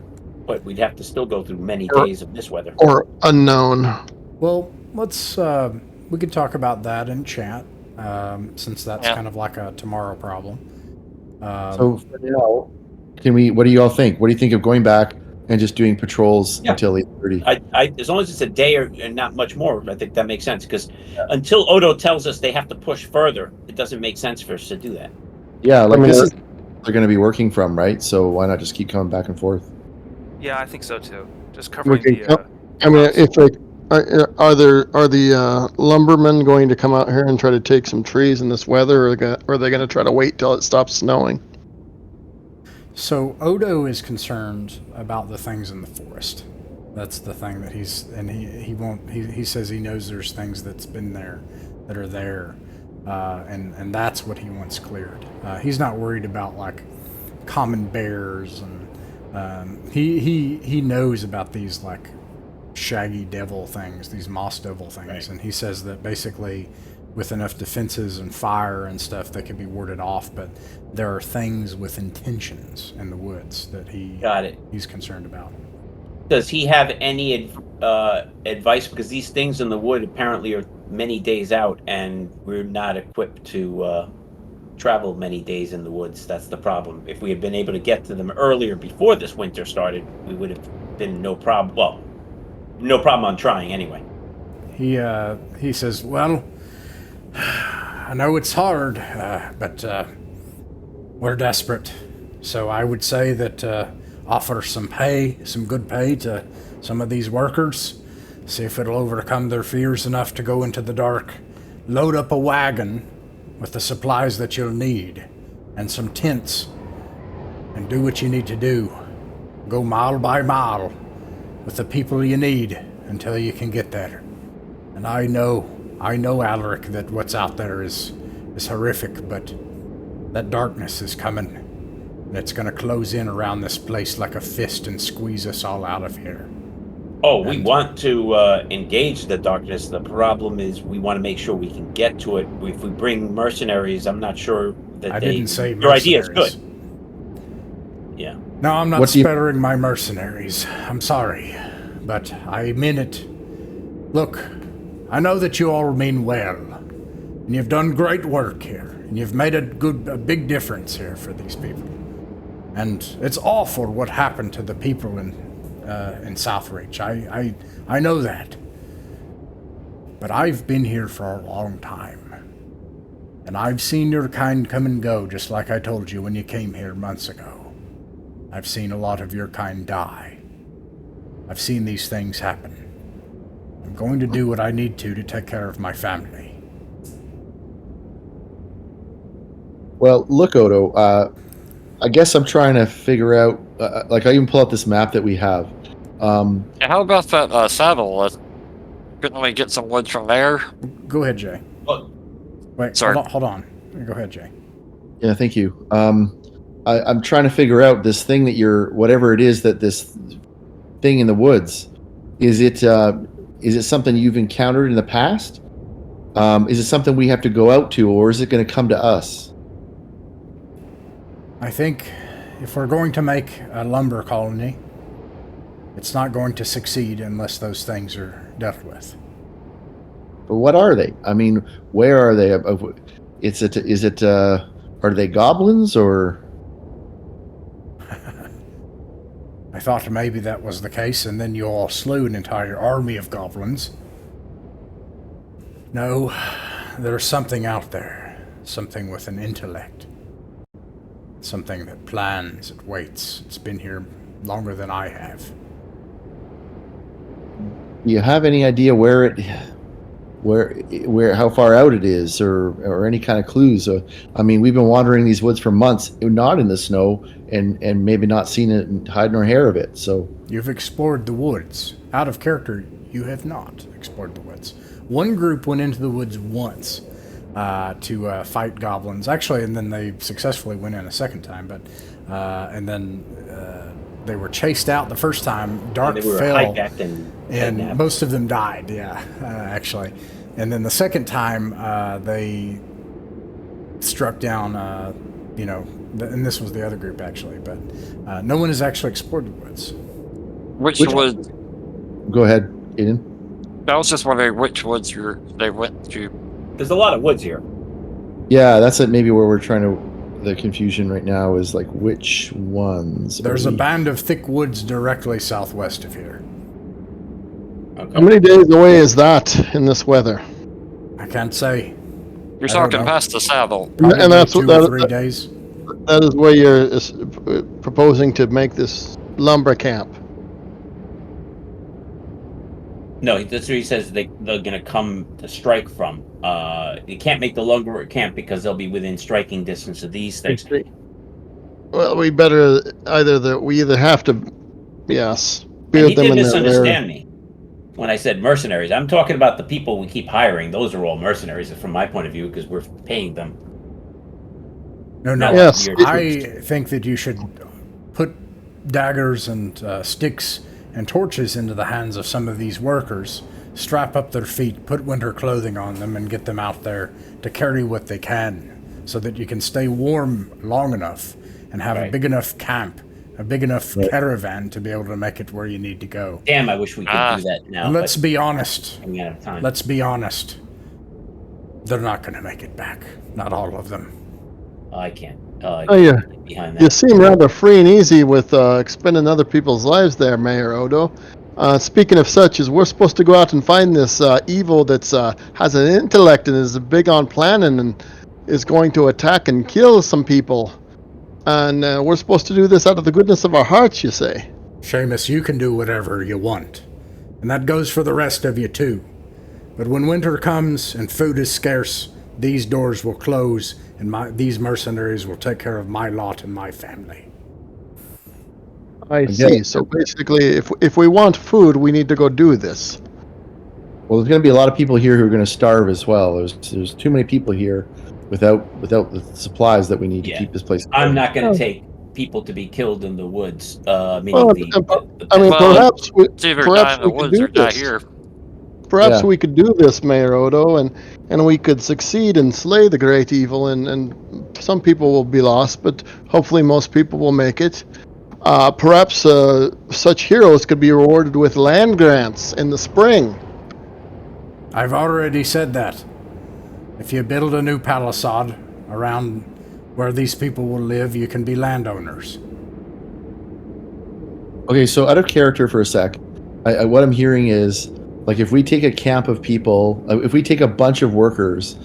But we'd have to still go through many Or- days of this weather. Or unknown. Well, let's we could talk about that in chat, since that's Yeah. kind of like a tomorrow problem. So for now, what do you all think? What do you think of going back and just doing patrols Yeah. until 8:30? As long as it's a day or not much more, I think that makes sense. Because until Odo tells us they have to push further, it doesn't make sense for us to do that. Yeah, like I mean, this is they're going to be working from, right? So why not just keep coming back and forth? Yeah, I think so too. Just covering can the. come- I mean, if they are the lumbermen going to come out here and try to take some trees in this weather, or are they going to try to wait till it stops snowing? So Odo is concerned about the things in the forest. That's the thing that he says he knows there's things that's been there, that are there, and that's what he wants cleared. He's not worried about like common bears, and he knows about these like shaggy devil things, these moss devil things, Right. and he says that basically with enough defenses and fire and stuff they can be warded off, but there are things with intentions in the woods that Got it. he's concerned about. Does he have any advice? Because these things in the wood apparently are many days out, and we're not equipped to travel many days in the woods. That's the problem. If we had been able to get to them earlier before this winter started, we would have been no problem. Well, no problem on trying anyway. He says, well, I know it's hard, but we're desperate. So I would say that offer some good pay to some of these workers. See if it'll overcome their fears enough to go into the dark. Load up a wagon with the supplies that you'll need and some tents, and do what you need to do. Go mile by mile with the people you need until you can get there. And I know, Alaric, that what's out there is horrific, but that darkness is coming. And it's going to close in around this place like a fist and squeeze us all out of here. Oh, we want to engage the darkness. The problem is we want to make sure we can get to it. If we bring mercenaries, I'm not sure that I didn't say your idea is mercenaries. good. Yeah. No, I'm not What do you- sparing my mercenaries. I'm sorry, but I mean it. Look, I know that you all mean well, and you've done great work here, and you've made a big difference here for these people. And it's awful what happened to the people in Southreach. I know that. But I've been here for a long time. And I've seen your kind come and go, just like I told you when you came here months ago. I've seen a lot of your kind die. I've seen these things happen. I'm going to do what I need to take care of my family. Well, look, Odo. I guess I'm trying to figure out. Like, I even pull out this map that we have. yeah, how about that saddle? Couldn't we get some wood from there? Go ahead, Jay. Oh, Wait, Sorry. hold on. Go ahead, Jay. Yeah, thank you. I'm trying to figure out this thing that whatever it is that this thing in the woods. Is it something you've encountered in the past? Is it something we have to go out to, or is it going to come to us? I think if we're going to make a lumber colony, it's not going to succeed unless those things are dealt with. But what are they? I mean, where are they? Are they goblins or? I thought maybe that was the case, and then you all slew an entire army of goblins. No, there's something out there. Something with an intellect. Something that plans, it waits. It's been here longer than I have. Do you have any idea where how far out it is, or any kind of clues? I mean, we've been wandering these woods for months, not in the snow, and maybe not seen it, hide nor hair of it. So You've explored the woods. Out of character, you have not explored the woods. One group went into the woods once to fight goblins, actually, and then they successfully went in a second time. But and then they were chased out the first time. Dark they were fell, hijacked and kidnapped. most of them died. Yeah, actually. And then the second time they struck down. And this was the other group actually, but no one has actually explored the woods. Which woods? go ahead, Aiden. I was just wondering which woods they went to. There's a lot of woods here. Yeah, that's it. Maybe where we're trying to. The confusion right now is like which ones. There's a band of thick woods directly southwest of here. Okay. How many days away is that in this weather? I can't say. You're I don't talking know. past the saddle. Probably And that's 2 what or 3 days. That is where you're proposing to make this lumber camp. No, that's where he says they're going to come to strike from. You can't make the lumber camp because they'll be within striking distance of these things. Well, we either have to, yes, And build he them did in their misunderstand me when I said mercenaries. I'm talking about the people we keep hiring. Those are all mercenaries from my point of view because we're paying them. No. Not Yes. like I think that you should put daggers and sticks and torches into the hands of some of these workers, strap up their feet, put winter clothing on them, and get them out there to carry what they can so that you can stay warm long enough and have a Right. big enough camp, a big enough caravan to be able to make it where you need to go. Damn, I wish we could do that now. And let's but be honest. I'm out of time. Let's be honest. They're not going to make it back. Not all of them. I can't. Oh, yeah. Get behind You that. seem rather free and easy with expending other people's lives there, Mayor Odo. Speaking of such, is we're supposed to go out and find this evil that's has an intellect and is big on planning and is going to attack and kill some people. And we're supposed to do this out of the goodness of our hearts, you say? Seamus, you can do whatever you want. And that goes for the rest of you too. But when winter comes and food is scarce, these doors will close and these mercenaries will take care of my lot and my family. I get see. it. So basically, if we want food, we need to go do this. Well, there's going to be a lot of people here who are going to starve as well. There's too many people here without the supplies that we need to Yeah. keep this place. I'm not going Oh. to take people to be killed in the woods. Meaning Well, I mean, Well, perhaps we, It's either perhaps die in the we could woods do or die this. here. Perhaps Yeah. we could do this, Mayor Odo, and we could succeed and slay the great evil, and some people will be lost, but hopefully most people will make it. Perhaps such heroes could be rewarded with land grants in the spring. I've already said that. If you build a new palisade around where these people will live, you can be landowners. Okay, so out of character for a sec, what I'm hearing is, like, if we take a camp of people, if we take a bunch of workers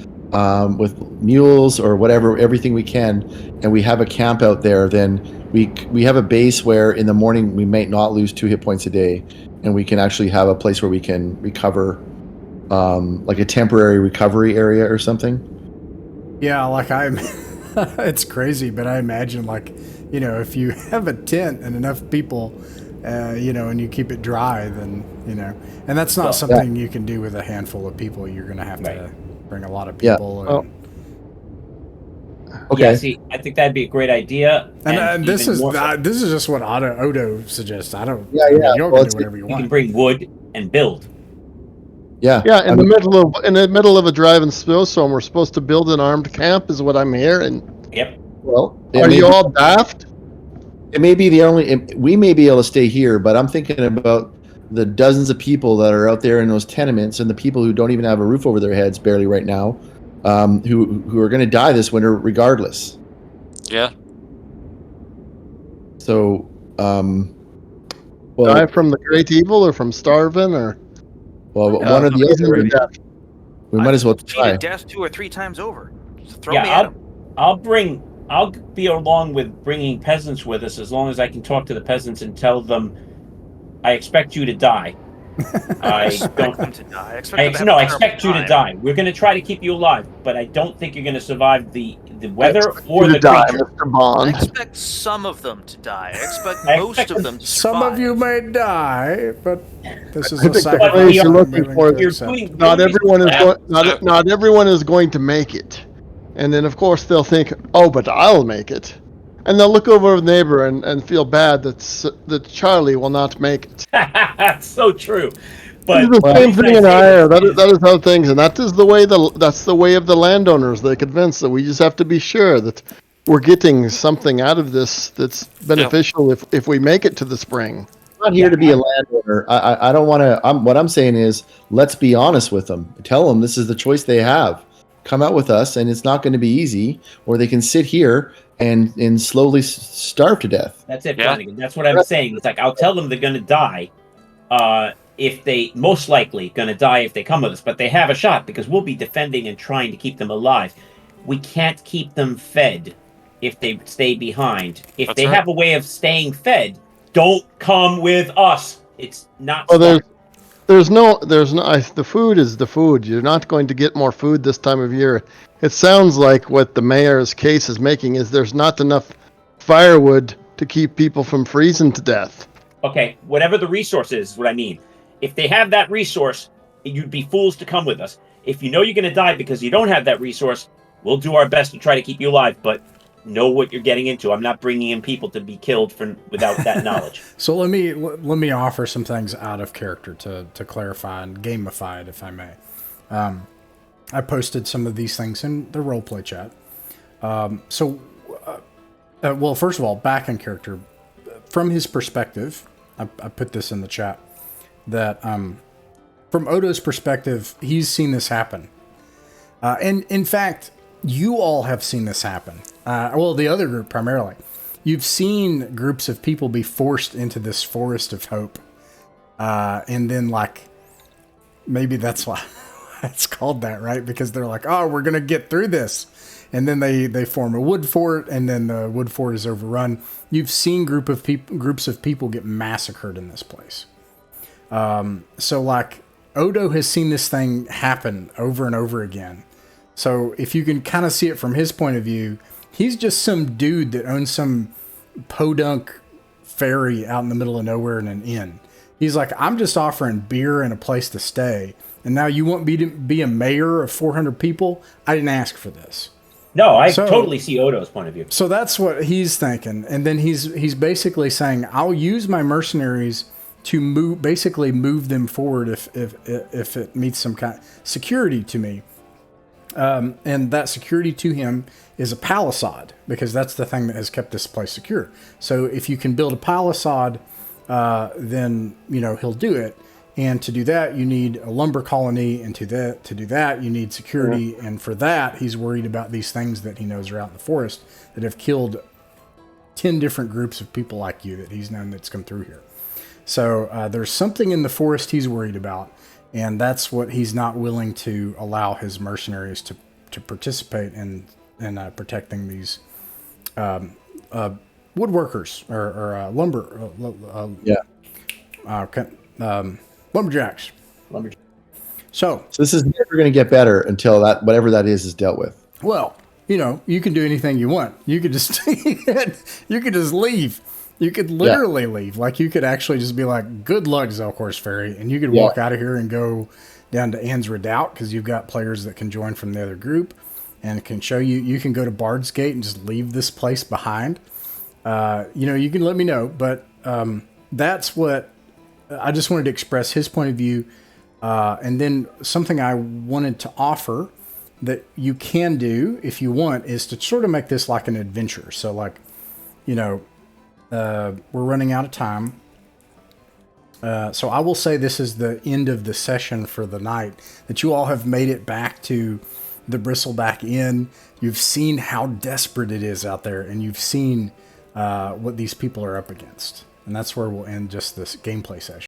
with mules or whatever, everything we can, and we have a camp out there, then we have a base where in the morning we might not lose 2 hit points a day, and we can actually have a place where we can recover, like a temporary recovery area or something. Yeah, like it's crazy, but I imagine, like, if you have a tent and enough people, and you keep it dry, then, and that's not something you can do with a handful of people. You're going to have to bring a lot of Yeah. people. Well, Okay. Yeah, see, I think that'd be a great idea. And this even is more so, this is just what Odo suggests. I don't. Yeah, I mean, yeah. you're Well, going to do whatever you you can want. bring wood and build. Yeah. Yeah, I in the mean, middle of a driving snowstorm, we're supposed to build an armed camp, is what I'm hearing. Yep. well, it Are may you be- all daft? It may be we may be able to stay here, but I'm thinking about the dozens of people that are out there in those tenements and the people who don't even have a roof over their heads barely right now, who are going to die this winter regardless. Yeah. So, Well, Die from the great evil or from starving or one or the freezing to other. death? We might as well try. Cheated death 2 or 3 times over. Just throw me at him. I'll be along with bringing peasants with us as long as I can talk to the peasants and tell them, I expect you to die. I expect them to die. I expect them to have I a expect you terrible to time. die. We're going to try to keep you alive, but I don't think you're going to survive the weather I or expect you the to die, creature. Mr. I Bond. expect some of them to die. I expect I most expect of them to Some survive. of you may die, but this is I a think the sacrifice phrase you're I'm looking willing for to is You're accept. doing Not everyone is Yeah, not everyone is going to make it, and then of course they'll think, "Oh, but I'll make it," and they'll look over at the neighbor and feel bad that Charlie will not make it. That's so true. But It's the the same reason thing I in say Ire. this is- That is how things, and that's the way of the landowners. They're convinced that we just have to be sure that we're getting something out of this that's beneficial if we make it to the spring. I'm not here to be a landowner. I don't want to. What I'm saying is, let's be honest with them. Tell them this is the choice they have. Come out with us, and it's not going to be easy. Or they can sit here and slowly starve to death. That's it, Yeah. Flanagan. That's what I'm saying. It's like I'll tell them they're going to die. If they most likely going to die if they come with us, but they have a shot because we'll be defending and trying to keep them alive. We can't keep them fed if they stay behind. If That's they right. have a way of staying fed, don't come with us. It's not. Well, smart. there's no, the food is the food. You're not going to get more food this time of year. It sounds like what the mayor's case is making is there's not enough firewood to keep people from freezing to death. Okay, whatever the resource is what I mean. If they have that resource, you'd be fools to come with us. If you know you're going to die because you don't have that resource, we'll do our best to try to keep you alive, but know what you're getting into. I'm not bringing in people to be killed without that knowledge. So let me offer some things out of character to clarify and gamify it, if I may. I posted some of these things in the roleplay chat. Well, first of all, back in character, from his perspective, I put this in the chat, that from Odo's perspective, he's seen this happen. And in fact, you all have seen this happen. Well, the other group primarily. You've seen groups of people be forced into this forest of hope. And then, like, maybe that's why it's called that, right? Because they're like, oh, we're going to get through this. And then they form a wood fort, and then the wood fort is overrun. You've seen groups of people get massacred in this place. So, like, Odo has seen this thing happen over and over again. So if you can kind of see it from his point of view, he's just some dude that owns some podunk ferry out in the middle of nowhere in an inn. He's like, I'm just offering beer and a place to stay. And now you want me to be a mayor of 400 people? I didn't ask for this. No, I totally see Odo's point of view. So that's what he's thinking. And then he's basically saying, I'll use my mercenaries to move them forward if it meets some kind of security to me. And that security to him is a palisade, because that's the thing that has kept this place secure. So if you can build a palisade, then, you know, he'll do it. And to do that, you need a lumber colony, and to do that, you need security. Mm-hmm. And for that, he's worried about these things that he knows are out in the forest that have killed 10 different groups of people like you that he's known that's come through here. So there's something in the forest he's worried about, and that's what he's not willing to allow his mercenaries to participate in protecting these woodworkers or lumber. Lumberjacks. So this is never going to get better until that whatever that is dealt with. Well, you know, you can do anything you want. You could just leave. You could literally leave. Like, you could actually just be like, good luck, Zelkor's Ferry. And you could walk out of here and go down to Anne's Redoubt, because you've got players that can join from the other group and can show you. You can go to Bard's Gate and just leave this place behind. You know, you can let me know. But that's what I just wanted to express his point of view. And then something I wanted to offer that you can do if you want is to sort of make this like an adventure. So, like, you know, we're running out of time. So I will say this is the end of the session for the night, that you all have made it back to the Bristleback Inn. You've seen how desperate it is out there, and you've seen what these people are up against. And that's where we'll end just this gameplay session.